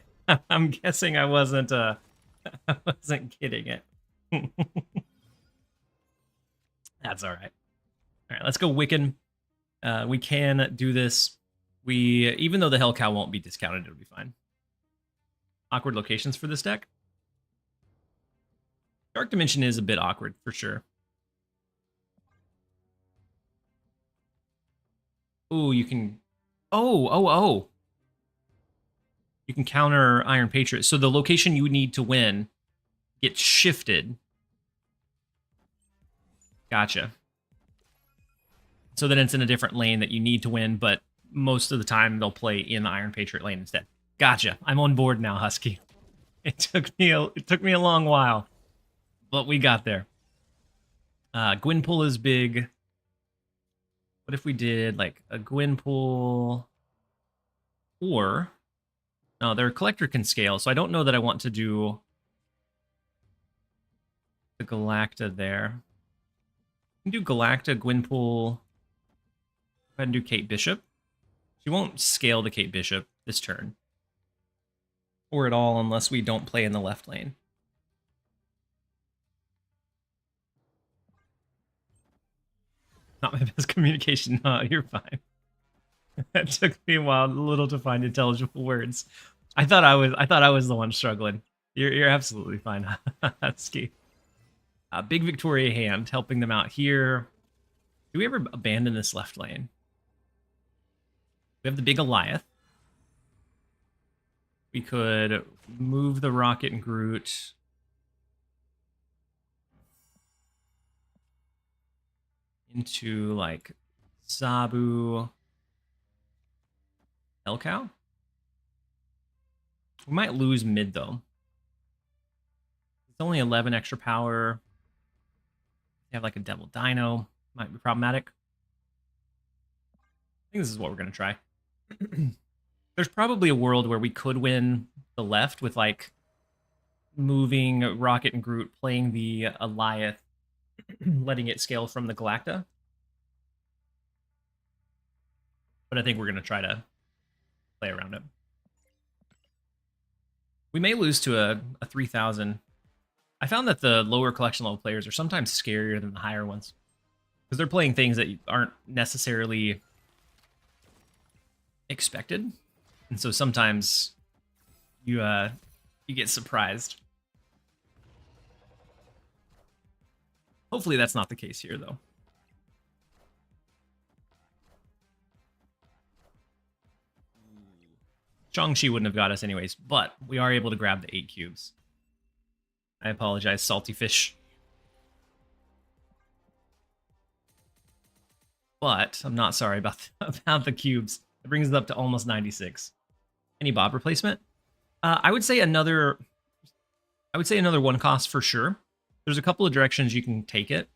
I'm guessing I wasn't kidding it. That's all right. All right, let's go Wiccan. We can do this. Even though the Hell Cow won't be discounted, it'll be fine. Awkward locations for this deck. Dark Dimension is a bit awkward, for sure. Ooh, you can... Oh! You can counter Iron Patriot. So the location you need to win gets shifted. Gotcha. So then it's in a different lane that you need to win, but most of the time they'll play in the Iron Patriot lane instead. Gotcha. I'm on board now, Husky. It took me a long while, but we got there. Gwynpull is big. What if we did like a Gwynpull or... No, their collector can scale, so I don't know that I want to do the Galacta there. We can do Galacta, Gwynpull. Go ahead and do Kate Bishop. She won't scale the Kate Bishop this turn. Or at all, unless we don't play in the left lane. Not my best communication. No, you're fine. That took me a while, a little to find intelligible words. I thought I was the one struggling. You're absolutely fine, Husky. Big Victoria hand, helping them out here. Do we ever abandon this left lane? We have the big Goliath. We could move the Rocket and Groot. Into, like, Zabu. Elcow? We might lose mid, though. It's only 11 extra power. You have, like, a Devil Dino. Might be problematic. I think this is what we're going to try. There's probably a world where we could win the left with, like, moving Rocket and Groot, playing the Goliath, letting it scale from the Galacta. But I think we're going to try to play around it. We may lose to a 3000. I found that the lower collection level players are sometimes scarier than the higher ones. Because they're playing things that aren't necessarily expected. And so sometimes you get surprised. Hopefully that's not the case here, though. Shang-Chi wouldn't have got us anyways, but we are able to grab the 8 cubes. I apologize, salty fish. But I'm not sorry about the cubes. It brings it up to almost 96. Any Bob replacement? I would say another one cost for sure. There's a couple of directions you can take it.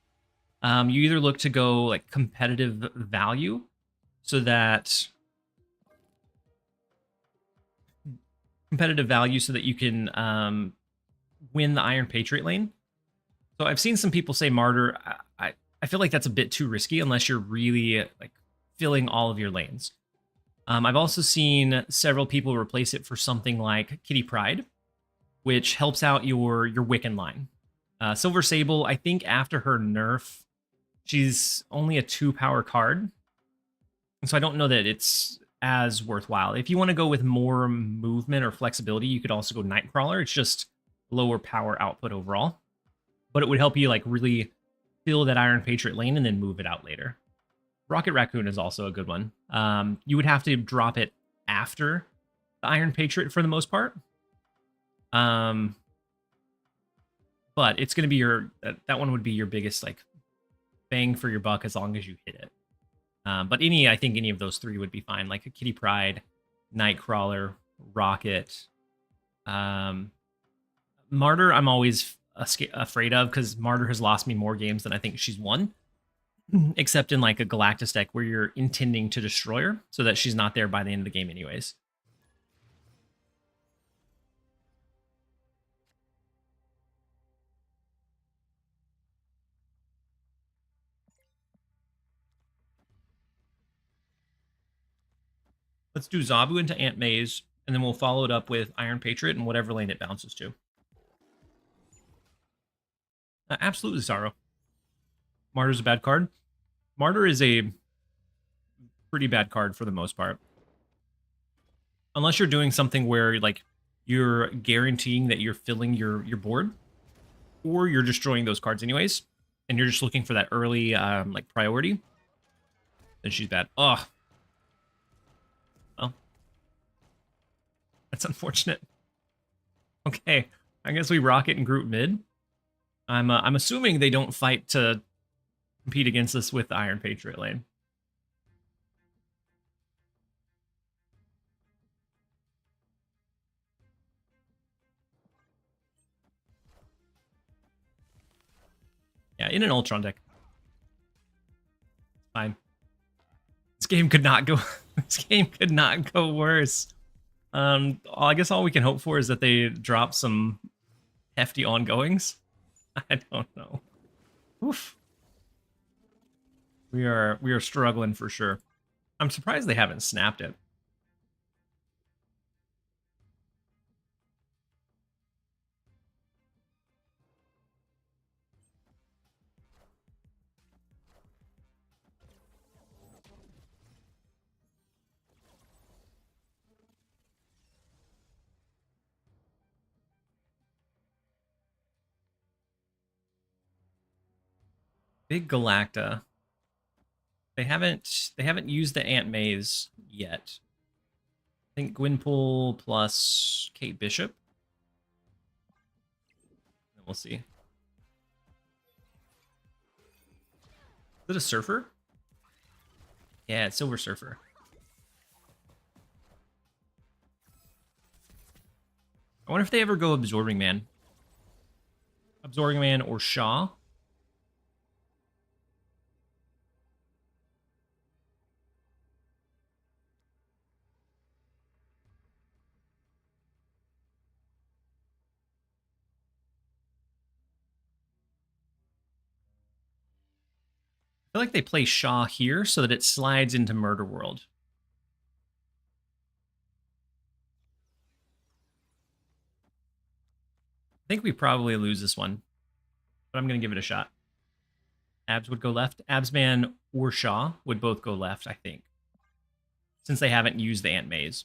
You either look to go like competitive value, so that you can win the Iron Patriot lane. So I've seen some people say Martyr. I feel like that's a bit too risky unless you're really like filling all of your lanes. I've also seen several people replace it for something like Kitty Pryde, which helps out your Wiccan line. Silver Sable, I think after her nerf, she's only a 2-power card. And so I don't know that it's as worthwhile. If you want to go with more movement or flexibility, you could also go Nightcrawler. It's just lower power output overall. But it would help you like really fill that Iron Patriot lane and then move it out later. Rocket Raccoon is also a good one. You would have to drop it after the Iron Patriot for the most part. But it's going to be that one would be your biggest like bang for your buck as long as you hit it. But I think any of those three would be fine. Like a Kitty Pryde, Nightcrawler, Rocket. Martyr, I'm always afraid of because Martyr has lost me more games than I think she's won. Except in like a Galactus deck where you're intending to destroy her so that she's not there by the end of the game anyways. Let's do Zabu into Ant Maze, and then we'll follow it up with Iron Patriot and whatever lane it bounces to. Absolutely, Sorrow. Martyr's a bad card. Martyr is a pretty bad card for the most part. Unless you're doing something where like you're guaranteeing that you're filling your board, or you're destroying those cards anyways, and you're just looking for that early like priority, then she's bad. Oh, well, that's unfortunate. Okay, I guess we rocket and group mid. I'm assuming they don't fight to compete against us with the Iron Patriot lane. Yeah, in an Ultron deck. Fine. This game could not go. This game could not go worse. I guess all we can hope for is that they drop some hefty ongoings. I don't know. Oof. We are struggling for sure. I'm surprised they haven't snapped it. Big Galacta. They haven't used the Aunt Maze yet. I think Gwynpool plus Kate Bishop. We'll see. Is it a Surfer? Yeah, it's Silver Surfer. I wonder if they ever go Absorbing Man. Absorbing Man or Shaw. I feel like they play Shaw here so that it slides into Murder World. I think we probably lose this one, but I'm going to give it a shot. Abs would go left. Absman or Shaw would both go left, I think, since they haven't used the Ant Maze.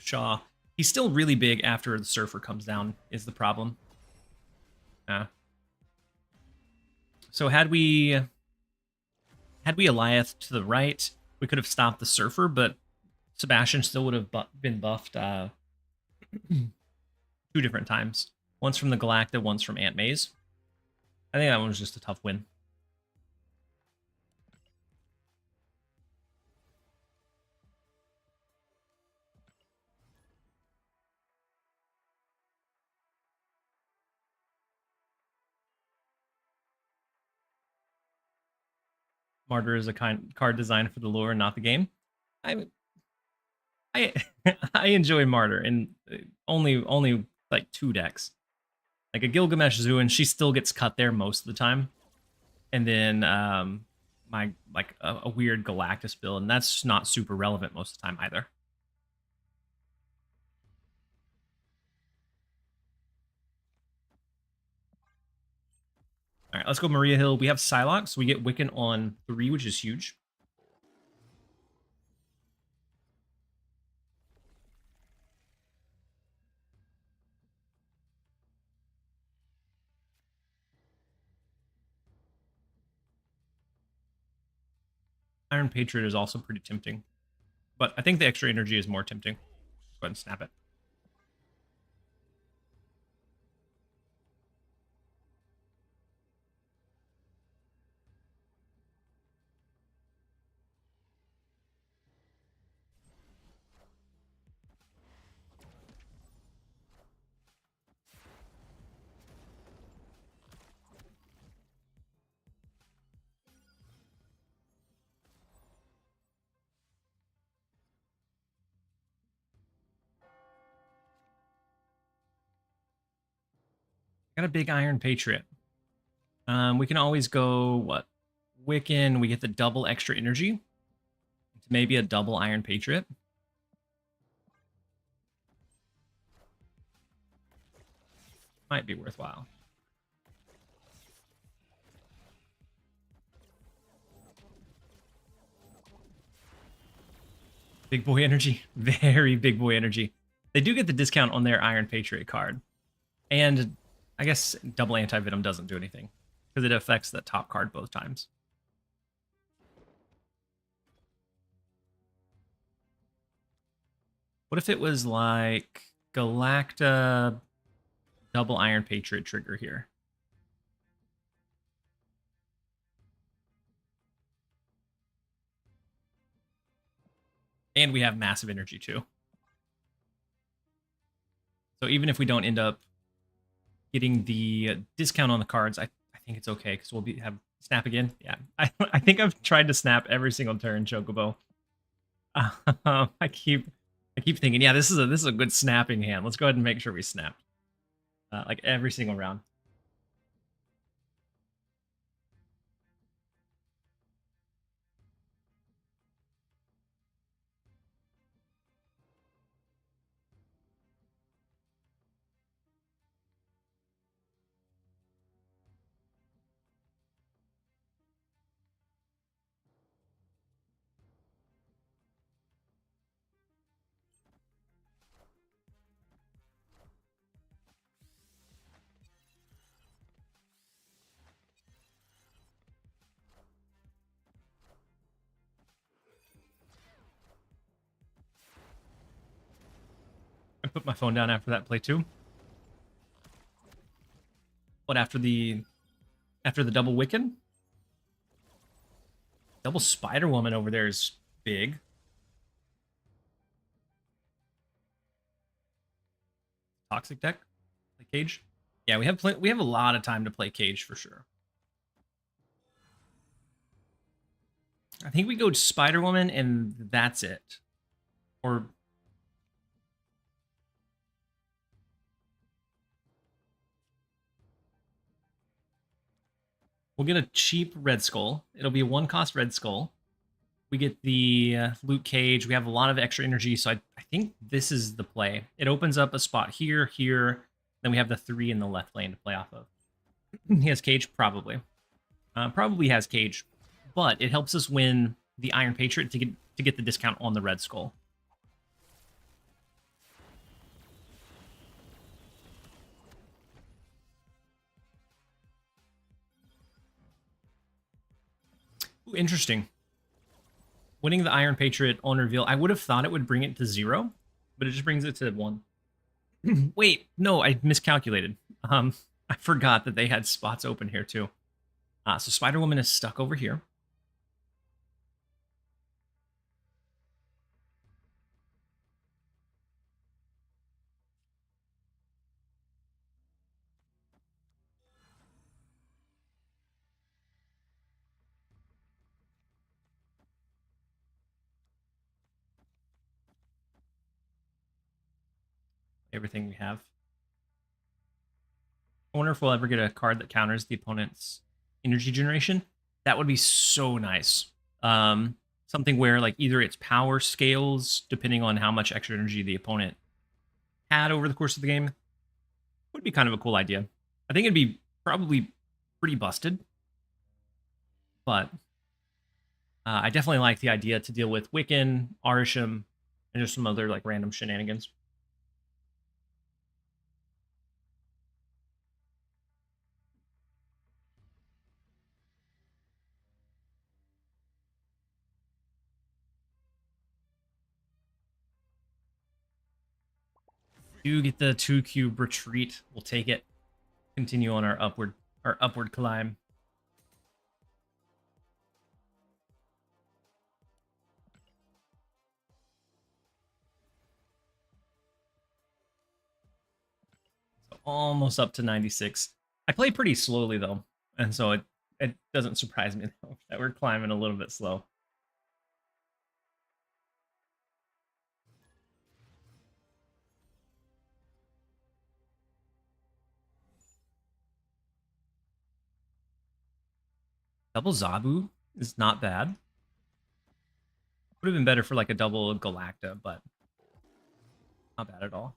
Shaw. He's still really big after the Surfer comes down, is the problem. So had we Eliath to the right, we could have stopped the Surfer, but Sebastian still would have been buffed 2 different times. Once from the Galacta, once from Ant Maze. I think that one was just a tough win. Martyr is a card designed for the lore, not the game. I I enjoy Martyr in only like 2 decks. Like a Gilgamesh Zoo, and she still gets cut there most of the time. And then my like a weird Galactus build, and that's not super relevant most of the time either. All right, let's go Maria Hill. We have Psylocke, so we get Wiccan on 3, which is huge. Iron Patriot is also pretty tempting, but I think the extra energy is more tempting. Go ahead and snap it. Got a big Iron Patriot. We can always go, what? Wiccan, we get the double extra energy. Maybe a double Iron Patriot. Might be worthwhile. Big boy energy. Very big boy energy. They do get the discount on their Iron Patriot card. And I guess double anti-venom doesn't do anything because it affects the top card both times. What if it was like Galacta double Iron Patriot trigger here? And we have massive energy too. So even if we don't end up getting the discount on the cards, I think it's okay because we'll have snap again. Yeah, I think I've tried to snap every single turn, Chocobo. I keep thinking, yeah, this is a good snapping hand. Let's go ahead and make sure we snap like every single round. I put my phone down after that play too. What after the double Wiccan? Double Spider Woman over there is big. Toxic deck? Play Cage? Yeah, we have a lot of time to play Cage for sure. I think we go Spider Woman and that's it. Or we'll get a cheap Red Skull. It'll be a 1-cost Red Skull. We get the Luke Cage. We have a lot of extra energy, so I think this is the play. It opens up a spot here, here. Then we have the 3 in the left lane to play off of. He has Cage? Probably. Probably has Cage. But it helps us win the Iron Patriot to get the discount on the Red Skull. Ooh, interesting. Winning the Iron Patriot on reveal, I would have thought it would bring it to 0, but it just brings it to 1. Wait, no, I miscalculated. I forgot that they had spots open here too. So Spider-Woman is stuck over here. Everything we have. I wonder if we'll ever get a card that counters the opponent's energy generation. That would be so nice. Something where like either its power scales depending on how much extra energy the opponent had over the course of the game. Would be kind of a cool idea. I think it'd be probably pretty busted, but I definitely like the idea to deal with Wiccan, Arisham, and just some other like random shenanigans. Do get the 2-cube retreat. We'll take it. Continue on our upward climb. So almost up to 96. I play pretty slowly though, and so it doesn't surprise me though, that we're climbing a little bit slow. Double Zabu is not bad. Would have been better for like a double Galacta, but not bad at all.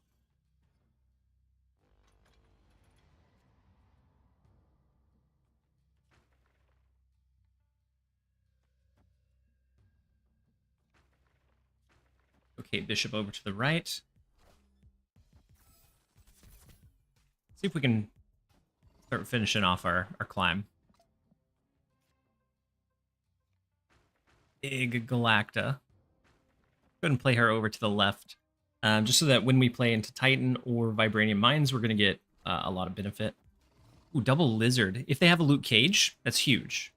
Relocate bishop over to the right. See if we can start finishing off our climb. Big Galacta. Go ahead and play her over to the left. Just so that when we play into Titan or Vibranium Mines, we're going to get a lot of benefit. Ooh, double Lizard. If they have a Luke Cage, that's huge.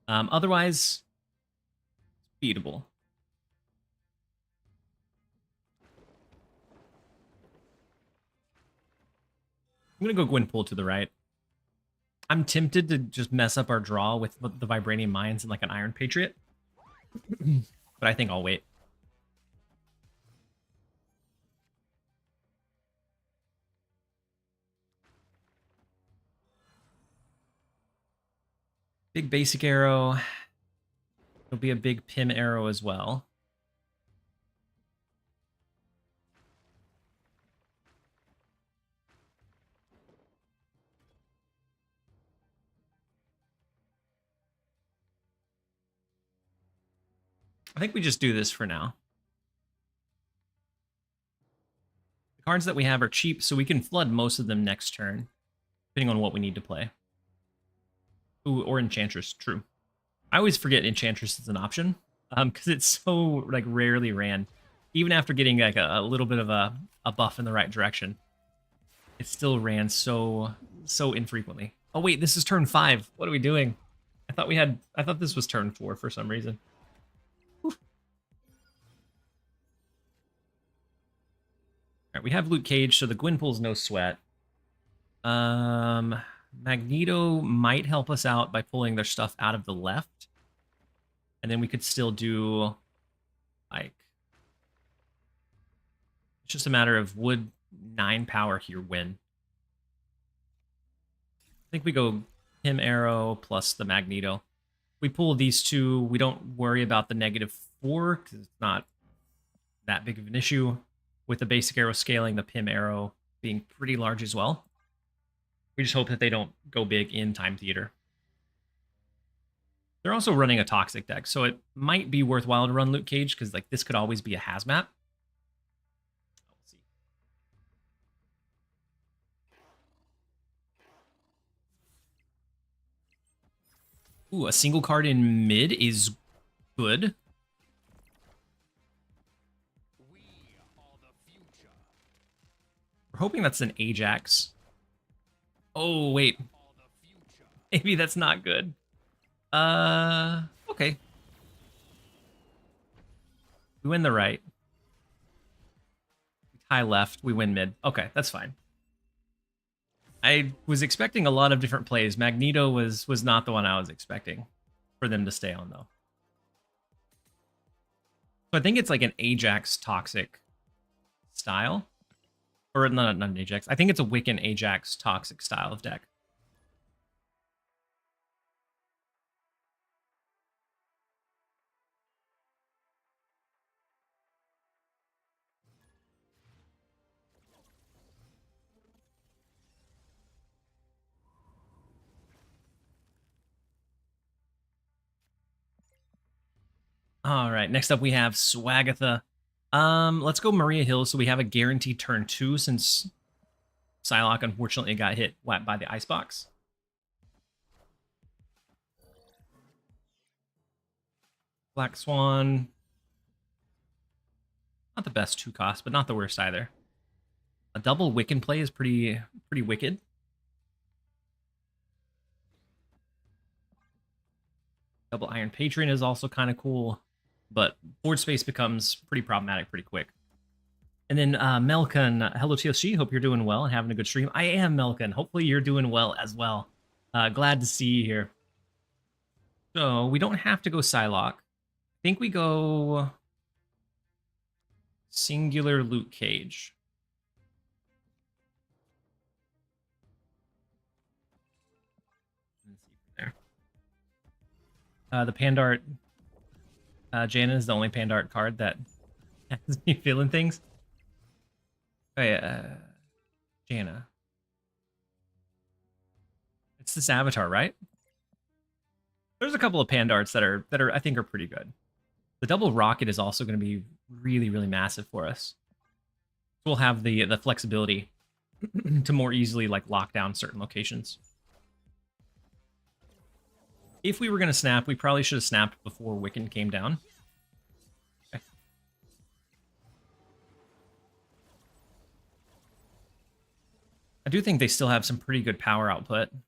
Otherwise, beatable. I'm going to go Gwynpool to the right. I'm tempted to just mess up our draw with the Vibranium Mines and like an Iron Patriot. But I think I'll wait. Big basic arrow. There'll be a big Pim arrow as well. I think we just do this for now. The cards that we have are cheap, so we can flood most of them next turn, depending on what we need to play. Ooh, or Enchantress, true. I always forget Enchantress is an option, because it's so like rarely ran. Even after getting like a little bit of a buff in the right direction, it still ran so infrequently. Oh wait, this is turn 5. What are we doing? I thought this was turn 4 for some reason. All right, we have Luke Cage, so the Gwynpool's no sweat. Magneto might help us out by pulling their stuff out of the left. And then we could still do, like... It's just a matter of would 9 power here win? I think we go him arrow plus the Magneto. We pull these two, we don't worry about the -4, because it's not that big of an issue. With the basic arrow scaling, the Pim arrow being pretty large as well. We just hope that they don't go big in Time Theater. They're also running a toxic deck, so it might be worthwhile to run Luke Cage, because like this could always be a hazmat. We'll see. Ooh, a single card in mid is good. We're hoping that's an Ajax. Oh, wait. Maybe that's not good. Okay. We win the right. We tie left, we win mid. Okay, that's fine. I was expecting a lot of different plays. Magneto was not the one I was expecting for them to stay on, though. So I think it's like an Ajax toxic style. Or not an Ajax. I think it's a Wiccan Ajax toxic style of deck. All right, next up we have Swagatha. Let's go Maria Hill so we have a guaranteed turn 2 since Psylocke unfortunately got hit by the icebox. Black Swan. Not the best 2 cost, but not the worst either. A double Wiccan play is pretty wicked. Double Iron Patron is also kind of cool, but board space becomes pretty problematic pretty quick. And then Melkin, hello TLSG, hope you're doing well and having a good stream. I am Melkin, hopefully you're doing well as well. Glad to see you here. So we don't have to go Psylocke. I think we go singular Luke Cage. There. The Pandart, Jana is the only Pandart card that has me feeling things. Oh yeah, Jana. It's this avatar, right? There's a couple of Pandarts that are I think are pretty good. The double rocket is also going to be really, really massive for us. We'll have the flexibility to more easily like lock down certain locations. If we were going to snap, we probably should have snapped before Wiccan came down. Okay. I do think they still have some pretty good power output. This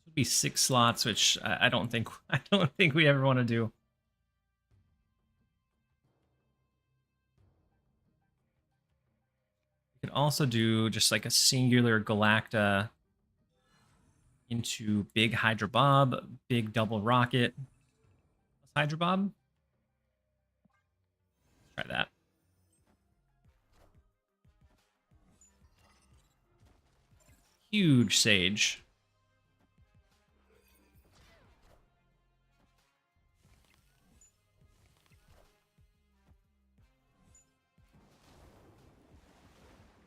would be 6 slots, which I don't think we ever want to do. We could also do just like a singular Galacta into big Hydra Bob, big double rocket. Hydra Bob. Try that. Huge Sage.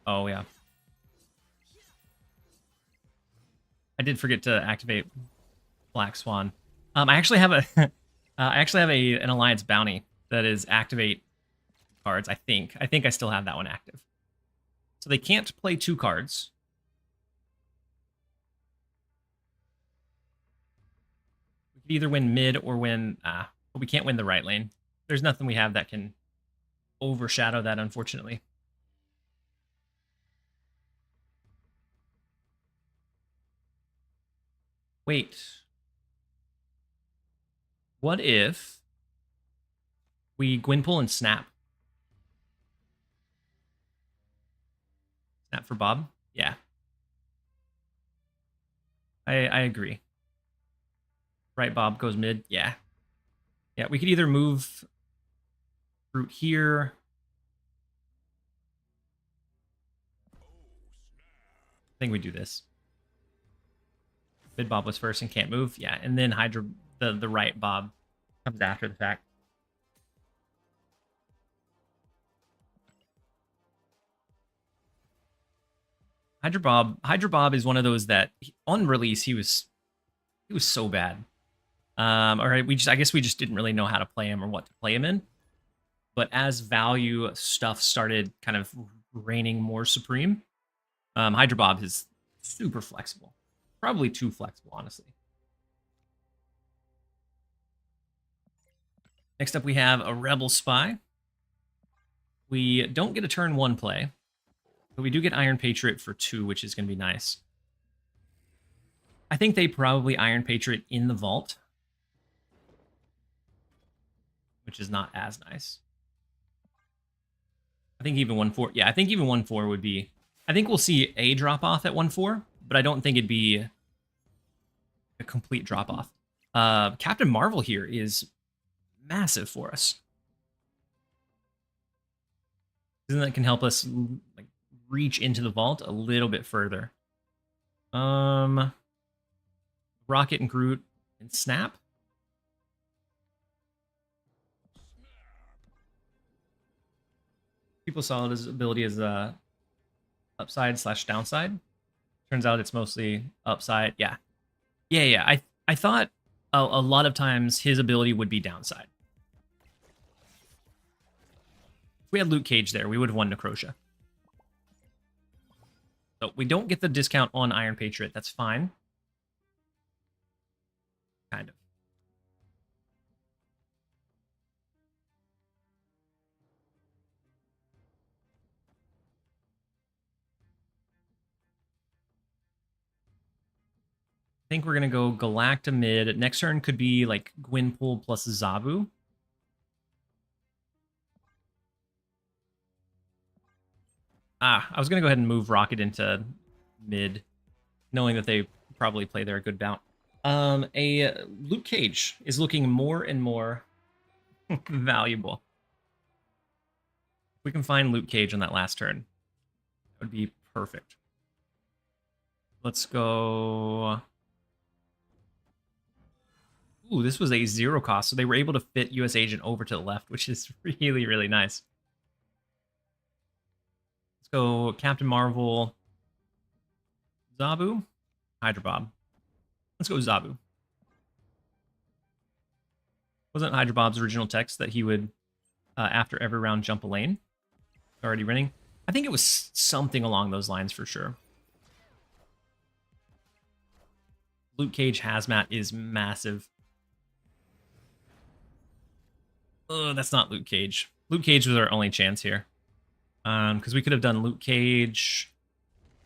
Oh, yeah. I did forget to activate Black Swan. I actually have a an Alliance bounty that is activate cards. I think I still have that one active. So they can't play 2 cards. We could either win mid or win. But we can't win the right lane. There's nothing we have that can overshadow that, unfortunately. Wait. What if we Gwynpull and snap? Snap for Bob? Yeah. I agree. Right, Bob goes mid. Yeah. Yeah, we could either move Fruit here. I think we do this. Mid Bob was first and can't move. Yeah, and then Hydra, the right Bob comes after the fact. Hydra Bob is one of those that on release he was so bad. All right, I guess we just didn't really know how to play him or what to play him in. But as value stuff started kind of reigning more supreme, Hydra Bob is super flexible. Probably too flexible, honestly. Next up, we have a Rebel Spy. We don't get a turn 1 play, but we do get Iron Patriot for 2, which is going to be nice. I think they probably Iron Patriot in the vault, which is not as nice. I think even 1-4. Yeah, I think even 1-4 would be. I think we'll see a drop off at 1-4, but I don't think it'd be a complete drop off. Captain Marvel here is massive for us. That can help us like reach into the vault a little bit further. Rocket and Groot and Snap. People saw his ability as upside / downside. Turns out it's mostly upside. Yeah. I thought a lot of times his ability would be downside. If we had Luke Cage there, we would have won Necrotia. So we don't get the discount on Iron Patriot. That's fine. Kind of. I think we're going to go Galacta mid. Next turn could be like Gwynpull plus Zabu. I was going to go ahead and move Rocket into mid, knowing that they probably play there a good bout. A Luke Cage is looking more and more valuable. If we can find Luke Cage on that last turn, that would be perfect. Let's go. Ooh, this was a 0 cost, so they were able to fit US Agent over to the left, which is really, really nice. Let's So Captain Marvel, Zabu, Hydra Bob. Let's go Zabu. Wasn't Hydra Bob's original text that he would, after every round, jump a lane? Already running? I think it was something along those lines for sure. Luke Cage Hazmat is massive. Oh, that's not Luke Cage. Luke Cage was our only chance here. Because we could have done Luke Cage,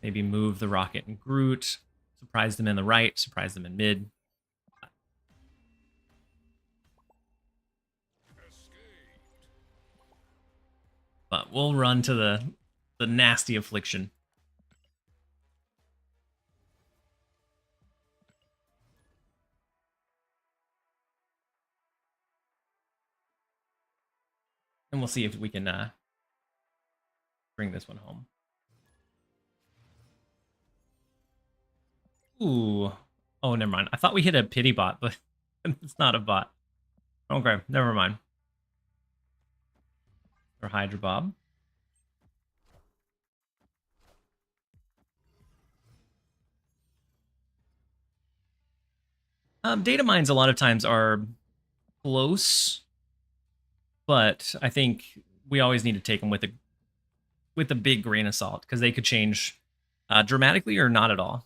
maybe move the Rocket and Groot, surprise them in the right, surprise them in mid. But we'll run to the nasty affliction. And we'll see if we can bring this one home. Ooh. Oh, never mind. I thought we hit a pity bot, but it's not a bot. Okay, never mind. Or Hydra Bob. Data mines a lot of times are close, but I think we always need to take them with a big grain of salt because they could change dramatically or not at all.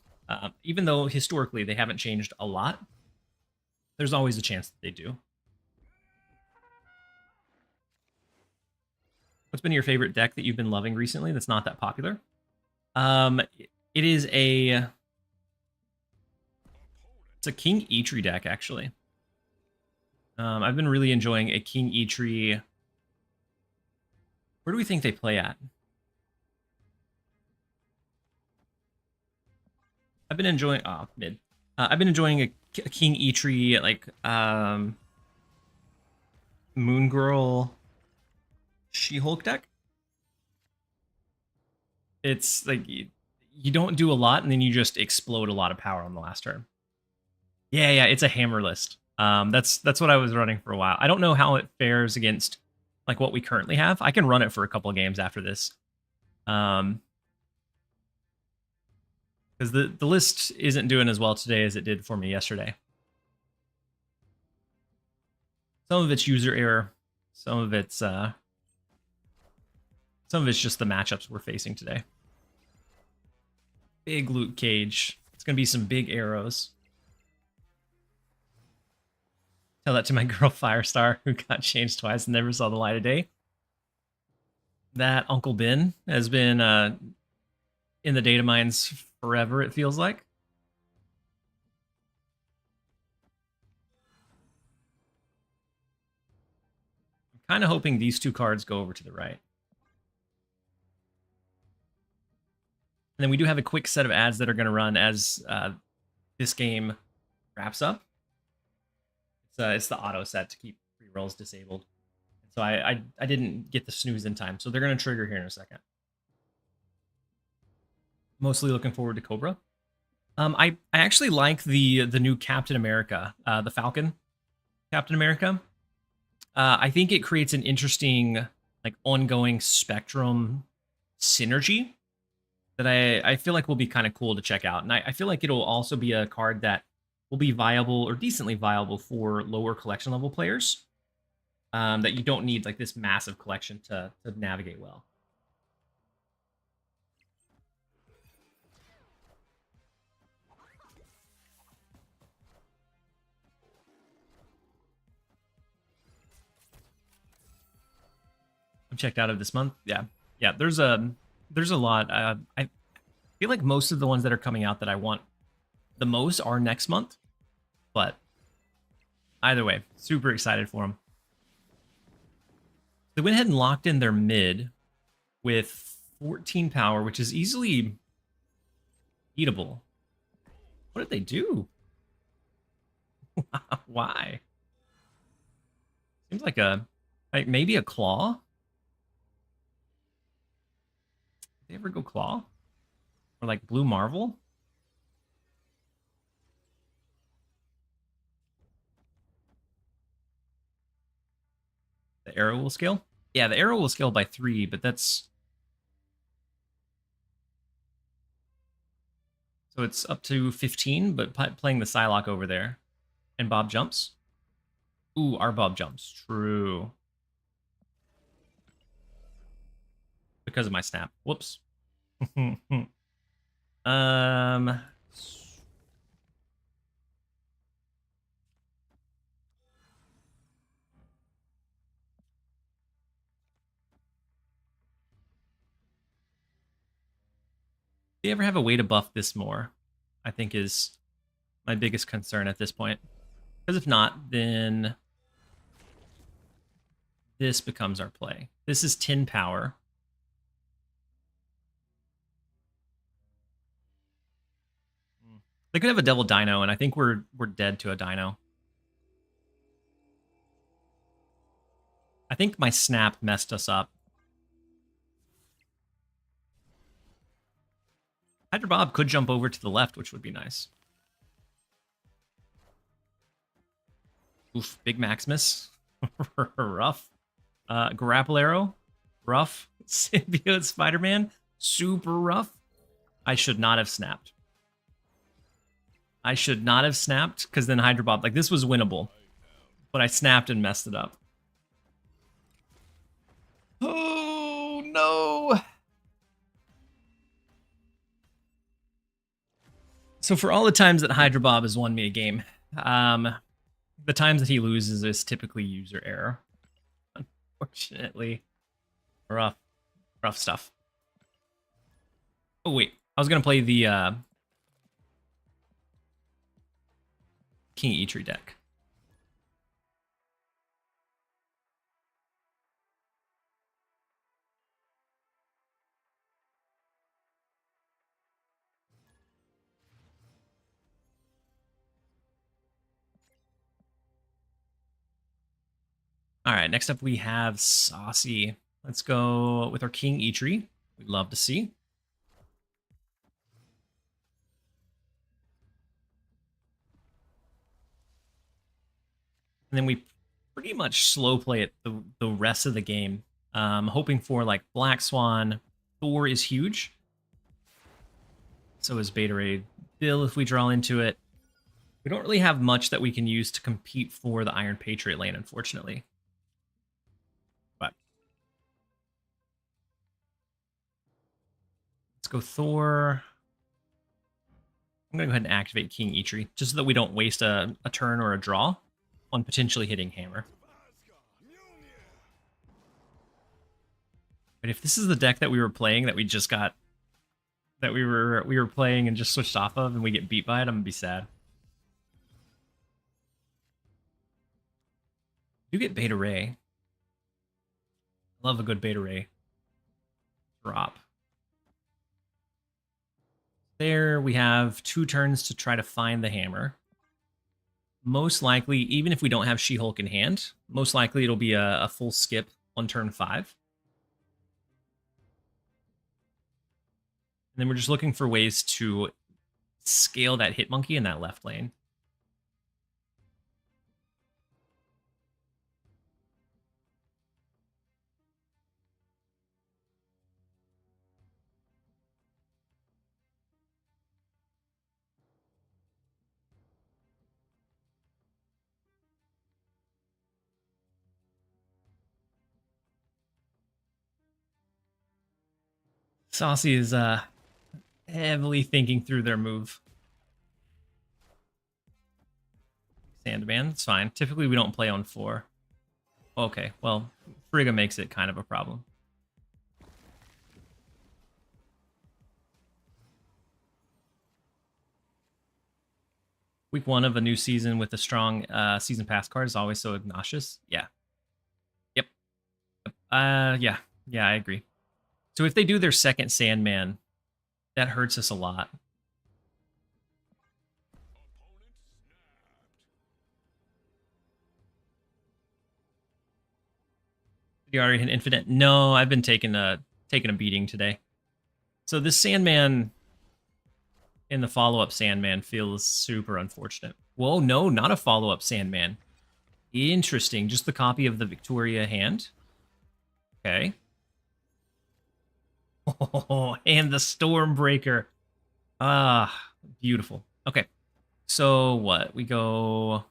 Even though historically they haven't changed a lot, there's always a chance that they do. What's been your favorite deck that you've been loving recently that's not that popular? It is it's a King Eitri deck, actually. I've been really enjoying a King Eitri. Where do we think they play at? I've been enjoying mid. I've been enjoying a King Eitri like Moon Girl She-Hulk deck. It's like you don't do a lot and then you just explode a lot of power on the last turn. Yeah, it's a hammer list. That's what I was running for a while. I don't know how it fares against like what we currently have. I can run it for a couple of games after this. Because the list isn't doing as well today as it did for me yesterday. Some of it's user error. Some of it's just the matchups we're facing today. Big Luke Cage. It's gonna be some big arrows. Tell that to my girl Firestar, who got changed twice and never saw the light of day. That Uncle Ben has been in the data mines forever, it feels like. I'm kind of hoping these two cards go over to the right. And then we do have a quick set of ads that are going to run as this game wraps up. It's the auto set to keep free rolls disabled. So I didn't get the snooze in time. So they're going to trigger here in a second. Mostly looking forward to Cobra. I actually like the new Captain America, the Falcon Captain America. I think it creates an interesting like ongoing Spectrum synergy that I feel like will be kind of cool to check out. And I feel like it'll also be a card that will be viable or decently viable for lower collection level players that you don't need like this massive collection to navigate well. I'm checked out of this month. Yeah. There's a lot. I feel like most of the ones that are coming out that I want the most are next month, but either way, super excited for them. They went ahead and locked in their mid with 14 power, which is easily beatable. What did they do? Why? Seems like maybe a claw. Did they ever go claw? Or like Blue Marvel? The arrow will scale? Yeah, the arrow will scale by 3, but that's So it's up to 15, but playing the Psylocke over there. And Bob jumps. Ooh, our Bob jumps. True. Because of my snap. Whoops. um... Do you ever have a way to buff this more? I think is my biggest concern at this point. Because if not, then this becomes our play. This is 10 power. They could have a double dino, and I think we're dead to a dino. I think my snap messed us up. Hydra Bob could jump over to the left, which would be nice. Oof, big Maximus. Rough. Grapple Arrow. Rough. Symbiote Spider-Man. Super rough. I should not have snapped. I should not have snapped, because then Hydra Bob, like, this was winnable. But I snapped and messed it up. Oh, no! So for all the times that Hydra Bob has won me a game, the times that he loses is typically user error. Unfortunately. Rough stuff. Oh, wait. I was going to play the King Eitri deck. All right, next up we have Saucy. Let's go with our King Eitri. We'd love to see. And then we pretty much slow play it the rest of the game. Hoping for like Black Swan. Thor is huge. So is Beta Ray. Bill, if we draw into it. We don't really have much that we can use to compete for the Iron Patriot lane, unfortunately. But let's go Thor. I'm going to go ahead and activate King Eitri, just so that we don't waste a turn or a draw on potentially hitting Hammer. But if this is the deck that we were playing that we just got, that we were playing and just switched off of, and we get beat by it, I'm gonna be sad. You get Beta Ray. Love a good Beta Ray drop. There we have 2 turns to try to find the hammer. Most likely, even if we don't have She-Hulk in hand, most likely it'll be a full skip on turn 5. And then we're just looking for ways to scale that Hitmonkey in that left lane. Saucy is heavily thinking through their move. Sandman, it's fine. Typically we don't play on 4. Okay, well, Frigga makes it kind of a problem. Week 1 of a new season with a strong season pass card is always so obnoxious. Yeah. Yep. Yeah, I agree. So if they do their second Sandman, that hurts us a lot. Did you already hit Infinite? No, I've been taking a beating today. So this Sandman in the follow-up Sandman feels super unfortunate. Whoa, no, not a follow-up Sandman. Interesting. Just the copy of the Victoria hand. Okay. Oh, and the Stormbreaker. Ah. Beautiful. Okay. So what? We go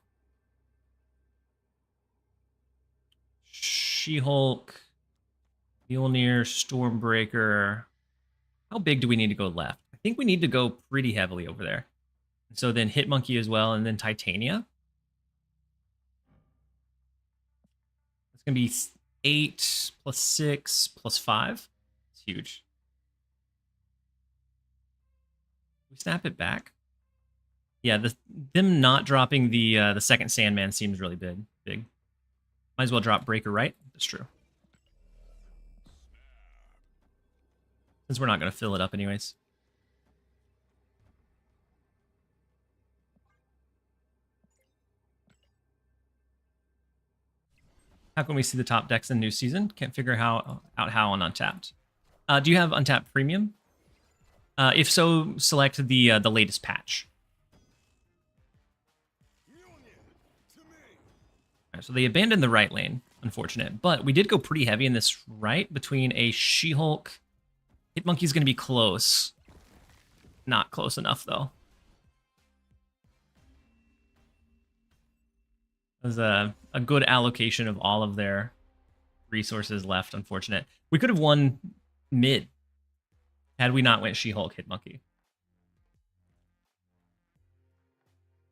She-Hulk, Mjolnir, Stormbreaker. How big do we need to go left? I think we need to go pretty heavily over there. So then Hitmonkey as well, and then Titania. It's going to be 8 plus 6 plus 5. It's huge. We snap it back. Yeah, them not dropping the second Sandman seems really big. Might as well drop Breaker, right? That's true. Since we're not going to fill it up anyways. How can we see the top decks in new season? Can't figure out how on Untapped. Do you have Untapped Premium? If so, select the latest patch. Right, so they abandoned the right lane, unfortunate. But we did go pretty heavy in this right between a She-Hulk. Hitmonkey's going to be close. Not close enough, though. It was a good allocation of all of their resources left, unfortunate. We could have won mid had we not went She-Hulk, Hitmonkey.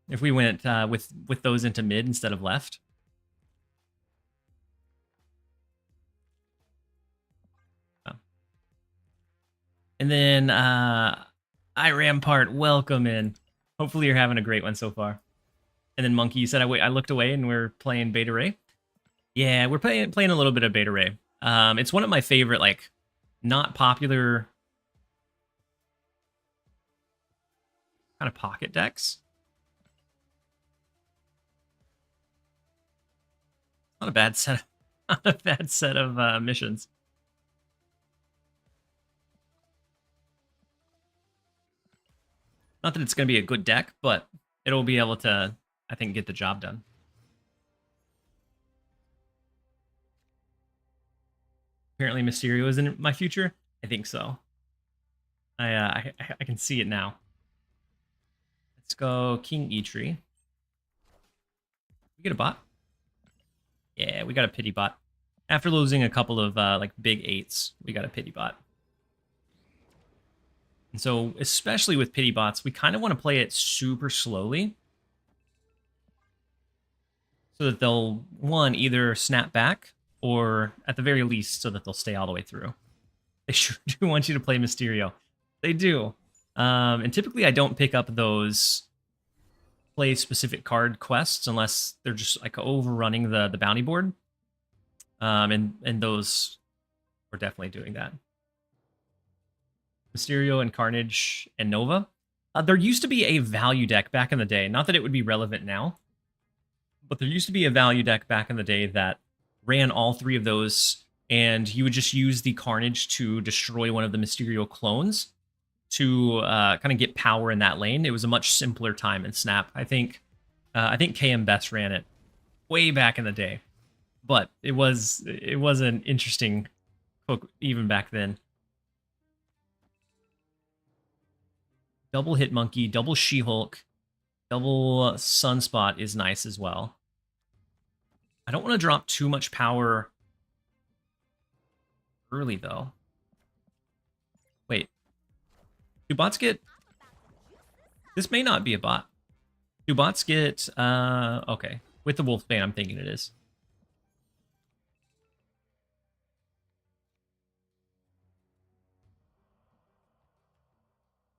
If we went with those into mid instead of left. Oh. And then Iram part, welcome in. Hopefully you're having a great one so far. And then Monkey, you said I looked away and we're playing Beta Ray. Yeah, we're playing a little bit of Beta Ray. It's one of my favorite, like, not popular kind of pocket decks. Not a bad set. Not a bad set of missions. Not that it's going to be a good deck, but it'll be able to, I think, get the job done. Apparently Mysterio is in my future. I think so. I can see it now. Let's go King E-Tree. We get a bot? Yeah, we got a pity bot. After losing a couple of like big 8s, we got a pity bot. And so, especially with pity bots, we kind of want to play it super slowly. So that they'll, one, either snap back, or at the very least, so that they'll stay all the way through. They sure do want you to play Mysterio. They do. And typically I don't pick up those play specific card quests unless they're just like overrunning the bounty board. And those, we're definitely doing that. Mysterio and Carnage and Nova. There used to be a value deck back in the day. Not that it would be relevant now, but there used to be a value deck back in the day that ran all 3 of those, and you would just use the Carnage to destroy one of the Mysterio clones to kind of get power in that lane. It was a much simpler time in Snap. I think KM Best ran it way back in the day, but it was an interesting hook even back then. Double Hitmonkey, double She-Hulk, double Sunspot is nice as well. I don't want to drop too much power early, though. Wait. Do bots get... This may not be a bot. Do bots get... Okay. With the Wolfbane, I'm thinking it is.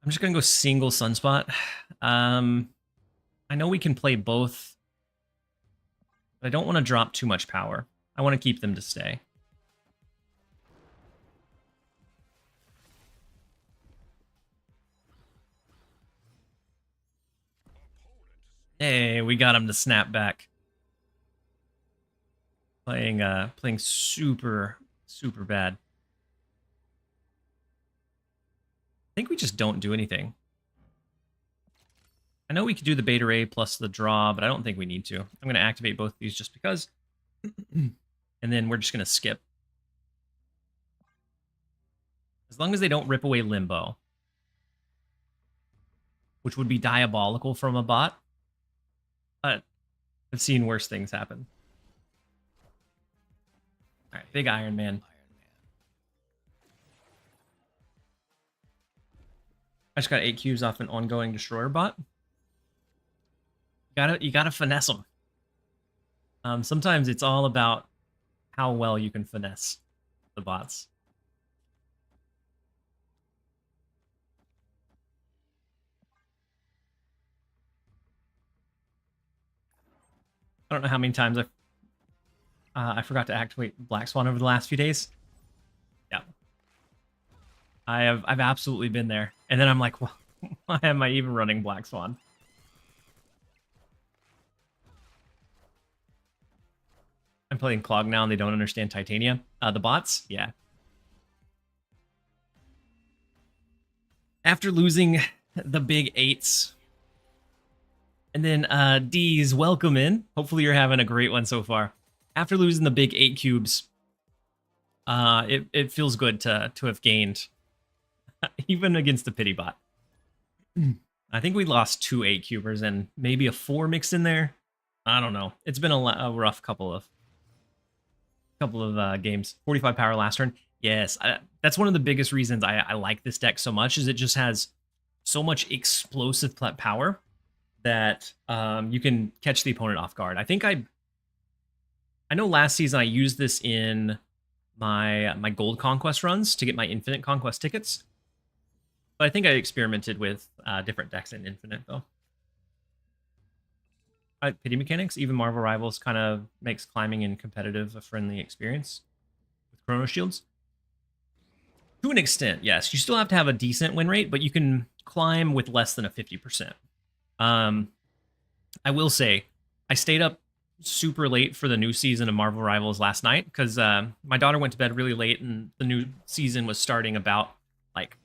I'm just going to go single Sunspot. I know we can play both, but I don't want to drop too much power. I want to keep them to stay. Hey, we got him to snap back. Playing super bad. I think we just don't do anything. I know we could do the Beta Ray plus the draw, but I don't think we need to. I'm going to activate both of these just because. And then we're just going to skip. As long as they don't rip away Limbo. which would be diabolical from a bot. But I've seen worse things happen. All right, big Iron Man. I just got 8 cubes off an ongoing destroyer bot. You gotta finesse them. Sometimes it's all about how well you can finesse the bots. I don't know how many times I forgot to activate Black Swan over the last few days. Yeah, I've absolutely been there, and then I'm like, well, why am I even running Black Swan? I'm playing Clog now, and they don't understand Titania. The bots, yeah. After losing the big 8s, and then D's, welcome in. Hopefully you're having a great one so far. After losing the big 8 cubes, it feels good to have gained, even against the pity bot. I think we lost 2 8-cubers and maybe a 4 mixed in there. I don't know. It's been a rough couple of games. 45 power last turn. Yes, that's one of the biggest reasons I like this deck so much, is it just has so much explosive power that you can catch the opponent off guard. I think I know last season I used this in my gold conquest runs to get my infinite conquest tickets. But I think I experimented with different decks in infinite though. Pity mechanics, even Marvel Rivals kind of makes climbing in competitive a friendly experience with Chrono Shields. To an extent, yes. You still have to have a decent win rate, but you can climb with less than a 50%. I will say, I stayed up super late for the new season of Marvel Rivals last night because my daughter went to bed really late, and the new season was starting about like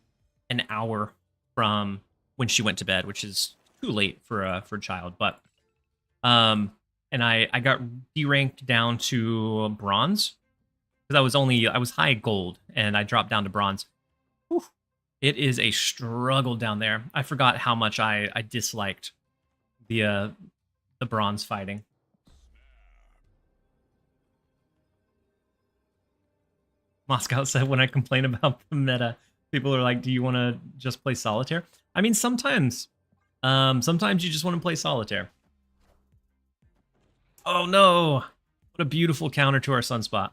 an hour from when she went to bed, which is too late for a child. But and I got deranked down to bronze because I was high gold and I dropped down to bronze. Whew. It is a struggle down there. I forgot how much I disliked the bronze fighting. Moscow said, when I complain about the meta, people are like, do you want to just play solitaire? I mean, sometimes you just want to play solitaire. Oh no, what a beautiful counter to our Sunspot.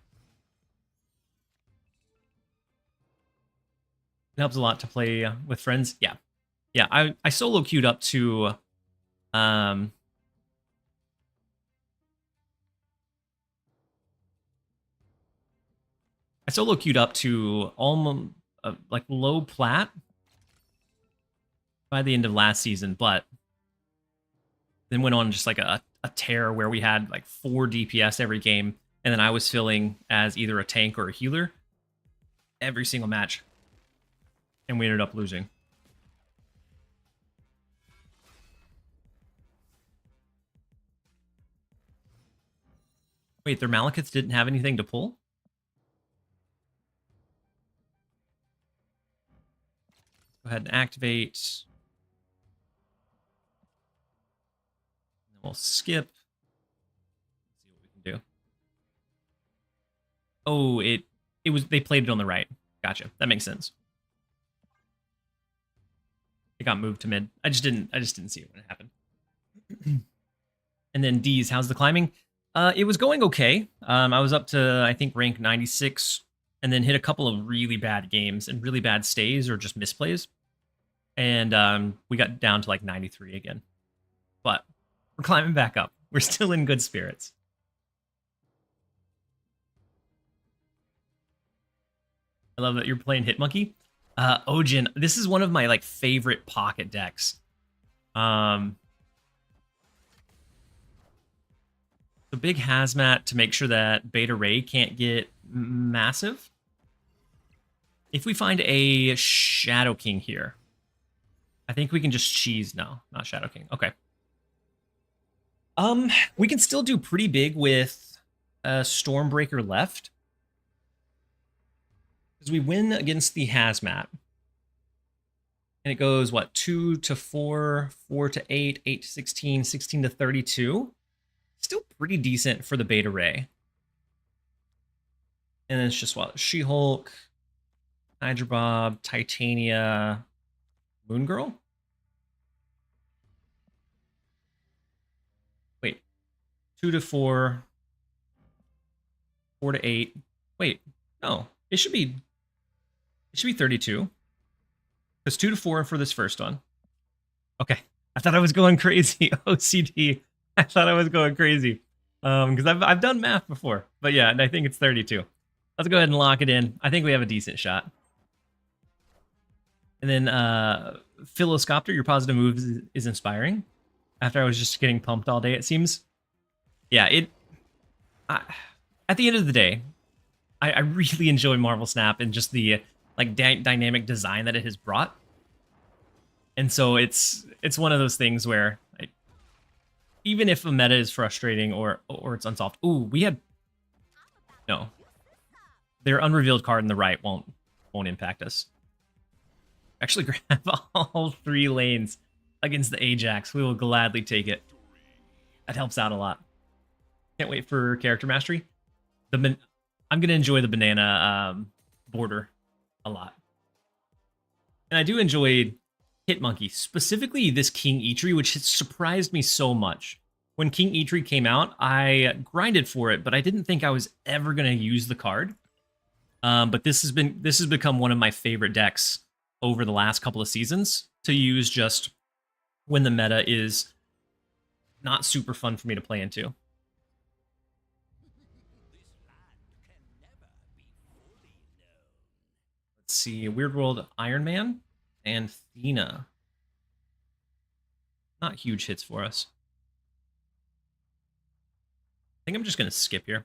It helps a lot to play with friends. Yeah. I solo queued up to I solo queued up to almost like low plat by the end of last season, but then went on just like a tear where we had like 4 DPS every game, and then I was filling as either a tank or a healer every single match, and we ended up losing. Wait, their Malekiths didn't have anything to pull? Go ahead and activate. We'll skip. Let's see what we can do. Oh, they played it on the right. Gotcha. That makes sense. It got moved to mid. I just didn't see it when it happened. And then D's, how's the climbing? It was going okay. I was up to, I think, rank 96, and then hit a couple of really bad games and really bad stays or just misplays. And we got down to like 93 again. But we're climbing back up. We're still in good spirits. I love that you're playing Hitmonkey. Ojin, this is one of my like favorite pocket decks. The big hazmat to make sure that Beta Ray can't get massive. If we find a Shadow King here, I think we can just cheese. No, not Shadow King. Okay. We can still do pretty big with Stormbreaker left, because we win against the hazmat. And it goes, what, 2 to 4, 4 to 8, 8 to 16, 16 to 32. Still pretty decent for the beta ray. And then it's just what? She-Hulk, Hydra Bob, Titania, Moon Girl? Wait. 2 to 4, 4 to 8. Wait, no. It should be 32. Because 2 to 4 for this first one. Okay. I thought I was going crazy. OCD. I thought I was going crazy. Because I've done math before. But yeah, I think it's 32. Let's go ahead and lock it in. I think we have a decent shot. And then Philoscopter, your positive move is inspiring. After I was just getting pumped all day, it seems. Yeah, at the end of the day, I really enjoy Marvel Snap and just the like dynamic design that it has brought. And so it's one of those things where even if a meta is frustrating or it's unsolved. Ooh, we had no. Their unrevealed card in the right won't impact us. Actually grab all 3 lanes against the Ajax. We will gladly take it. That helps out a lot. Can't wait for character mastery. I'm going to enjoy the banana border a lot. And I do enjoy Hitmonkey, specifically this King Eitri, which has surprised me so much. When King Eitri came out, I grinded for it, but I didn't think I was ever going to use the card. But this has become one of my favorite decks over the last couple of seasons to use just when the meta is not super fun for me to play into. Let's see, Weird World Iron Man and Thena. Not huge hits for us. I think I'm just going to skip here.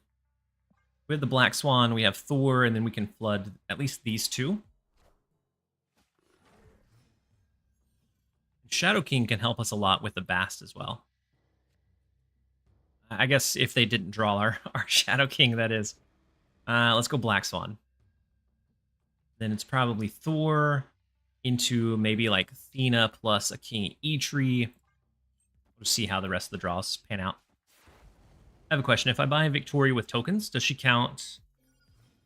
We have the Black Swan, we have Thor, and then we can flood at least these 2. Shadow King can help us a lot with the Bast as well. I guess if they didn't draw our Shadow King, that is. Let's go Black Swan. Then it's probably Thor into maybe like Thena plus a King Eitri. We'll see how the rest of the draws pan out. I have a question. If I buy Victoria with tokens, does she count?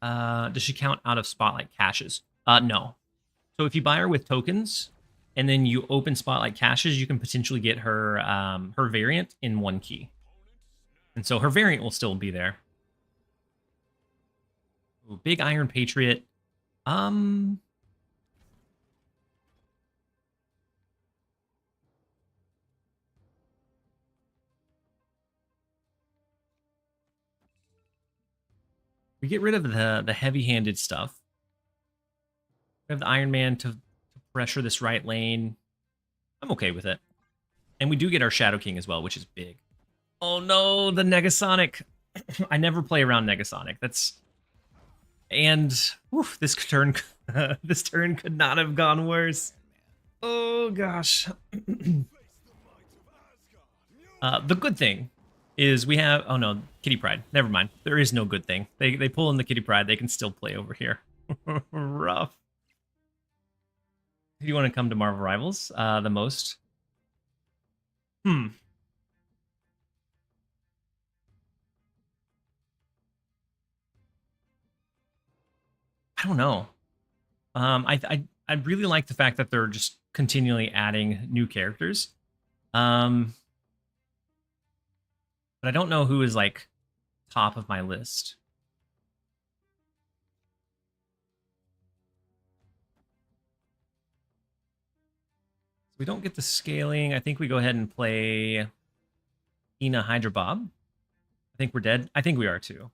Does she count out of Spotlight caches? No. So if you buy her with tokens and then you open Spotlight caches, you can potentially get her her variant in 1 key, and so her variant will still be there. Ooh, big Iron Patriot. We get rid of the heavy-handed stuff. We have the Iron Man to pressure this right lane. I'm okay with it. And we do get our Shadow King as well, which is big. Oh no, the Negasonic. I never play around Negasonic. That's... And whew, this turn this turn could not have gone worse. Oh gosh. The good thing is we have... Oh no, Kitty Pride. Never mind. There is no good thing. They pull in the Kitty Pride. They can still play over here. Rough. Who do you want to come to Marvel Rivals the most? I don't know. I really like the fact that they're just continually adding new characters. But I don't know who is like top of my list. We don't get the scaling. I think we go ahead and play Ina Hydra Bob. I think we're dead. I think we are too.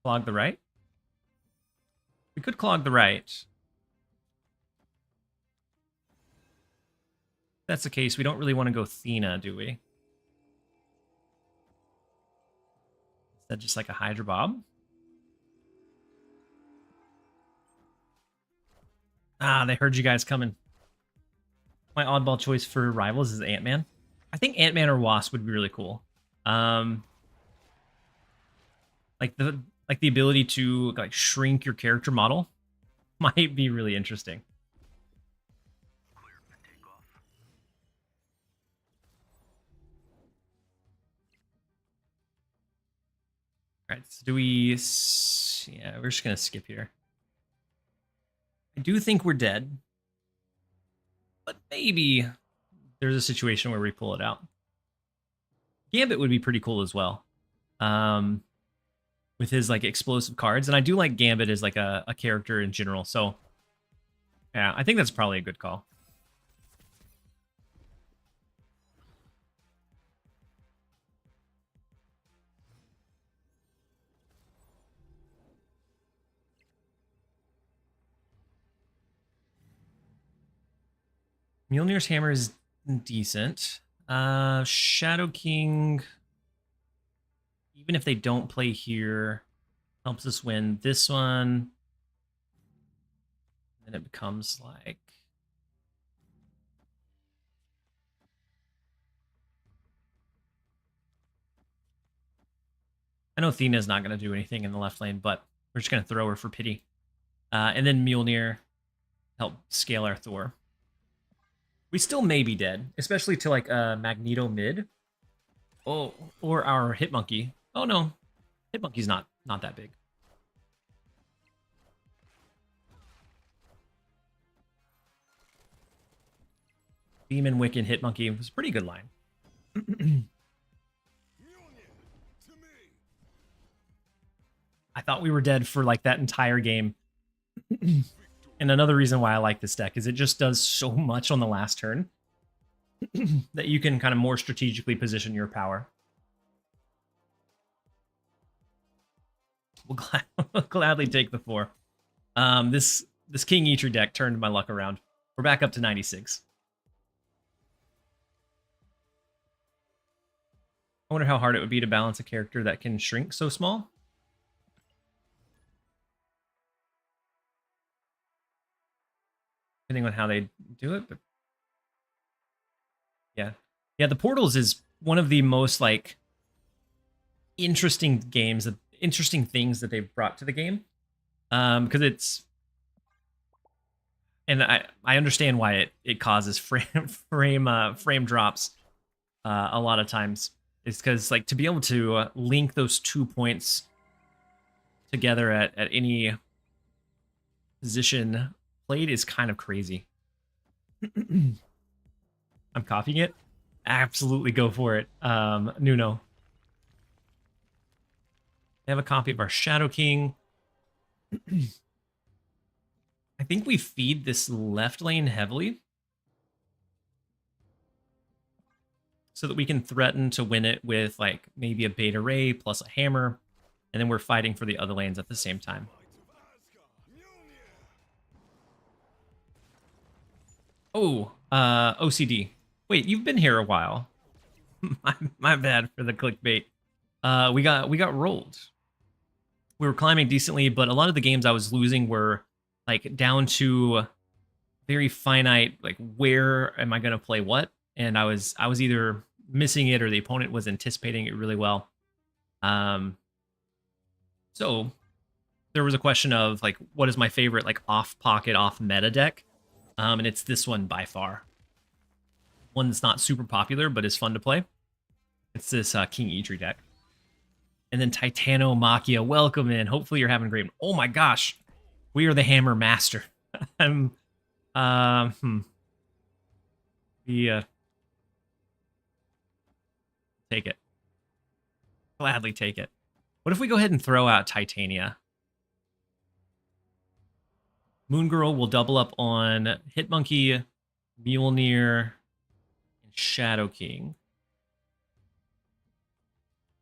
Clog the right. We could clog the right. If that's the case, we don't really want to go Thena, do we? Is that just like a Hydra Bob? Ah, they heard you guys coming. My oddball choice for Rivals is Ant-Man. I think Ant-Man or Wasp would be really cool. Like the ability to like shrink your character model might be really interesting. right, so do we... Yeah, we're just going to skip here. I do think we're dead. But maybe there's a situation where we pull it out. Gambit would be pretty cool as well. With his like explosive cards. And I do like Gambit as like a character in general. So yeah, I think that's probably a good call. Mjolnir's hammer is decent. Shadow King, even if they don't play here, helps us win this one. Then it becomes like... I know Athena's not going to do anything in the left lane, but we're just going to throw her for pity. And then Mjolnir help scale our Thor. We still may be dead, especially to like Magneto mid. Oh, or our Hitmonkey. Oh no, Hitmonkey's not that big. Demon Wiccan Hitmonkey was a pretty good line. I thought we were dead for like that entire game. And another reason why I like this deck is it just does so much on the last turn that you can kind of more strategically position your power. We'll gladly take the 4. This King Eater deck turned my luck around. We're back up to 96. I wonder how hard it would be to balance a character that can shrink so small. Depending on how they do it, but yeah. Yeah, the Portals is one of the most like interesting things that they've brought to the game. Because it's, and I understand why it causes frame drops a lot of times. It's because like to be able to link those 2 points together at any position played is kind of crazy. I'm copying it. Absolutely go for it. Nuno. They have a copy of our Shadow King. I think we feed this left lane heavily so that we can threaten to win it with like maybe a Beta Ray plus a hammer, and then we're fighting for the other lanes at the same time. Oh, OCD. Wait, you've been here a while. my bad for the clickbait. We got rolled. We were climbing decently, but a lot of the games I was losing were like down to very finite, like where am I going to play what? And I was either missing it or the opponent was anticipating it really well. So there was a question of like, what is my favorite like off pocket, off meta deck? And it's this one by far. One that's not super popular, but is fun to play. It's this King Eater deck. And then Titanomachia, welcome in. Hopefully you're having a great one. Oh my gosh. We are the Hammer Master. I'm take it. Gladly take it. What if we go ahead and throw out Titania? Moon Girl will double up on Hitmonkey, Mjolnir, and Shadow King.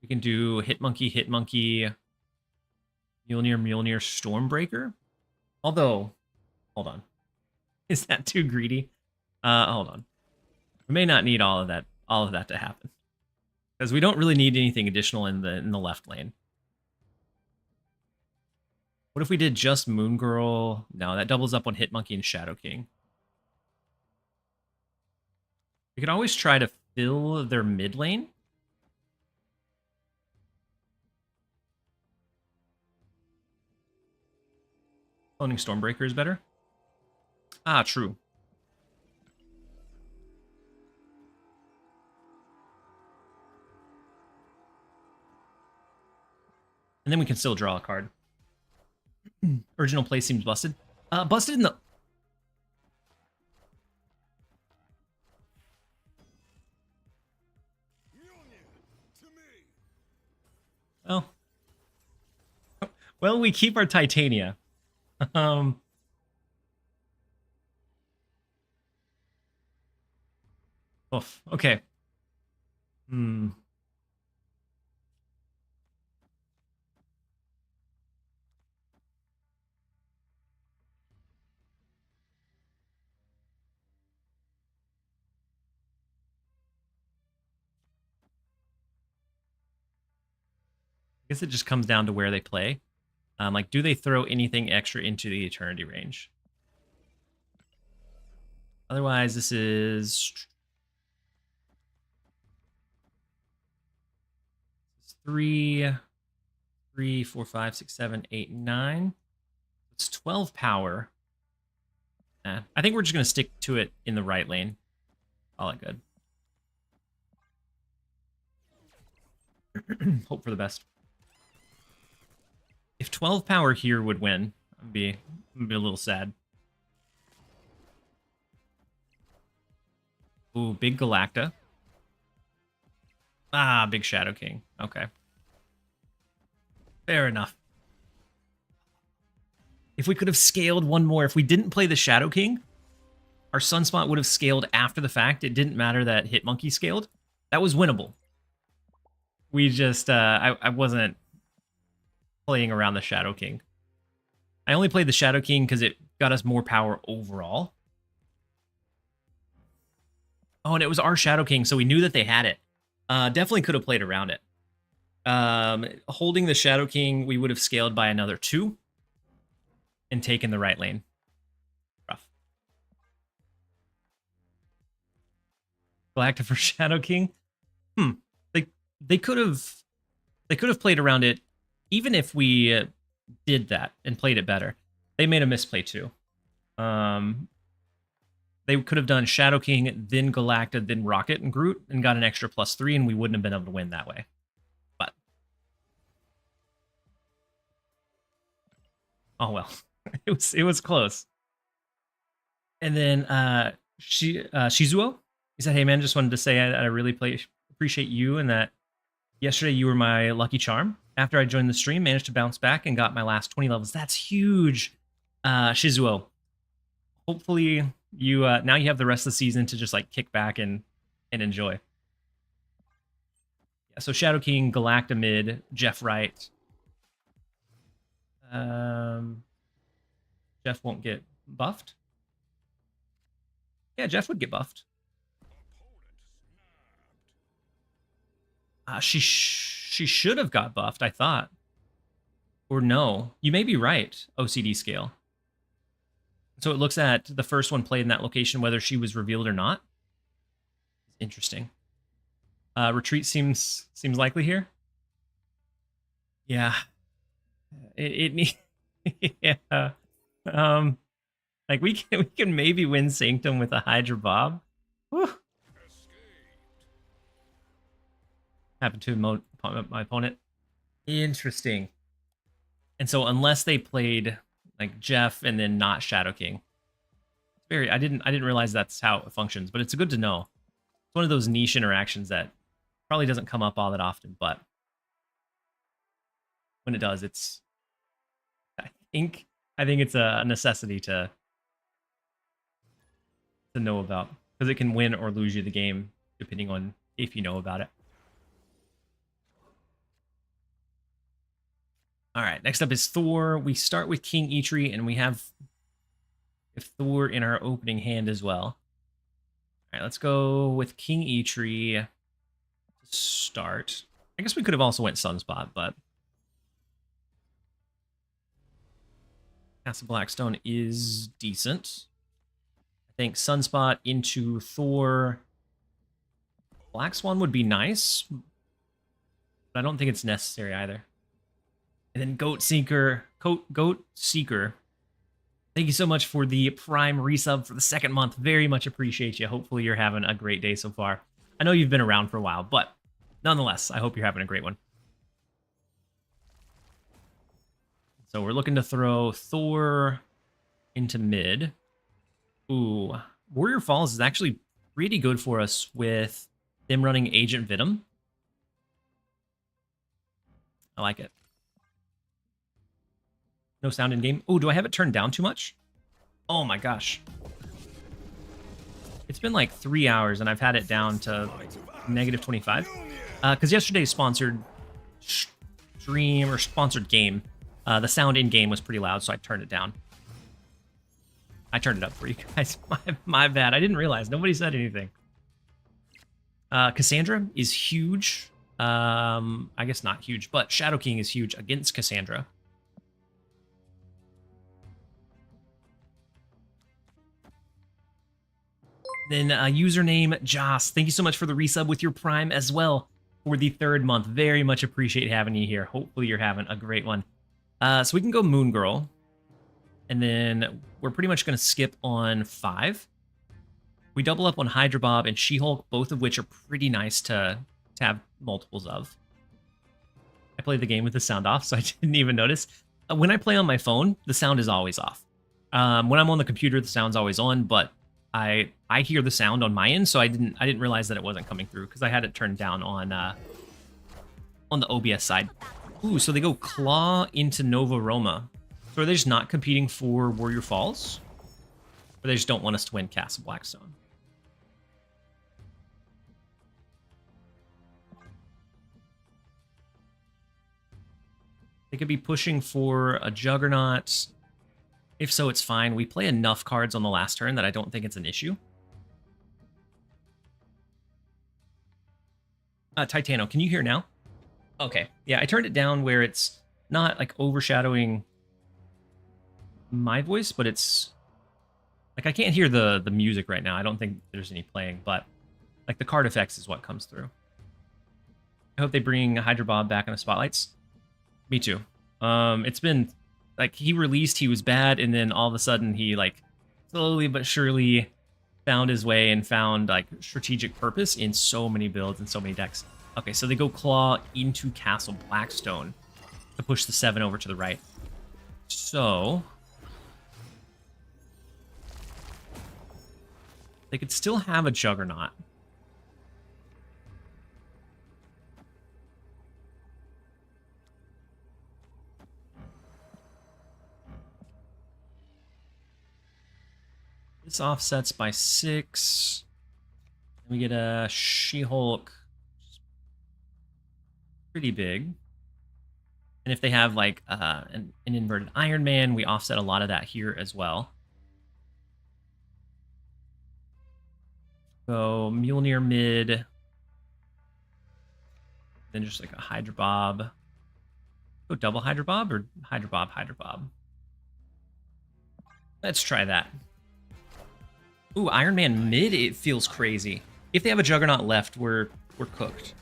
We can do Hitmonkey, Mjolnir, Stormbreaker. Although, hold on. Is that too greedy? Hold on. We may not need all of that to happen. Because we don't really need anything additional in the left lane. What if we did just Moon Girl? No, that doubles up on Hitmonkey and Shadow King. We could always try to fill their mid lane. Cloning Stormbreaker is better. Ah, true. And And then we can still draw a card. Original play seems busted. Busted in the... Well... Well, we keep our Titania. Oof. Okay. I guess it just comes down to where they play. Like, do they throw anything extra into the Eternity range? Otherwise, this is 3, 4, 5, 6, 7, 8, 9. It's 12 power. I think we're just going to stick to it in the right lane. All that good. Hope for the best. If 12 power here would win, I'd be a little sad. Ooh, big Galacta. Ah, big Shadow King. Okay. Fair enough. If we could have scaled one more, if we didn't play the Shadow King, our Sunspot would have scaled after the fact. It didn't matter that Hitmonkey scaled. That was winnable. We just, I wasn't playing around the Shadow King. I only played the Shadow King because it got us more power overall. Oh, and it was our Shadow King, so we knew that they had it. Definitely could have played around it. Holding the Shadow King, we would have scaled by another 2 and taken the right lane. Rough. Galacta for Shadow King? They could have played around it even if we did that and played it better. They made a misplay too. They could have done Shadow King, then Galacta, then Rocket and Groot, and got an extra +3, and we wouldn't have been able to win that way. But oh well, it was close. And then Shizuo, he said, "Hey man, just wanted to say I really appreciate you, and that yesterday you were my lucky charm. After I joined the stream, managed to bounce back and got my last 20 levels. That's huge, Shizuo. Hopefully you now you have the rest of the season to just like kick back and enjoy." Yeah, so Shadow King, Galacta mid, Jeff right. Jeff won't get buffed. Yeah, Jeff would get buffed. She should have got buffed, I thought. Or no, you may be right, OCD scale. So it looks at the first one played in that location, whether she was revealed or not. Interesting. Retreat seems likely here. Yeah. Yeah. Like we can maybe win Sanctum with a Hydra Bob. Whew. Happened to my opponent. Interesting. And so unless they played like Jeff and then not Shadow King, I didn't realize that's how it functions, but it's good to know. It's one of those niche interactions that probably doesn't come up all that often, but when it does, I think it's a necessity to know about, because it can win or lose you the game depending on if you know about it. All right, next up is Thor. We start with King Eitri, and we have Thor in our opening hand as well. All right, let's go with King Eitri to start. I guess we could have also went Sunspot, but Castle Blackstone is decent. I think Sunspot into Thor. Black Swan would be nice, but I don't think it's necessary either. And then Goat Seeker. Thank you so much for the Prime resub for the 2nd month. Very much appreciate you. Hopefully you're having a great day so far. I know you've been around for a while, but nonetheless, I hope you're having a great one. So we're looking to throw Thor into mid. Ooh, Warrior Falls is actually pretty good for us with them running Agent Venom. I like it. No sound in game. Oh, do I have it turned down too much? Oh my gosh. It's been like 3 hours and I've had it down to negative 25. Because yesterday's sponsored stream or sponsored game, the sound in game was pretty loud, so I turned it down. I turned it up for you guys. My bad. I didn't realize. Nobody said anything. Cassandra is huge. I guess not huge, but Shadow King is huge against Cassandra. Then username Joss. Thank you so much for the resub with your Prime as well for the 3rd month. Very much appreciate having you here. Hopefully you're having a great one. So we can go Moon Girl. And then we're pretty much going to skip on 5. We double up on Hydra Bob and She-Hulk, both of which are pretty nice to have multiples of. I played the game with the sound off, so I didn't even notice. When I play on my phone, the sound is always off. When I'm on the computer, the sound's always on, but I hear the sound on my end, so I didn't realize that it wasn't coming through because I had it turned down on the OBS side. Ooh, so they go Claw into Nova Roma. So are they just not competing for Warrior Falls? Or they just don't want us to win Castle Blackstone? They could be pushing for a Juggernaut. If so, it's fine. We play enough cards on the last turn that I don't think it's an issue. Titano, can you hear now? Okay. Yeah, I turned it down where it's not like overshadowing my voice, but it's like I can't hear the music right now. I don't think there's any playing, but like the card effects is what comes through. I hope they bring Hydra Bob back in the spotlights. Me too. It's been like he was bad, and then all of a sudden he like slowly but surely found his way and found like strategic purpose in so many builds and so many decks. Okay, so they go Claw into Castle Blackstone to push the 7 over to the right. So they could still have a Juggernaut. This offsets by 6. We get a She-Hulk. Pretty big. And if they have like an inverted Iron Man, we offset a lot of that here as well. Go Mjolnir mid. Then just like a Hydra Bob. Go double Hydra Bob or Hydra Bob, Hydra Bob? Let's try that. Ooh, Iron Man mid, it feels crazy. If they have a Juggernaut left, we're cooked.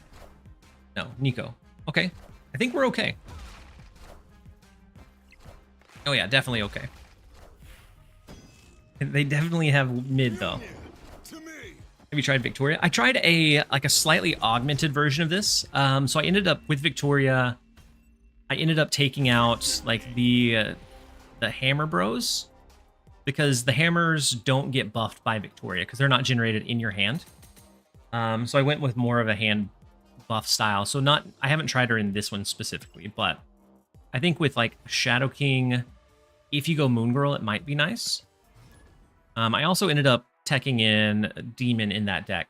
No, Nico. Okay. I think we're okay. Oh yeah, definitely okay. They definitely have mid though. Have you tried Victoria? I tried a slightly augmented version of this. So I ended up with Victoria. I ended up taking out like the Hammer Bros because the hammers don't get buffed by Victoria because they're not generated in your hand. So I went with more of a hand buff style. So I haven't tried her in this one specifically, but I think with like Shadow King, if you go Moon Girl, it might be nice. I also ended up teching in Demon in that deck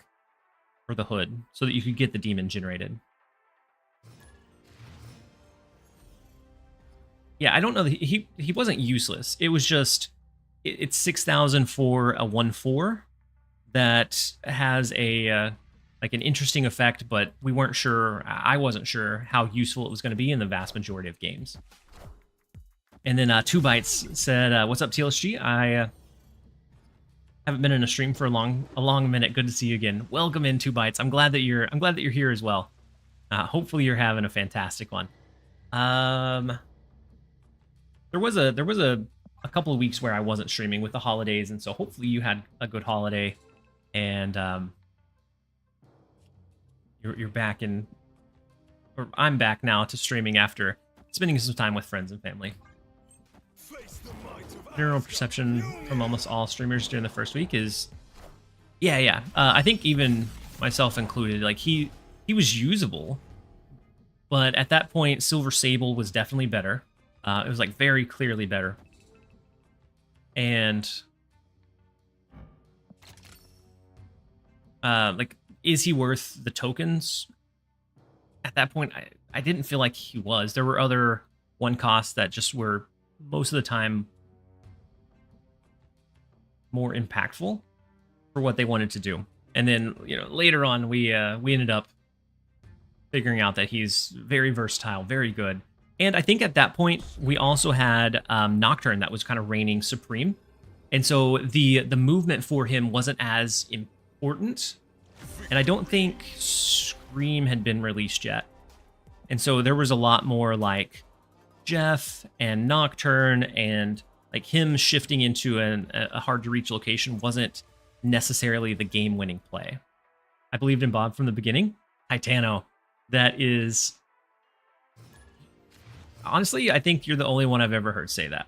for the hood so that you could get the Demon generated. Yeah, I don't know. He wasn't useless. It was just, it's 6,000 for a 1/4 that has a like an interesting effect, but we weren't sure. I wasn't sure how useful it was going to be in the vast majority of games. And then 2 Bites said, "What's up, TLSG? I haven't been in a stream for a long minute. Good to see you again. Welcome in, 2 Bites. I'm glad that you're here as well. Hopefully you're having a fantastic one." There was a couple of weeks where I wasn't streaming with the holidays, and so hopefully you had a good holiday, and you're back or I'm back now to streaming after spending some time with friends and family. general perception from almost all streamers during the first week is, yeah. I think even myself included, like he was usable, but at that point, Silver Sable was definitely better. It was like very clearly better, and like, is he worth the tokens? At that point, I didn't feel like he was. There were other one costs that just were most of the time more impactful for what they wanted to do. And then, later on, we ended up figuring out that he's very versatile, very good. And I think at that point, we also had Nocturne that was kind of reigning supreme. And so the movement for him wasn't as important. And I don't think Scream had been released yet. And so there was a lot more like Jeff and Nocturne, and like him shifting into a hard to reach location wasn't necessarily the game winning play. I believed in Bob from the beginning. Titano. That is, honestly, I think you're the only one I've ever heard say that.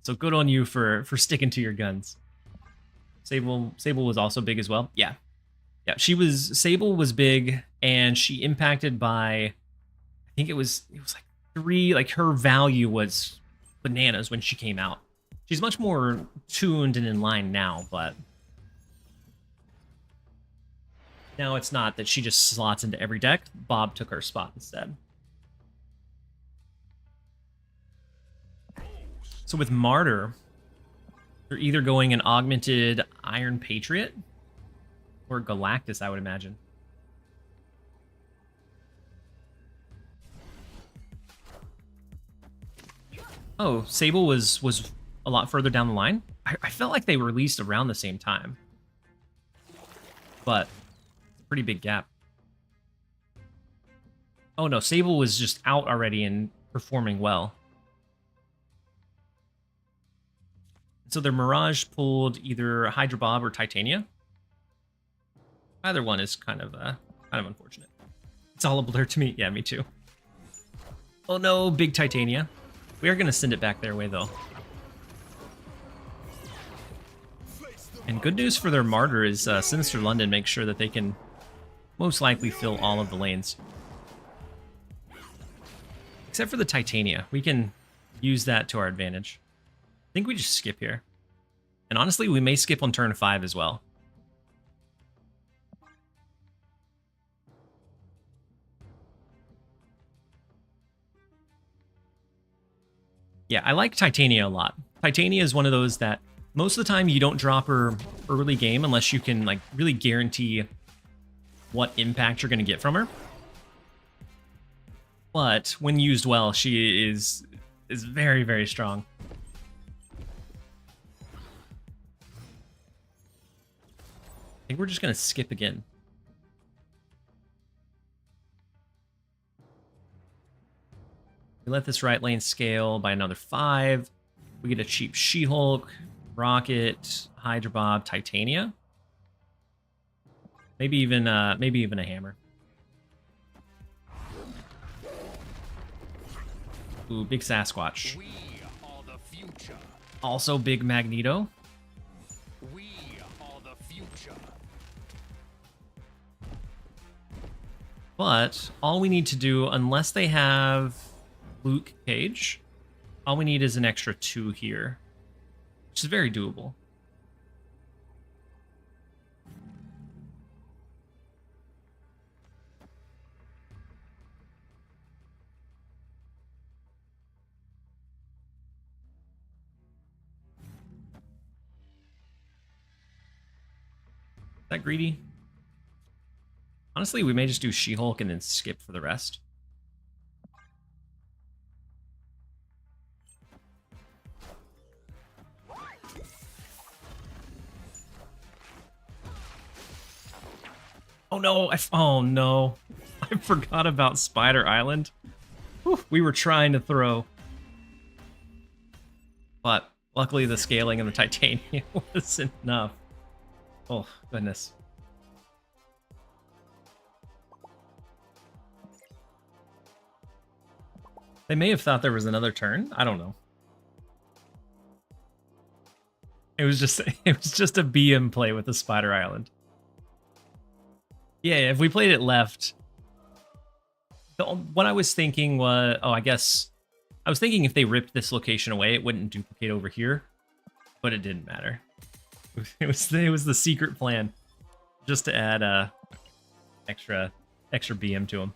So good on you for sticking to your guns. Sable was also big as well. Yeah. Sable was big, and she impacted by, I think it was like 3. Like her value was bananas when she came out. She's much more tuned and in line now, but now it's not that she just slots into every deck. Bob took her spot instead. So with Martyr, you're either going an augmented Iron Patriot or Galactus, I would imagine. Oh, Sable was a lot further down the line. I felt like they were released around the same time, but pretty big gap. Oh no, Sable was just out already and performing well. So their Mirage pulled either Hydra Bob or Titania. Either one is kind of unfortunate. It's all a blur to me. Yeah, me too. Oh no, big Titania. We are going to send it back their way though. And good news for their Martyr is Sinister London makes sure that they can most likely fill all of the lanes. Except for the Titania. We can use that to our advantage. I think we just skip here. And honestly, we may skip on turn 5 as well. Yeah, I like Titania a lot. Titania is one of those that most of the time you don't drop her early game unless you can like really guarantee what impact you're going to get from her. But when used well, she is very, very strong. I think we're just going to skip again. We let this right lane scale by another 5. We get a cheap She-Hulk, Rocket, Hydra Bob, Titania. Maybe even a hammer. Ooh, big Sasquatch. We are the future. Also big Magneto. We are the future. But all we need to do, unless they have Luke Cage, all we need is an extra 2 here, which is very doable. Is that greedy? Honestly, we may just do She-Hulk and then skip for the rest. Oh no, oh no. I forgot about Spider Island. Whew, we were trying to throw. But luckily the scaling and the titanium was enough. Oh, goodness. They may have thought there was another turn. I don't know. It was just a BM play with the Spider Island. Yeah, if we played it left, what I was thinking was, oh, I guess I was thinking if they ripped this location away, it wouldn't duplicate over here, but it didn't matter. It was the secret plan, just to add extra BM to them.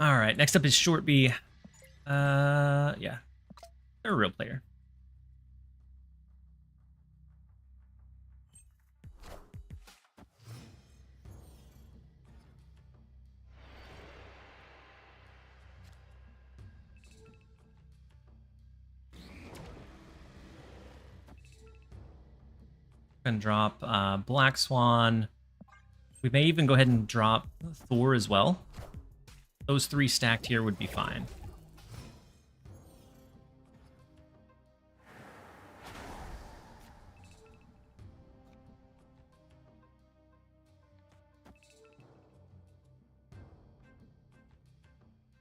All right, next up is Short B. Yeah, they're a real player. Gonna drop Black Swan. We may even go ahead and drop Thor as well. Those three stacked here would be fine.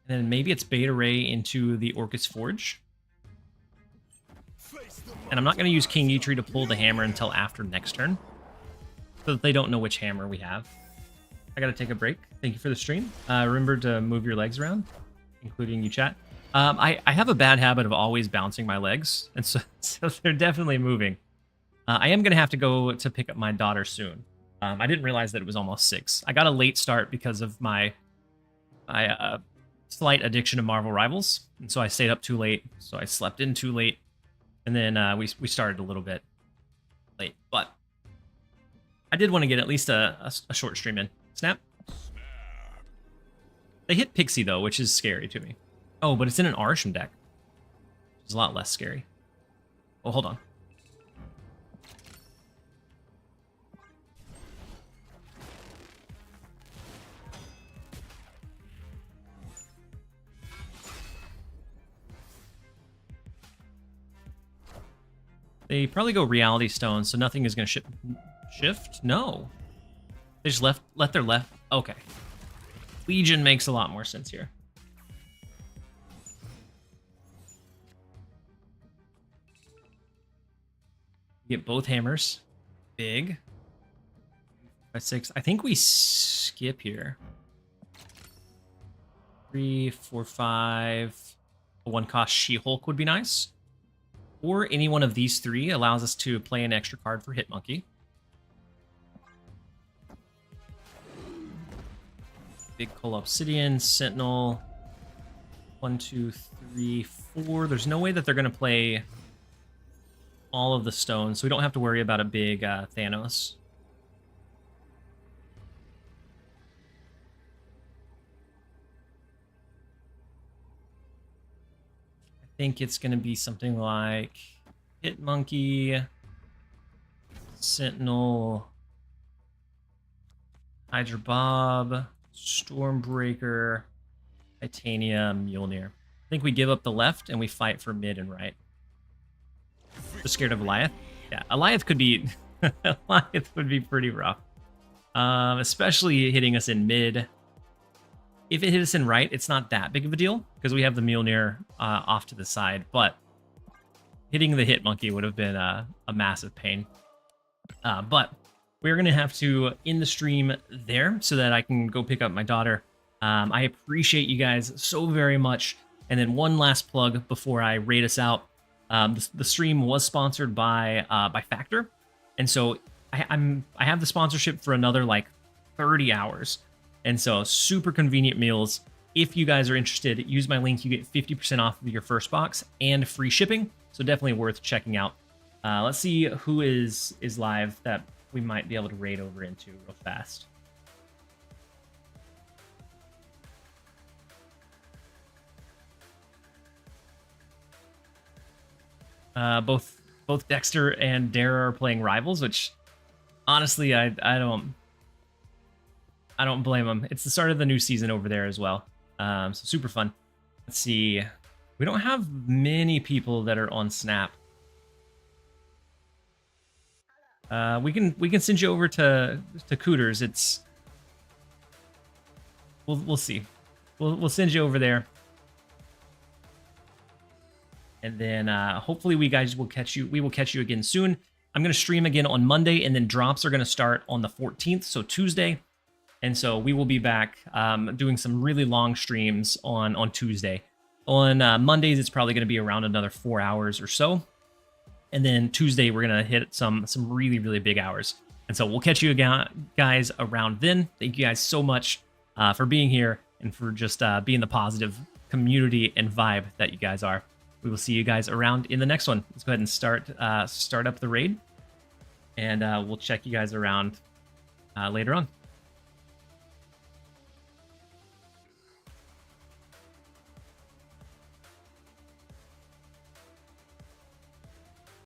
And then maybe it's Beta Ray into the Orcus Forge. And I'm not going to use King Yutri to pull the hammer until after next turn, so that they don't know which hammer we have. I got to take a break. Thank you for the stream. Remember to move your legs around, including you, chat. I have a bad habit of always bouncing my legs, and so they're definitely moving. I am going to have to go to pick up my daughter soon. I didn't realize that it was almost 6. I got a late start because of my slight addiction to Marvel Rivals, and so I stayed up too late, so I slept in too late, and then we started a little bit late, but I did want to get at least a short stream in. Snap. They hit Pixie, though, which is scary to me. Oh, but it's in an Arsham deck, which is a lot less scary. Oh, hold on. They probably go Reality Stone, so nothing is going to shift? No. They just let their left. Okay. Legion makes a lot more sense here. Get both hammers. Big. 5, 6. I think we skip here. 3, 4, 5. A 1-cost She-Hulk would be nice. Or any one of these 3 allows us to play an extra card for Hit Monkey. Big Coal Obsidian, Sentinel. 1, 2, 3, 4. There's no way that they're going to play all of the stones, so we don't have to worry about a big Thanos. I think it's going to be something like Hit Monkey, Sentinel, Hydra Bob, Stormbreaker, Titanium, Mjolnir. I think we give up the left and we fight for mid and right. Just scared of Goliath? Yeah, Goliath could be Goliath would be pretty rough. Especially hitting us in mid. If it hit us in right, it's not that big of a deal because we have the Mjolnir off to the side, but hitting the Hit Monkey would have been a massive pain. But we're going to have to end the stream there so that I can go pick up my daughter. I appreciate you guys so very much. And then one last plug before I raid us out. The stream was sponsored by Factor. And so I have the sponsorship for another like 30 hours. And so super convenient meals. If you guys are interested, use my link. You get 50% off of your first box and free shipping. So definitely worth checking out. Let's see who is live that we might be able to raid over into real fast. Both Dexter and Dara are playing Rivals, which honestly I don't. I don't blame them. It's the start of the new season over there as well. So super fun. Let's see. We don't have many people that are on Snap. We can send you over to Cooters. It's we'll see. We'll send you over there. And then hopefully we will catch you again soon. I'm going to stream again on Monday, and then drops are going to start on the 14th, so Tuesday. And so we will be back doing some really long streams on Tuesday. On Mondays, it's probably going to be around another 4 hours or so. And then Tuesday, we're going to hit some really, really big hours. And so we'll catch you guys around then. Thank you guys so much for being here and for just being the positive community and vibe that you guys are. We will see you guys around in the next one. Let's go ahead and start up the raid. And we'll check you guys around later on.